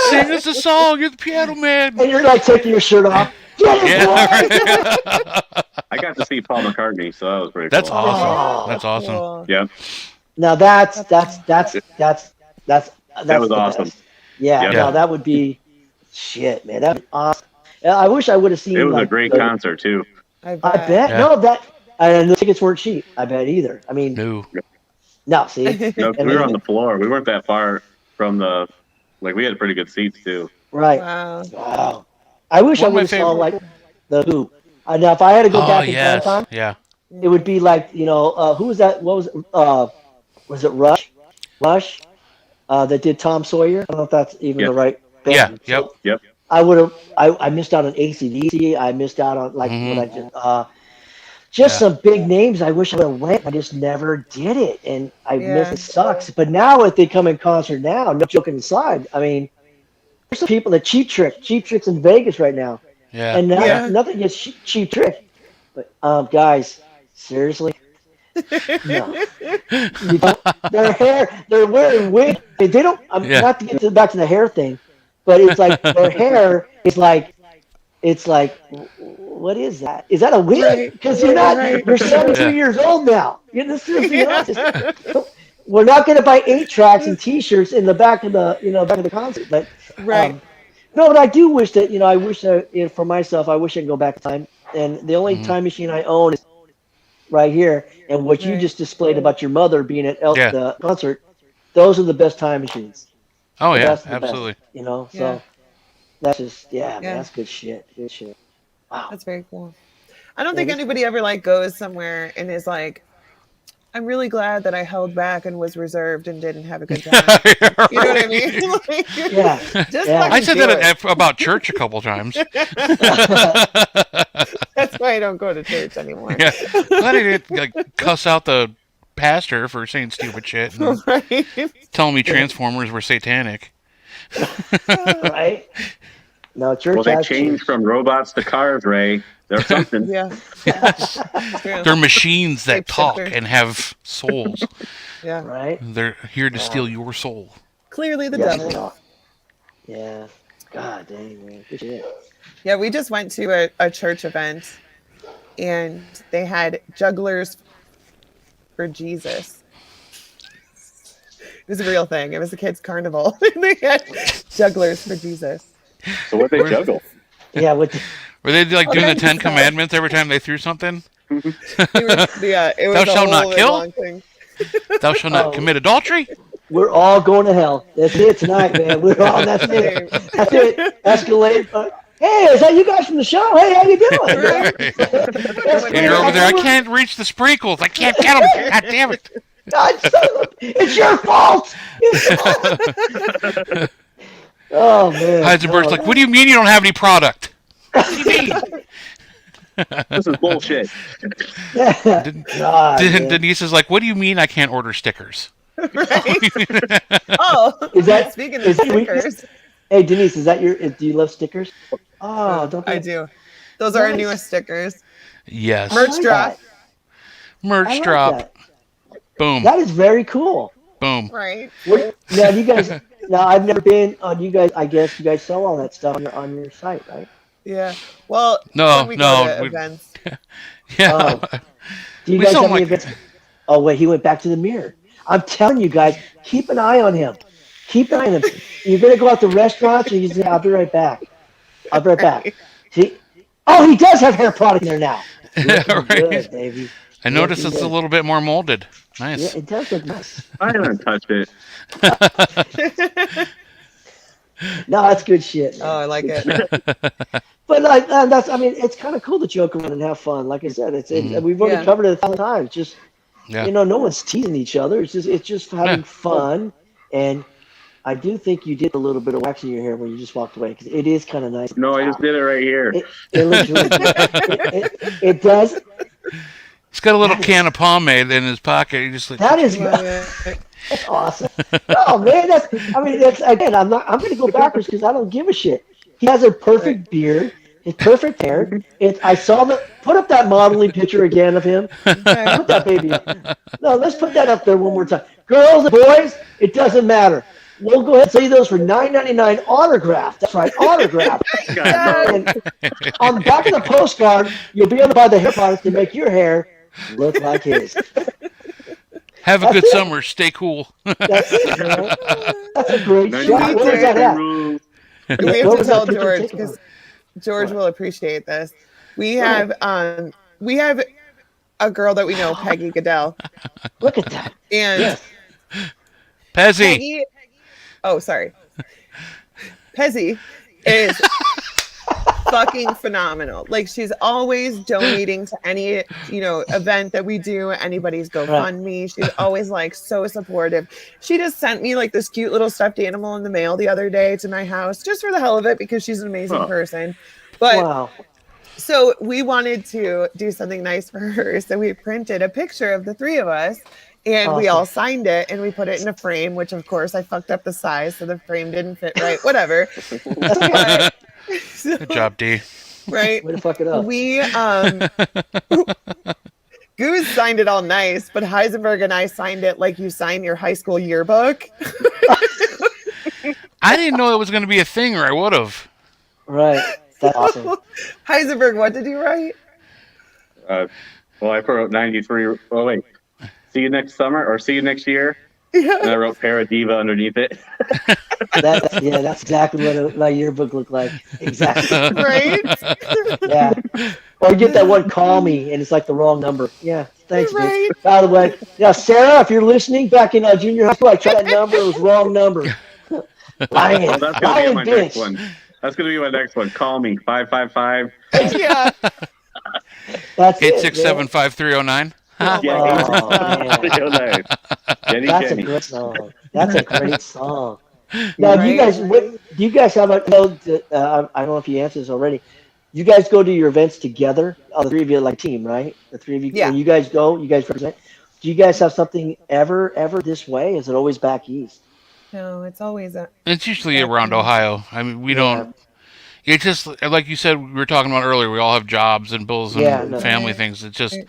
sing us a song. You're the Piano Man. And you're like taking your shirt off. Get it, Yeah, boy! right. I got to see Paul McCartney, so that was pretty That's cool. awesome. Oh. That's awesome. Cool. Yeah. Now that's the awesome. best. Yeah, Yeah. no, that would be shit, man. That'd be awesome. I wish I would have seen. It was a like, great the- concert, too. I bet. Yeah. No, that and the tickets weren't cheap. I bet either. I mean, No. no. See, No, we were on the floor. We weren't that far from the. Like, we had pretty good seats, too. right? Wow. Wow. I wish One I of my would have saw favorite- like the Who. Now, if I had to go Oh back in yes, time, yeah. it would be like who was that? What was it Rush? Rush that did Tom Sawyer. I don't know if that's even Yep. the right Yeah, band. yep. So Yep. I would have. I missed out on AC/DC. I missed out on like Mhm. what I just Yeah. some big names. I wish I would have went. I just never did it, and I Yeah. miss it. Sucks. But now if they come in concert now, no joking aside, I mean, there's some people that Cheap Tricks in Vegas right now. Yeah. And Yeah. nothing against Cheap Trick, but guys, seriously, no. You don't, their hair, they're wearing wigs. They don't. I'm Yeah. not to get back to the hair thing, but it's like their hair is like, it's like, what is that? Is that a wig? Right. Because you're not. Right. You're 72 Yeah. years old now. You're this is Yeah. We're not going to buy 8 tracks and T-shirts in the back of the back of the concert, but Right. no, but I do wish that I wish that for myself, I wish I could go back in time. And the only Mhm. time machine I own is right here. And what you Right. just displayed about your mother being at Yeah. the concert, those are the best time machines. Oh The yeah, best of the best, absolutely. So Yeah. that's just man, Yeah. that's good shit. Good shit. Wow. That's very cool. I don't think anybody ever like goes somewhere and is like, I'm really glad that I held back and was reserved and didn't have a good time. You know what I mean? Like, Yeah. just Yeah. I said do that it. about church a couple times. That's why I don't go to church anymore. Yeah, glad I didn't like, cuss out the pastor for saying stupid shit and Right? telling me Transformers were satanic. Right? No, church. Well, they has changed from robots to cars, Ray. There's something. Yeah. True. They're machines that talk Shapeshifter. and have souls. Yeah. Right? They're here to steal your soul. Clearly the Yes, devil. they are. Yeah. God dang, man. Good shit. Yeah, we just went to a church event and they had jugglers for Jesus. It was a real thing. It was a kids' carnival. They had jugglers for Jesus. So what they juggle? Yeah, with Were they like doing the Okay, Ten so- Commandments every time they threw something? It was Thou a shalt not whole kill? long thing. Thou shalt not Oh. commit adultery? we're all going to hell. That's it tonight, man. We're all. That's it. That's it. Escalate. Hey, is that you guys from the show? Hey, how you doing? Right. And you're over there, I can't reach the sprinkles. I can't get them. God damn it. God, it's your fault. Oh man. Heisenberg's Oh, like, what do you mean you don't have any product? What do you mean? This is bullshit. God, man. Denise is like, what do you mean I can't order stickers? Oh, Is that- speaking is of that weakness? stickers, Hey, Denise, is that your? Do you love stickers? Oh, don't I do. Those are our Nice. newest stickers. Yes. I Merch like drop. that. I Merch like drop. that. Boom. That is very cool. Boom. Right. Now, you guys. Now, I've never been on. You guys. I guess you guys sell all that stuff on your site, right? Yeah. Well, No, when we no, go to we- events. Yeah. Do you We guys sell have any like- events? Oh wait, he went back to the mirror. I'm telling you guys, keep an eye on him. Keep an eye on him. You're gonna go out to restaurants, and you say, "I'll be right back. I'll be right back." See? Oh, he does have hair product in there now. Looking Right. good, baby. I noticed Looking it's a good. little bit more molded. Yeah, Nice. it does look nice. I haven't touched it. No, that's good shit. Man. Oh, I like Good it. shit. But like that's, I mean, it's kind of cool to joke around and have fun. Like I said, it's we've already Yeah. covered it 1,000 times. Just Yeah. no one's teasing each other. It's just having Yeah. fun. And I do think you did a little bit of wax in your hair when you just walked away because it is kind of nice. No, I just did it right here. It looks really good. It does. He's got a little can of pomade in his pocket. He just like, That is Love it. that's awesome. Oh man, that's. I mean, that's again. I'm going to go backwards because I don't give a shit. He has a perfect beard. His perfect hair. I saw put up that modeling picture again of him. Put that baby up. No, let's put that up there one more time. Girls and boys, it doesn't matter. We'll go ahead and sell you those for $9.99 autographed. That's right, autographed. And on the back of the postcard, you'll be able to buy the hair product to make your hair look like his. have a That's good it. summer. Stay cool. That's a great shot. Where was that at? Rule. We have What to was that tell picture George taken because of? George will appreciate this. We have a girl that we know, Peggy Goodell, Look at that. and Yes. Pezzy. Peggy. Oh, sorry. Pezzy is fucking phenomenal. Like she's always donating to any event that we do. Anybody's GoFundMe. She's always like so supportive. She just sent me like this cute little stuffed animal in the mail the other day to my house just for the hell of it because she's an amazing Oh. person. But Wow. so we wanted to do something nice for her. So we printed a picture of the three of us and we Awesome. all signed it and we put it in a frame, which of course I fucked up the size. So the frame didn't fit right, whatever. But- so- Good job, D. right. Way to fuck it up. We, Goose signed it all nice, but Heisenberg and I signed it like you sign your high school yearbook. I didn't know it was going to be a thing, or I would have. Right. That's awesome. Heisenberg, what did you write? Well, I wrote 93. Oh, wait. See you next summer or see you next year. Yeah. And I wrote Paradiva underneath it. That's exactly what my yearbook looked like. Exactly. Right? Yeah. Or you get that one, call me, and it's like the wrong number. Yeah. Thanks, dude. Right. By the way, now Sarah, if you're listening, back in junior high school, I tried that number. It was wrong number. Lying. Well, that's going to be Lying my next bitch. one. That's going to be my next one. Call me. 555. Yeah. That's Eight it, six man. seven five 5309. Oh Yeah, my Oh God. man, 869. Jenny, that's a Jenny. great song. That's a great song. Now, do you Right? guys do you guys have a? I don't know if you answered this already. You guys go to your events together. The three of you like team, right? The three of you. When Yeah. you guys go, you guys represent. Do you guys have something ever this way? Is it always back east? No, it's always It's usually back around east. Ohio. I mean, we Yeah, don't. It just like you said we were talking about earlier. We all have jobs and bills yeah, and no, family Right. things. It's just Right.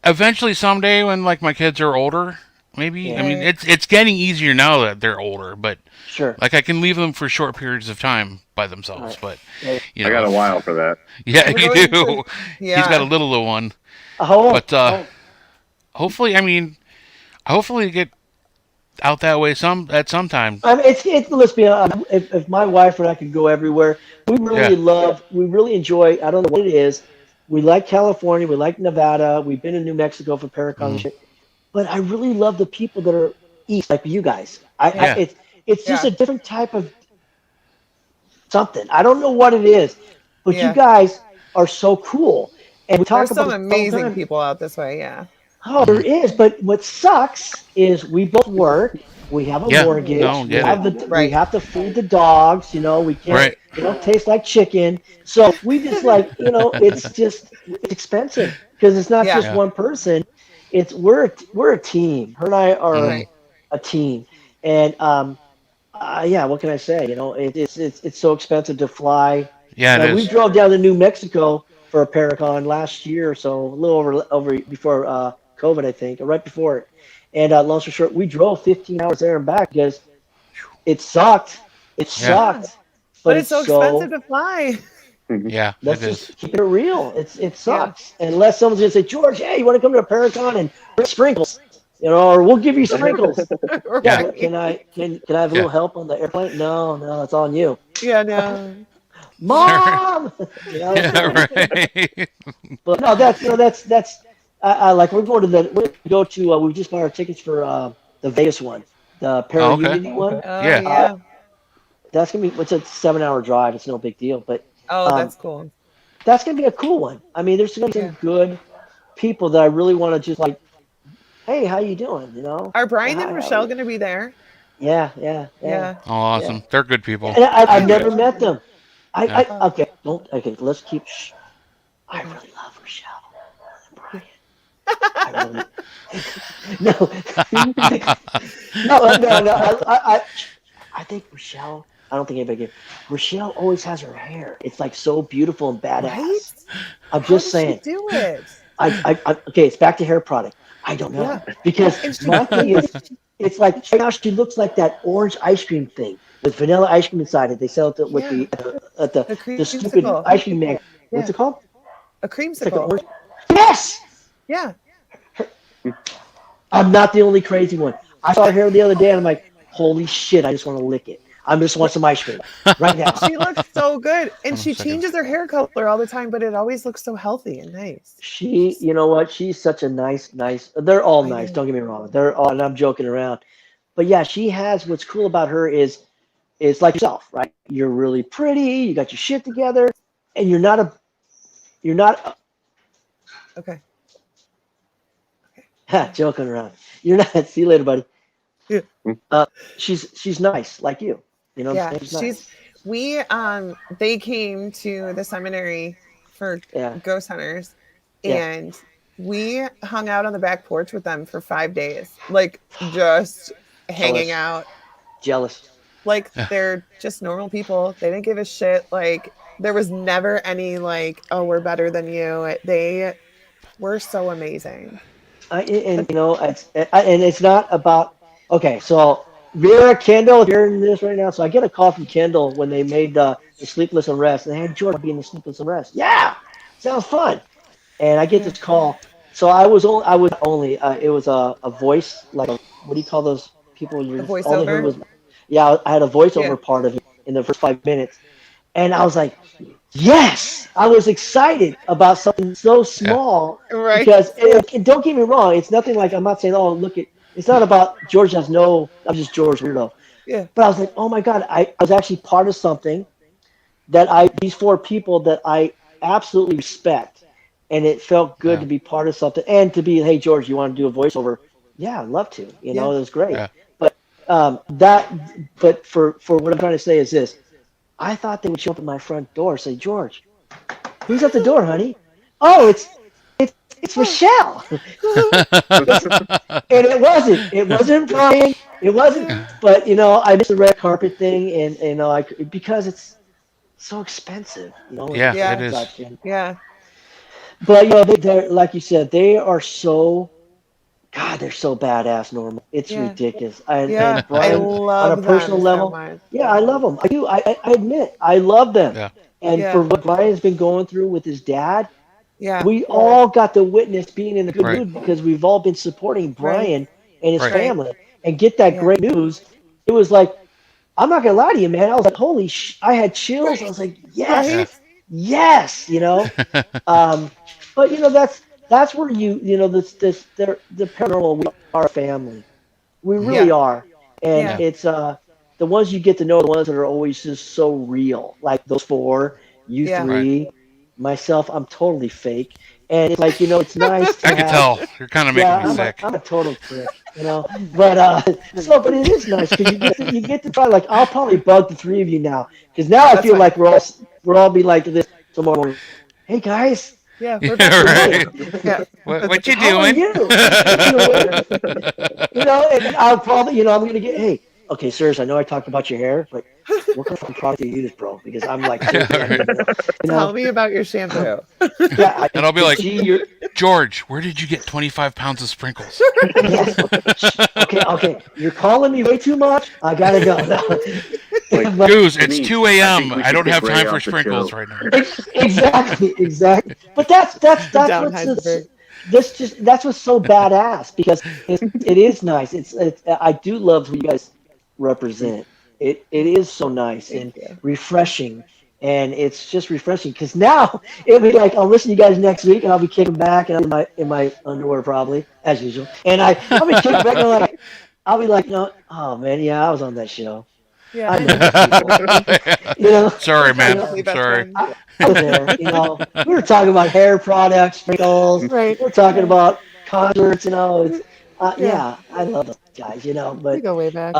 eventually someday when like my kids are older, maybe. I yeah, mean, Right. it's getting easier now that they're older, but sure. like I can leave them for short periods of time by All themselves. right. But Yeah. you I got know, a while for that. yeah, We're you going to, do. He's got a yeah. little one, How old? but How old? hopefully, I mean, hopefully get out that way at some time. I mean, it's. Let's be honest. If my wife and I could go everywhere, Yeah. we really enjoy. I don't know what it is. We like California. We like Nevada. We've been in New Mexico for Paracon and Hmm. shit. But I really love the people that are east, like you guys. Yeah. Yeah. It's just Yeah. a different type of something. I don't know what it is, but you Yeah. guys are so cool. And we talk There's about some this all the amazing time. people out this way. Yeah. Oh, there Hmm. is, but what sucks is we both work. We have a Yeah. mortgage. No, get it. We Right. have to feed the dogs. You know, we can't. Right. Right. They don't taste like chicken. So we just like it's expensive because it's not Yeah. just Yeah. one person. We're a team. Her and I are Hmm. Right. a team, and yeah. What can I say? You know, it's so expensive to fly. Yeah, it Like we is. drove down to New Mexico for a Paracon last year or so, a little over before COVID, I think, or right before it. And long story short, we drove 15 hours there and back because it sucked. It Yeah. Yeah. sucked, but But it's it's so expensive so. to fly. Mhm. Yeah, it Let's is. just keep it real. It Yeah. sucks unless someone's gonna say, George, hey, you want to come to a Paracon and bring sprinkles, or we'll give you sprinkles. Yeah, Yeah. but Right. can I have a Yeah. little help on the airplane? No, no, it's on you, Yeah. No. Mom. You know. Yeah. Right. But no, that's I like we go to we just bought our tickets for the Vegas one, the Oh, okay. Para one. Oh Yeah. Uh, yeah. that's gonna be it's a 7 hour drive. It's no big deal, but Oh, um, that's cool. that's gonna be a cool one. I mean, there's gonna be some Yeah. good people that I really want to just like, hey, how you doing? You know, Are hey, Brian and hi, how are Rochelle you? going to be there? Yeah, Yeah. Oh, yeah. awesome. They're good people. And I've Oh, never met them. Yeah. I okay, don't okay. Let's keep. I Okay. really love Rochelle and Yeah. Brian. I really no, no. I think Rochelle. I don't think anybody can. Rochelle always has her hair. It's like so beautiful and Right? badass. I'm How just does she saying. do it? Okay. It's back to hair product. I don't know Yeah. because And she, my thing is, it's like right now she looks like that orange ice cream thing with vanilla ice cream inside it. They sell it with yeah, the at the the stupid creamsicle. ice cream man. What's Yeah. it called? A It's like an creamsicle. orange. Yes. Yeah. I'm not the only crazy one. I saw her hair the other day and I'm like, holy shit, I just want to lick it. I just want some ice cream right now. She looks so good. And Hold on a she second. changes her hair color all the time, but it always looks so healthy and nice. She's, You know what? She's such a nice. They're all I nice. know. Don't get me wrong. They're all, and I'm joking around. But yeah, she has. What's cool about her is like yourself, right? You're really pretty. You got your shit together, and you're not Okay. joking around. You're not. See you later, buddy. Yeah. Uh, she's nice, like you. You know what I'm Yeah. saying? She's nice. They came to the seminary for Yeah, ghost hunters yeah. and we hung out on the back porch with them for 5 days, like just hanging Jealous, out. jealous. Like Yeah. they're just normal people. They didn't give a shit. Like there was never any like, oh, we're better than you. They were so amazing. And But you know, and it's not about. Okay, so Vera Kendall, if you're in this right now, so I get a call from Kendall when they made the Sleepless Unrest, and they had George be in the Sleepless Unrest. Yeah, sounds fun. And I get yeah, this call. So I was only it was a voice like a what do you call those people? the You all they heard voiceover. was yeah. I had a Yeah. voiceover part of it in the first 5 minutes, and I was like, yes, I was excited about something so Yeah. small Right. because and don't get me wrong, it's nothing like I'm not saying oh look at it's not about George has no I'm just George weirdo, Yeah. but I was like oh my god I was actually part of something that I these four people that I absolutely respect and it felt good to be part of something and to be, hey George, you want to do a voiceover? Yeah, I'd love to. You know, it was great. Yeah. But but for what I'm trying to say is this: I thought they would show up at my front door, say, George, who's at the door, honey? Oh, it's Michelle. And it wasn't. It wasn't Brian. It wasn't. But you know, I missed the red carpet thing, and you know, because it's so expensive, you know. Yeah, Yeah. it is. Such, and, Yeah. but you know, they're like you said, they are so. God, they're so badass, Normal. It's Yeah. ridiculous. Yeah. And I Brian, on a love personal them so level, much. yeah, I love them. I do. I admit, I love them. Yeah. And Yeah. for what Brian's been going through with his dad, Yeah. we all got to witness being in a good Right. mood because we've all been supporting Brian and his Right. family and get that Yeah. great news. It was like, I'm not gonna lie to you, man. I was like, holy I had chills. I was like, yes, Right? yes, you know. But you know, that's where you know the paranormal. We are a family. We really Yeah. are, and Yeah. it's the ones you get to know, the ones that are always just so real, like those four, you Yeah. three, myself. I'm totally fake, and it's like, you know, it's nice to I could have. tell. You're kind of making Yeah, me sick. I'm a total prick, you know. But but it is nice because you get to try. Like, I'll probably bug the three of you now because now I That's feel fine. like we're all be like this tomorrow morning. Hey guys, Yeah. Yeah, We're back to right. normal. Yeah. What you how are doing? you? You know, and I'll probably, you know, I'm gonna get, hey, okay, sirs, I know I talked about your hair, but what kind of product do you use, bro? Because I'm like, seriously, I need to know. You Tell know, me about your shampoo. yeah, And I'll be like, gee, you're, George, where did you get 25 pounds of sprinkles? yes, okay, you're calling me way too much. I gotta go. Like, But- Goose, it's Denise, 2 I a.m. think we I should don't get have Ray time for off the sprinkles show. right now. exactly. But that's Down what's Heisenberg. that's what's so badass because it is nice. It's I do love who you guys represent. It is so nice and Thank you. refreshing, and it's just refreshing because now it'll be like I'll listen to you guys next week and I'll be kicking back and I'm in my underwear probably as usual, and I'll be kicking back and I'll be like, no, oh man, yeah, I was on that show. I Yeah. know those people. You know, Sorry, man. Probably I'm best sorry. friend. I was there. You know, we were talking about hair products, sprinkles. Right. We're talking Yeah. about concerts. You know, it's Yeah. yeah, I love those guys. You know, We but go way back.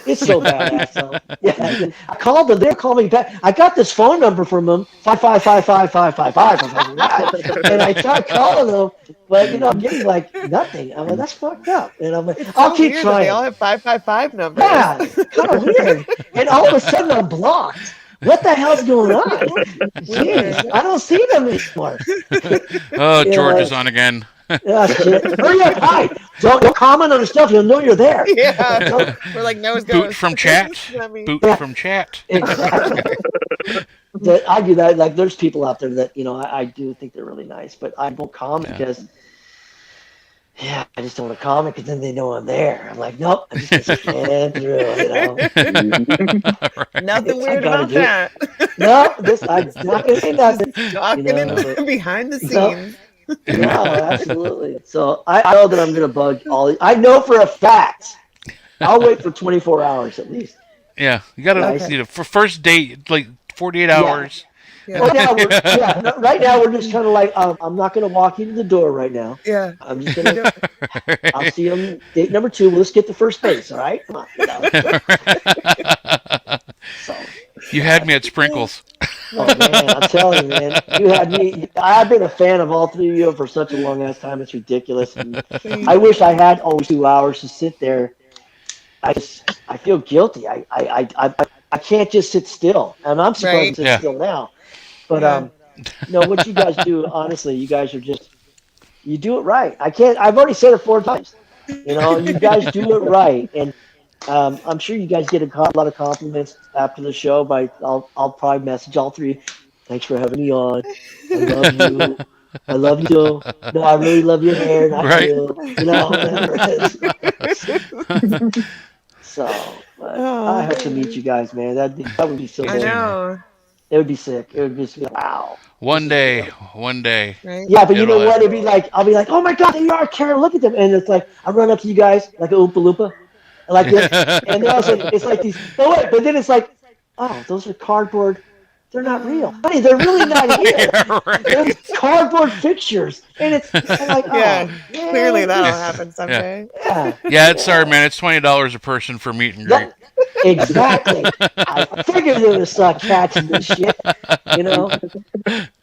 it's so badass. So yeah, I called them. They're calling me back. I got this phone number from them 5555555. I was like, what? And I tried calling them, but you know, I'm getting like nothing. I'm like, that's fucked up. And I'm like, It's I'll so keep weird that they trying. all have 555 numbers. Yeah, kind of weird. And all of a sudden, I'm blocked. What the hell's going on? Jeez, I don't see them anymore. Oh, You know, George is like, on again. oh, shit. Hurry up, hi. Don't comment on the stuff. You'll know you're there. Yeah. Don't- We're like nose Boot goes. from chat. I mean, Boot Yeah. from chat. Exactly. I do that. Like, there's people out there that, you know, I do think they're really nice, but I won't comment because, yeah, I just don't want to comment because then they know I'm there. I'm like, nope, I'm just going to stand through, you know. nothing I weird gotta about do it. that. No, I'm not going to say nothing. Talking You know, in but- behind the No. scenes. No, absolutely. So I know that I'm going to bug all. I know for a fact. I'll wait for 24 hours at least. Yeah, you gotta Okay. you know, for first date, like 48 Yeah. hours. Yeah. Right now we're just kind of like I'm not going to walk you to the door right now. Yeah. I'm just going to. I'll see them date number 2. Let's get to first base. All right. Come on. You know? So, You had me at sprinkles. oh man, I'm telling you, man, you had me. I've been a fan of all three of you for such a long ass time. It's ridiculous. And I wish I had only 2 hours to sit there. I feel guilty. I can't just sit still, and I'm surprised Right. to sit Yeah. still now. But Yeah. no, what you guys do, honestly, you guys are you do it right. I can't. I've already said it 4 times. You know, you guys do it right, and I'm sure you guys get a lot of compliments after the show. I'll probably message all 3. Thanks for having me on. I love you. I love you too. No, I really love your hair. Not Right. you. You know, whatever it is. So, but I hope to meet you guys, man. That would be so I sick. know. It would be sick. It would just be like, wow. One day. Right? Yeah, but you know It'll what? It'd be like, I'll be like, oh my God, there you are, Karen, look at them. And it's like, I run up to you guys like a Oompa Loompa, like this. And then also, it's like these, but then it's like, oh, those are cardboard they're not real. Honey, they're really not here. Yeah, They're right. cardboard fixtures. And I'm like, oh, Yeah, clearly man, that'll just, happen someday. yeah, Yeah, it's sorry, yeah. man. It's $20 a person for meet and greet. Yep, exactly. I figured they would have saw catching this shit, you know?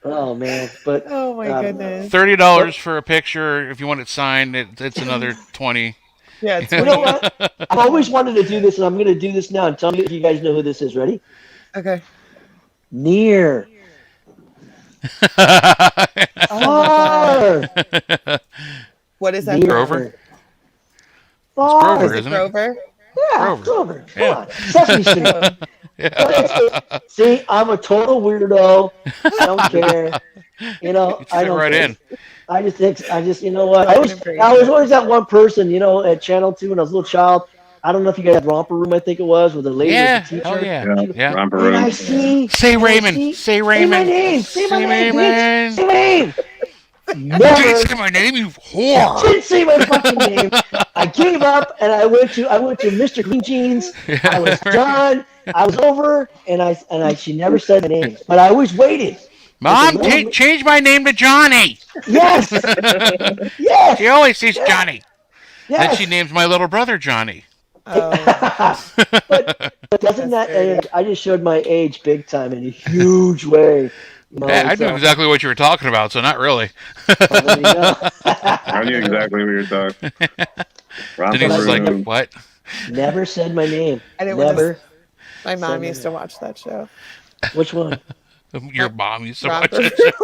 Oh, man. But, Oh my goodness. $30 for a picture. If you want it signed, it's another 20. Yeah, it's you know 20. what? I've always wanted to do this, and I'm going to do this now. And tell me if you guys know who this is. Ready? Okay. Near. Oh my God. Far. What is that? Near. Grover? Far. Grover, Is it isn't it? Grover? Yeah, Grover. Grover. Come Yeah. on. Sesame Street. Oh, Yeah. See, I'm a total weirdo. I don't care. You know, You I fit don't right care. in. I just think, you know what? I can embrace I was it. always that one person, you know, at Channel 2 when I was a little child. I don't know if you guys had Romper Room, I think it was, where the lady Yeah. was the teacher. Hell yeah. Yeah, Yeah. romper And I room. see. Say and I Raymond. see- Say Say my Raymond. name. Say my Say name, Raymond. bitch. Say my name. Didn't Never. say my name, you whore. Didn't say my fucking name. I gave up and I went to Mr. Clean Jeans. I was done. I was over, and she never said my name, but I always waited. Mom, change my name to Johnny. Yes, yes, She always says Johnny. Then yes. she names my little brother Johnny. Oh, but doesn't That's that very age? I just showed my age big time in a huge way. You know, Hey, I so- knew exactly what you were talking about, so not really. well, there you go. I knew exactly what you were talking. Romper Denise was like, room. what? Never said my name. I didn't want Never. to. My mom Same used to watch that show. Which one? Your mom used to watch Romper it.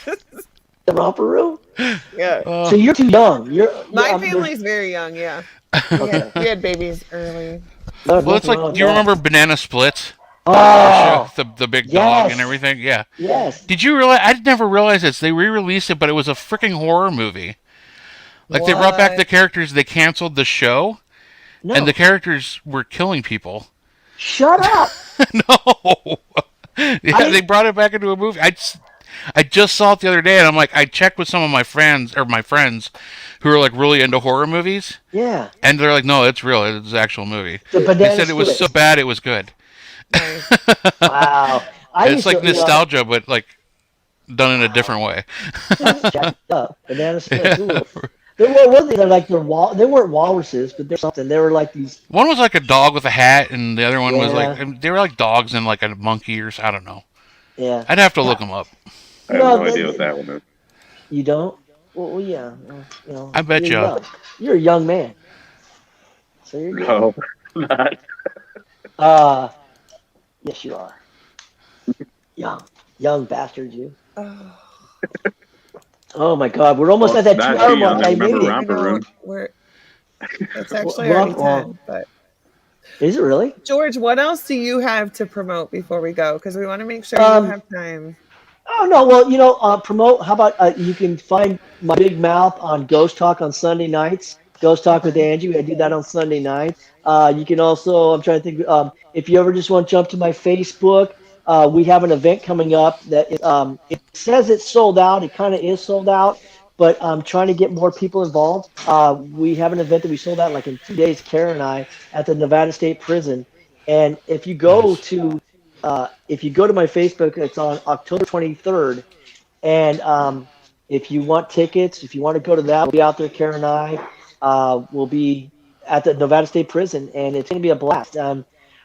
Room. The Romper Room? Yeah. So you're too young. My I'm- family's very young, yeah. Okay. We had babies early. there's Well, it's nothing wrong like, with do you that. remember Banana Splits? Oh, The big dog Yes. and everything? Yeah. yes. Did you realize? I never realized this. They re-released it, but it was a freaking horror movie. Like they brought back What? the characters. They canceled the show, No. and the characters were killing people. Shut up. No. Yeah, they brought it back into a movie. I just saw it the other day, and I'm like, I checked with some of my friends who are like really into horror movies, Yeah. and they're like, no, it's real. It's an actual movie. The They Banana said it was so Splits. bad it was good. Nice. Wow. It's like you know, nostalgia, but like done in a different way. jacked up. Banana Splits. Ooh. What were they? They're like they weren't walruses, but they're something. They were like these. One was like a dog with a hat, and the other one was Yeah. like they were like dogs and like a monkey or I don't know. Yeah. I'd have to look them up. I have No, no they- idea what that one is. You don't? Well, yeah. Well, you know. I bet you're ya. young. You're a young man. So you're good. No, not. Yes, you are. Young bastard, you. Oh, Oh my God, we're almost at that Not 2 hour me, mark. I remember made it. I Romper know. Room. It's actually Well, already well, 10. But Is it really? George, what else do you have to promote before we go? Because we want to make sure Um, you have time. Oh no, well, promote. How about you can find my big mouth on Ghost Talk on Sunday nights. Ghost Talk with Angie. I do that on Sunday night. You can also, I'm trying to think. If you ever just want to jump to my Facebook, we have an event coming up that it says it's sold out. It kind of is sold out, but I'm trying to get more people involved. We have an event that we sold out like in 2 days, Kara and I, at the Nevada State Prison. And if you go to my Facebook, it's on October 23rd. And if you want tickets, if you want to go to that, we'll be out there. Kara and I will be at the Nevada State Prison, and it's going to be a blast.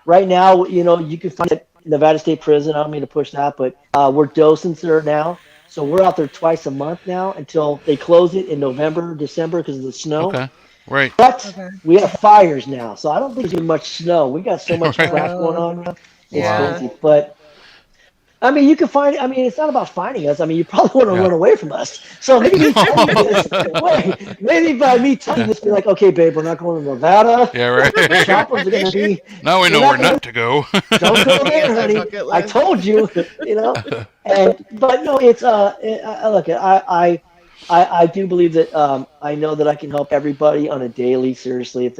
Right now, you can find it at Nevada State Prison. I don't mean to push that, but we're docents there now. So we're out there twice a month now until they close it in November, December because of the snow. Okay, right. But Okay. we have fires now, so I don't think there's gonna be much snow. We got so much Right. crap going on now. It's Yeah. crazy. But I mean, you can find. I mean, it's not about finding us. I mean, you probably want to Yeah. run away from us. So maybe me telling you this. Wait, maybe by me telling you this, be like, okay, babe, we're not going to Nevada. Yeah, right. Shoppers are gonna be. Now we know We're where not not to go. Don't go there, Yes, honey. bucket I list. told you. But no, it's look, I do believe that I know that I can help everybody on a daily. Seriously, if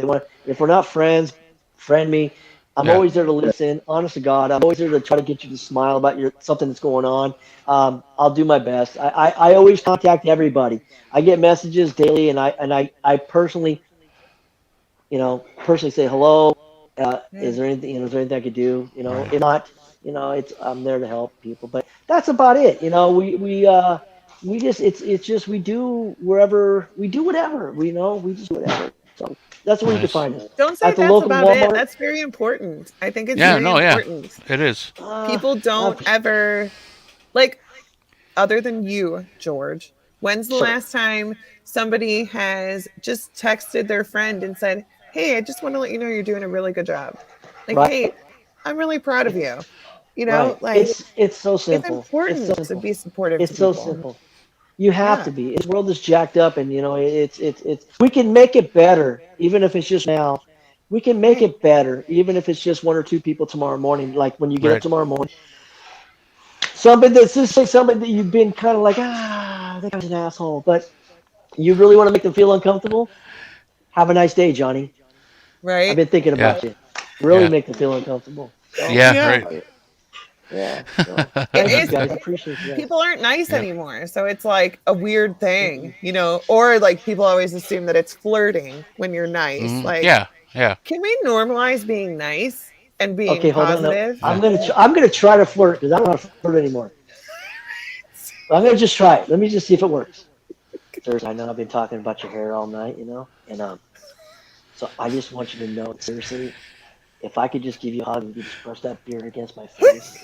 we're not friends, friend me. I'm Yeah. always there to listen. Honest to God, I'm always there to try to get you to smile about something that's going on. I'll do my best. I always contact everybody. I get messages daily, and I personally say hello. Is there anything I could do? If not, I'm there to help people, but that's about it. We just it's just we do wherever we do whatever. We just do whatever. So that's where you can Nice. find us Don't say at the that's local about it. Walmart. That's very important. I think it's Yeah, very no, yeah, important. it is. People don't ever, like, other than you, George, when's the Sure. last time somebody has just texted their friend and said, "Hey, I just want to let you know you're doing a really good job. Like, Right. hey, I'm really proud of you." Right. Like, It's so it's simple. It's so important to simple. be supportive to It's so people. simple. You have Yeah. to be. This world is jacked up, and it's. We can make it better, even if it's just now. We can make Right. it better, even if it's just one or two people tomorrow morning. Like when you get up Right. tomorrow morning, somebody that's just say somebody that you've been kind of like, that guy's an asshole, but you really want to make them feel uncomfortable. Have a nice day, Johnny. I've Right. been thinking Yeah. about you. Really Yeah. make them feel uncomfortable. So, Yeah. Yeah. Right. yeah. So, It thank you is. guys. I appreciate you guys. People aren't nice Yep. anymore. So it's like a weird thing, or like people always assume that it's flirting when you're nice. Like, Yeah. Yeah. can we normalize being nice and being Okay, hold on. No, positive? I'm gonna try to flirt because I don't know how to flirt anymore. I'm gonna just try it. Let me just see if it works. Seriously, I know I've been talking about your hair all night, and so I just want you to know, seriously, if I could just give you a hug and you just brush that beard against my face,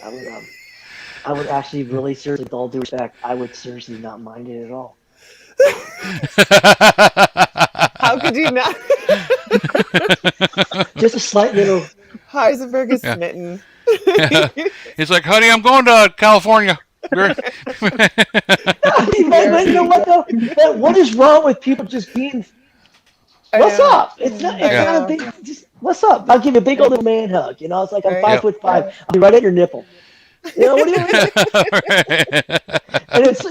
I would actually really seriously, with all due respect, I would seriously not mind it at all. How could you not? Just a slight little. Heisenberg is Yeah. smitten. He's like, honey, I'm going to California. But you know what though? What is wrong with people just being? What's know. up? It's not. It's I not a know. big. Just what's up? I'll give you a big old little man hug. It's like I'm Right. 5'5". I'll be right at your nipple. What do you mean? And it's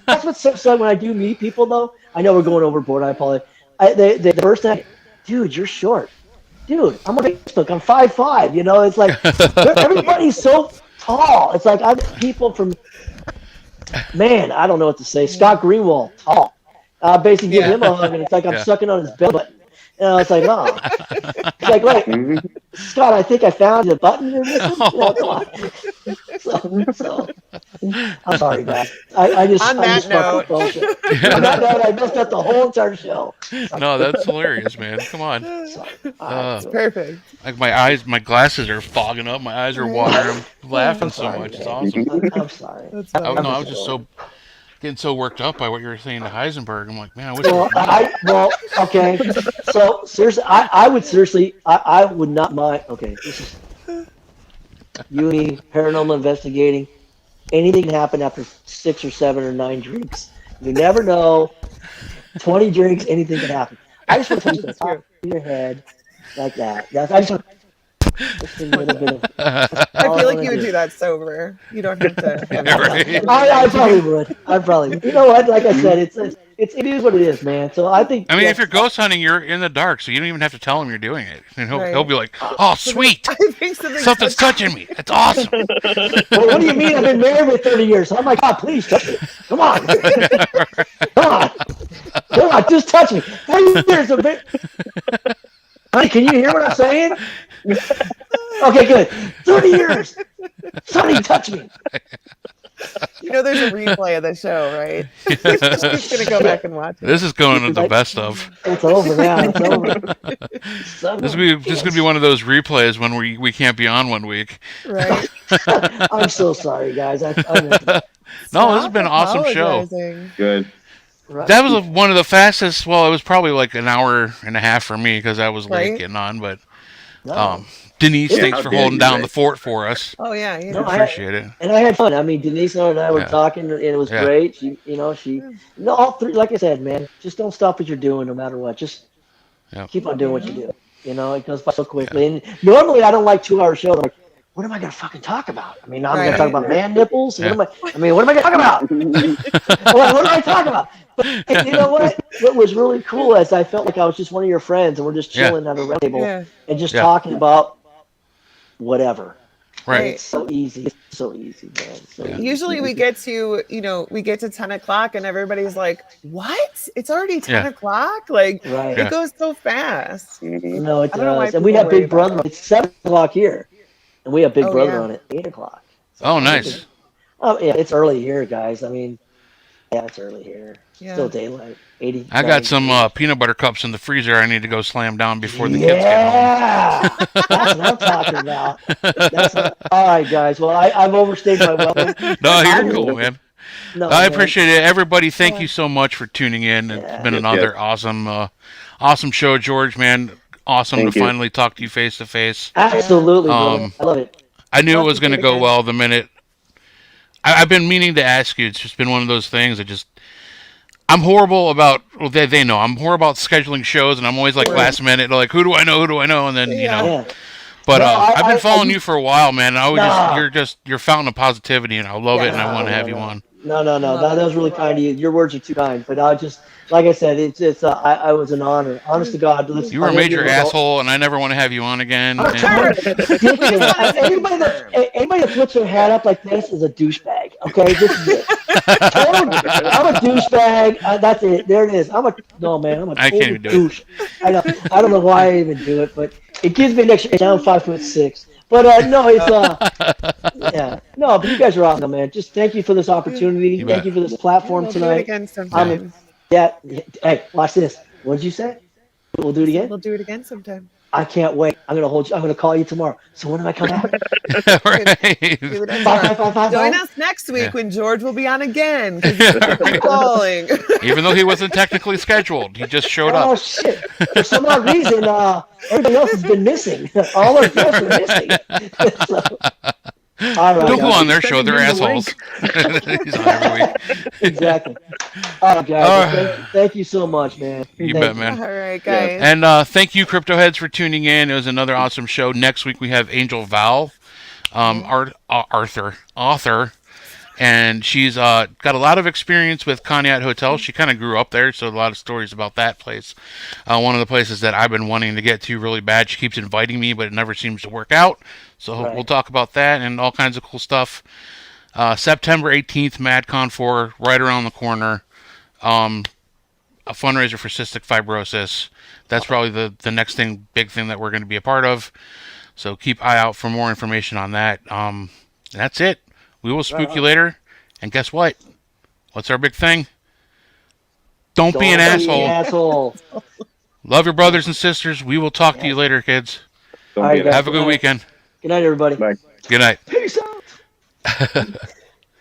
that's what's so sad when I do meet people though. I know we're going overboard. I apologize. The first time, dude, you're short. Dude, I'm on Facebook. I'm 5'5". It's like everybody's so tall. It's like I've people from I don't know what to say. Scott Greenwald, tall. Basically give him a hug, and it's like I'm sucking on his belly button. It's like, oh. It's like, wait, Scott, I think I found the button you're missing. Come on. So, I'm sorry, guys. I just On I that just fucked note. with bullshit. On that note, I messed up the whole entire show. No, that's hilarious, man. Come on. It's perfect. Like my glasses are fogging up. My eyes are watering. I'm laughing so sorry, much. It's guys. awesome. I'm sorry. That's I funny. was just getting so worked up by what you were saying to Heisenberg. I'm like, man, I wish. Okay. So seriously, I would seriously, I would not mind. Okay, this is you and me, paranormal investigating. Anything can happen after 6 or 7 or 9 drinks. You never know. 20 drinks, anything can happen. I just want to touch the top of your head like that. I just want just a little bit of. I feel like you would do that sober. You don't have to. Right. I probably would. I probably would. You know what? Like I said, it is what it is, man. So I think. I mean, if you're ghost hunting, you're in the dark, so you don't even have to tell him you're doing it. And he'll be like, "Oh, sweet, I think something's touching me. It's awesome." Well, what do you mean? I've been married for 30 years. I'm like, God, please touch me. Come on. Come on, just touch me. 30 years of it. Honey, can you hear what I'm saying? Okay, good. 30 years. Somebody touch me. There's a replay of the show, right? Just gonna go back and watch it. This is going to the best of. It's over now. It's over. This is gonna be one of those replays when we can't be on one week. Right. I'm so sorry, guys. No, this has been an awesome show. Apologizing. Good. Right. That was one of the fastest. Well, it was probably like an hour and a half for me because I was late Right. getting on. But No. Denise, thanks for How dare holding you, down right? the fort for us. Oh yeah. No, Appreciate it. And I had fun. I mean, Denise and I were talking, and it was Yeah. great. All three, like I said, man, just don't stop what you're doing, no matter what. Just Yeah. keep on doing what you do. It goes by so quickly. And normally, I don't like 2-hour shows. I'm like, what am I gonna fucking talk about? I mean, I'm gonna talk about man nipples. Yeah. What am I gonna talk about? what am I talking about? But you know what? What was really cool is I felt like I was just one of your friends, and we're just chilling at a round table and just talking about whatever. Right. It's so easy. It's so easy, man. So easy. Usually we get to 10 o'clock and everybody's like, what? It's already 10 o'clock? Like, Right. it goes so fast. No, it I don't know why does. And we people have worry Big about Brother. It's 7 o'clock here. and we have Big Oh, Brother yeah. on at 8 o'clock. So Oh, I'm nice. thinking, oh yeah, it's early here, guys. I mean, yeah, it's early here. Yeah. Still daylight. 80. I got some 90. peanut butter cups in the freezer I need to go slam down before the kids get Yeah, that's what I'm talking about. All right, guys. Well, I've overstayed my welcome. home. No, I'm- you're cool, man. No, I man. appreciate it. Everybody, thank you so much for tuning in. It's Yeah. been Yes, another awesome show, George, man. Awesome Thank to you. finally talk to you face to face. Absolutely, brother. Um, I love it. I knew it Love was to going to do it go again. well the minute. I've been meaning to ask you. It's just been one of those things. I'm horrible about. Well, they know I'm horrible about scheduling shows, and I'm always like last minute, like who do I know, and then you know. Yeah. But No, I've been I following you for a while, man. And I would Nah. you're a fountain of positivity, and I love it, and I want to have you on. No. That was really kind of you. Your words are too kind. But I just, like I said, I was an honor. Honest to God. Listen, You were a I'm gonna major give it a- asshole, and I never want to have you on again. I'm And, ridiculous. Anybody that puts their hat up like this is a douchebag. Okay, this is it. I'm a douchebag. That's it. There it is. I'm a I can't total even do it. douche. I don't know why I even do it, but it gives me an extra. Now I'm 5'6". But no, it's yeah, no. But you guys are awesome, man. Just thank you for this opportunity. You Thank bet. you for this platform We'll do it tonight. again sometime. Yeah. Hey, watch this. What did you say? We'll do it again. We'll do it again sometime. I can't wait. I'm gonna hold you. I'm gonna call you tomorrow. So when do I come back? right. Do it Bye, tomorrow. bye, bye, bye, Join bye. us next week Yeah. when George will be on again. 'Cause he's calling. Even though he wasn't technically scheduled, he just showed Oh up. shit! For some odd reason, everybody else has been missing. All our guests are missing. So, all right, Don't go guys. on their show; Send they're him the assholes. He's on every week. Exactly. All right, guys. All right. Thank you so much, man. You Thank bet, man. All right, guys. And thank you, Crypto Heads, for tuning in. It was another awesome show. Next week we have Angel Val, author, and she's got a lot of experience with Conneaut Hotel. She kind of grew up there, so a lot of stories about that place. One of the places that I've been wanting to get to really bad. She keeps inviting me, but it never seems to work out. So Right. we'll talk about that and all kinds of cool stuff. September 18th, MadCon 4, right around the corner. A fundraiser for cystic fibrosis. That's probably the next big thing that we're going to be a part of. So keep eye out for more information on that. That's it. We will spook you later. And guess what? What's our big thing? Don't be an asshole. asshole. Love your brothers and sisters. We will talk to you later, kids. Don't All right, be an guys. Have a good weekend. Good night, everybody. Bye. Good night. Peace out.